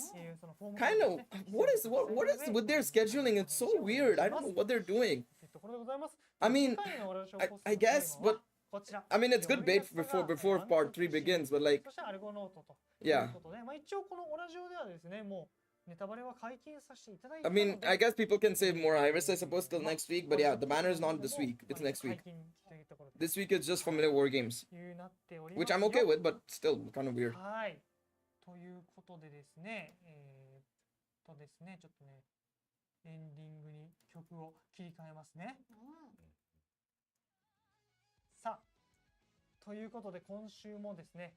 そのフォーム Kind から of. ですね What is with their scheduling? It's so weird. I don't know what they're doing. というところでございます。 I mean, 次回のオラジオ I ポスト I のテーマ guess, は but こちら I mean, it's good bait before part 3 begins, but like, そしてアルゴノートとい yeah. うことで、一応このオラジオではですね、もうネタバレは解禁させていただい I たので mean, I guess people can save more Iris, I suppose, till next week. But yeah, the banner is not this week. It's next week. 解禁というところで This week is just Familiar War Games, なっております which I'm okay with, but still kind of weird. はい。ということでですね、ですね、ちょっとね、エンディングに曲を切り替えますね。さあ、ということで今週もですね、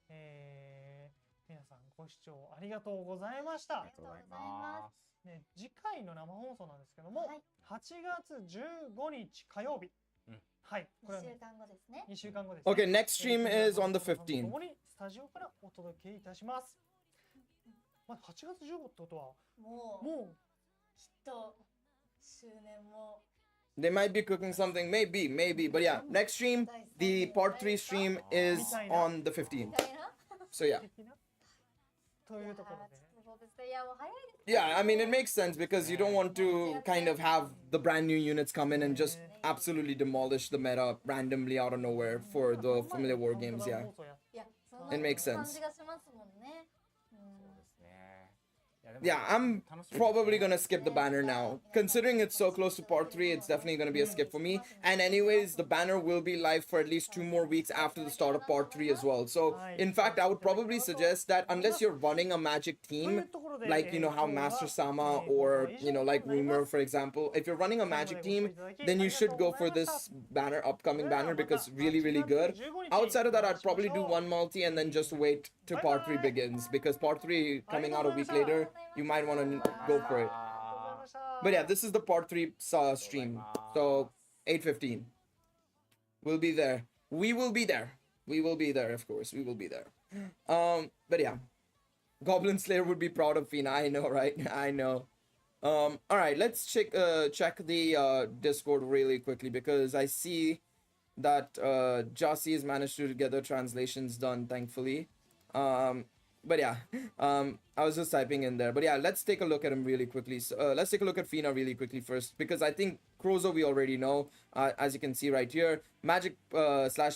皆さんご視聴ありがとうございましたあり。がとうございまね、次回の生放送なんですけども、はい8月15日火曜日。はい、これは、 2 ね週、間後ですね。 2週間後です、ね。 Okay, next stream えー is on the 皆さんと 15th. 共にスタジオからお届けいたします。まあ、8月15ってことは、もうもきっと周年も They might be cooking something, maybe, but yeah, next stream, the part 3 stream is on the 15th. みたいな。 So yeah. う的なというところで、ちょっとそうですね。いやもう早いですね。 Yeah, I mean, it makes sense because you don't want to kind of have the brand new units come in and just absolutely demolish the meta randomly out of nowhere for the Familiar War Games, yeah. いや、そん It makes な sense. 感じがしますもんね。そうですね。いやでも Yeah, I'm 楽しみですね probably gonna skip the banner now. Considering it's so close to part 3, it's definitely gonna be a skip for me. And anyways, the banner will be live for at least 2 more weeks after the start of part 3 as well. So, in fact, I would probably suggest that unless you're running a magic team, like, you know, how Master Sama or, you know, like Rumor, for example, if you're running a magic team, then you should go for this banner, upcoming banner, because really, really good. Outside of that, I'd probably do one multi and then just wait till part 3 begins, because part 3 coming out a week later, you might want to go for it. But yeah, this is the part 3 stream. So 8:15. We'll be there. We will be there. We will be there, of course. We will be there. But yeah. Goblin Slayer would be proud of Fina. I know, right? I know. All right, let's check the Discord really quickly because I see that Jossie has managed to get the translations done, thankfully. But yeah, I was just typing in there. But yeah, let's take a look at him really quickly. So, let's take a look at Fina really quickly first, because I think Crozo we already know, as you can see right here. Magic /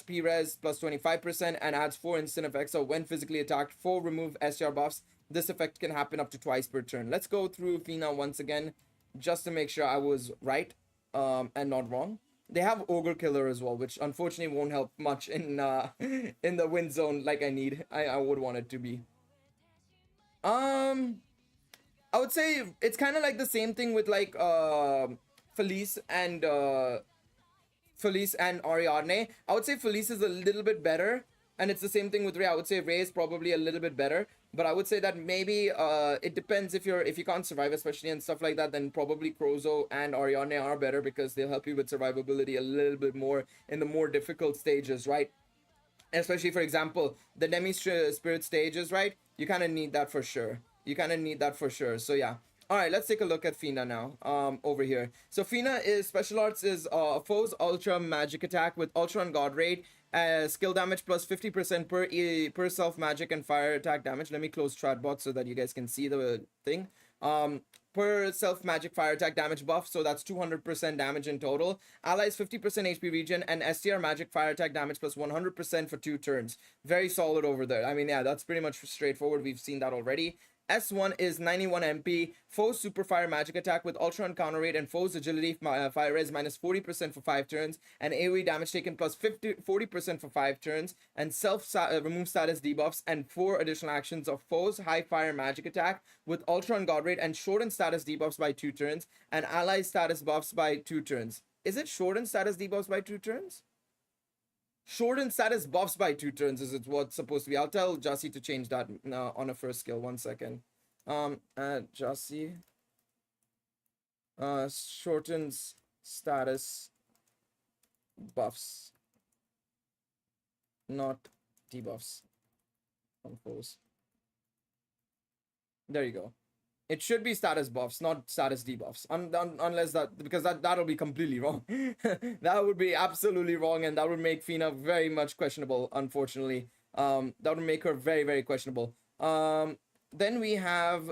P-Res plus 25% and adds 4 instant effects. So when physically attacked, 4 remove SR buffs. This effect can happen up to twice per turn. Let's go through Fina once again, just to make sure I was right and not wrong. They have Ogre Killer as well, which unfortunately won't help much in the win zone like I need. I would want it to be. I would say it's kind of like the same thing with like Felice and Ariadne. I would say Felice is a little bit better, and it's the same thing with Ray. I would say Ray is probably a little bit better, but I would say that maybe it depends if you can't survive, especially and stuff like that, then probably Crozo and Ariadne are better because they'll help you with survivability a little bit more in the more difficult stages, right? Especially, for example, the Demi Spirit stages, right? You kind of need that for sure. So yeah. All right, let's take a look at Fina now. Over here. So Fina is special arts is foe's ultra magic attack with ultra on god rate, skill damage plus 50% per self magic and fire attack damage. Let me close Stratbot so that you guys can see the thing. Per self magic fire attack damage buff, so that's 200% damage in total. Allies 50% HP regen and STR magic fire attack damage plus 100% for 2 turns. Very solid over there. I mean, yeah, that's pretty much straightforward. We've seen that already. S1 is 91 MP, foe's super fire magic attack with ultra on counter rate and foe's agility fire res minus 40% for 5 turns, and AoE damage taken plus 40% for 5 turns, and remove status debuffs and 4 additional actions of foe's high fire magic attack with ultra on god rate and shorten status debuffs by 2 turns, and ally status buffs by 2 turns. Is it shorten status debuffs by 2 turns? Shorten status buffs by 2 turns is what's supposed to be. I'll tell Jossie to change that on a first skill. 1 second. Jossie. Shortens status buffs, not debuffs on foes. There you go. It should be status buffs, not status debuffs. Unless that, because that'll be completely wrong. That would be absolutely wrong, and that would make Fina very much questionable, unfortunately. That would make her very, very questionable. Then we have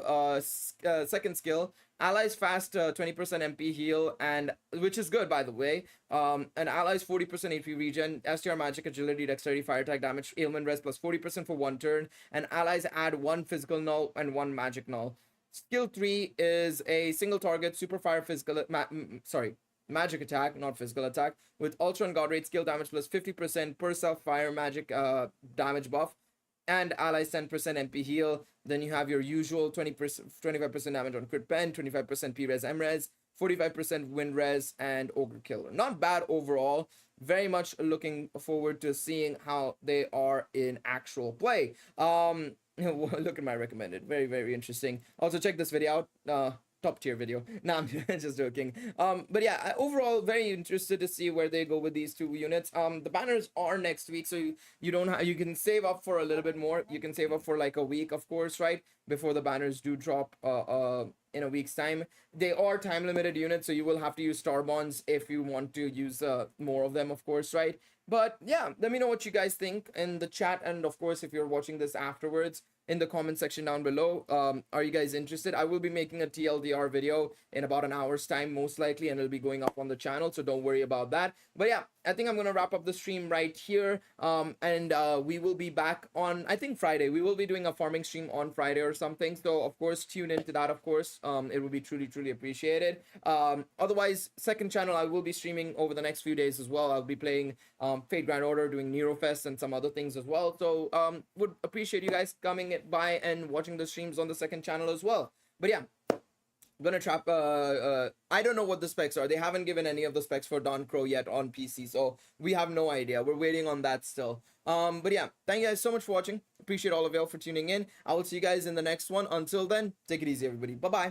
second skill, allies fast 20% MP heal, and which is good, by the way. And allies 40% HP regen, STR magic, agility, dexterity, fire attack, damage, ailment res plus 40% for 1 turn, and allies add 1 physical null and 1 magic null. Skill 3 is a single target super fire physical magic attack, not physical attack, with ultra and god rate skill damage plus 50% per self fire magic damage buff, and allies 10% MP heal. Then you have your usual 25% damage on crit pen, 25% P res M res, 45% win res, and ogre killer. Not bad overall. Very much looking forward to seeing how they are in actual play. Look at my recommended. Very, very interesting. Also check this video out. Top tier video. Nah, I'm just joking. But yeah, overall very interested to see where they go with these two units. The banners are next week, so you don't you can save up for a little bit more. You can save up for like a week, of course, right? Before the banners do drop in a week's time. They are time limited units, so you will have to use star bonds if you want to use more of them, of course, right? But yeah, let me know what you guys think in the chat, and of course if you're watching this afterwards, in the comment section down below. Are you guys interested? I will be making a TLDR video in about an hour's time, most likely, and it'll be going up on the channel, so don't worry about that. But yeah, I think I'm gonna wrap up the stream right here, and we will be back on, I think, Friday. We will be doing a farming stream on Friday or something, so of course tune into that, of course. It will be truly appreciated. Otherwise, second channel, I will be streaming over the next few days as well. I'll be playing Fate Grand Order, doing Nero Fest, and some other things as well. So would appreciate you guys coming by and watching the streams on the second channel as well. But yeah, I'm gonna trap I don't know what the specs are. They haven't given any of the specs for Dawn Crow yet on PC, so we have no idea. We're waiting on that still. But yeah, thank you guys so much for watching. Appreciate all of y'all for tuning in. I will see you guys in the next one. Until then, take it easy, everybody. Bye bye.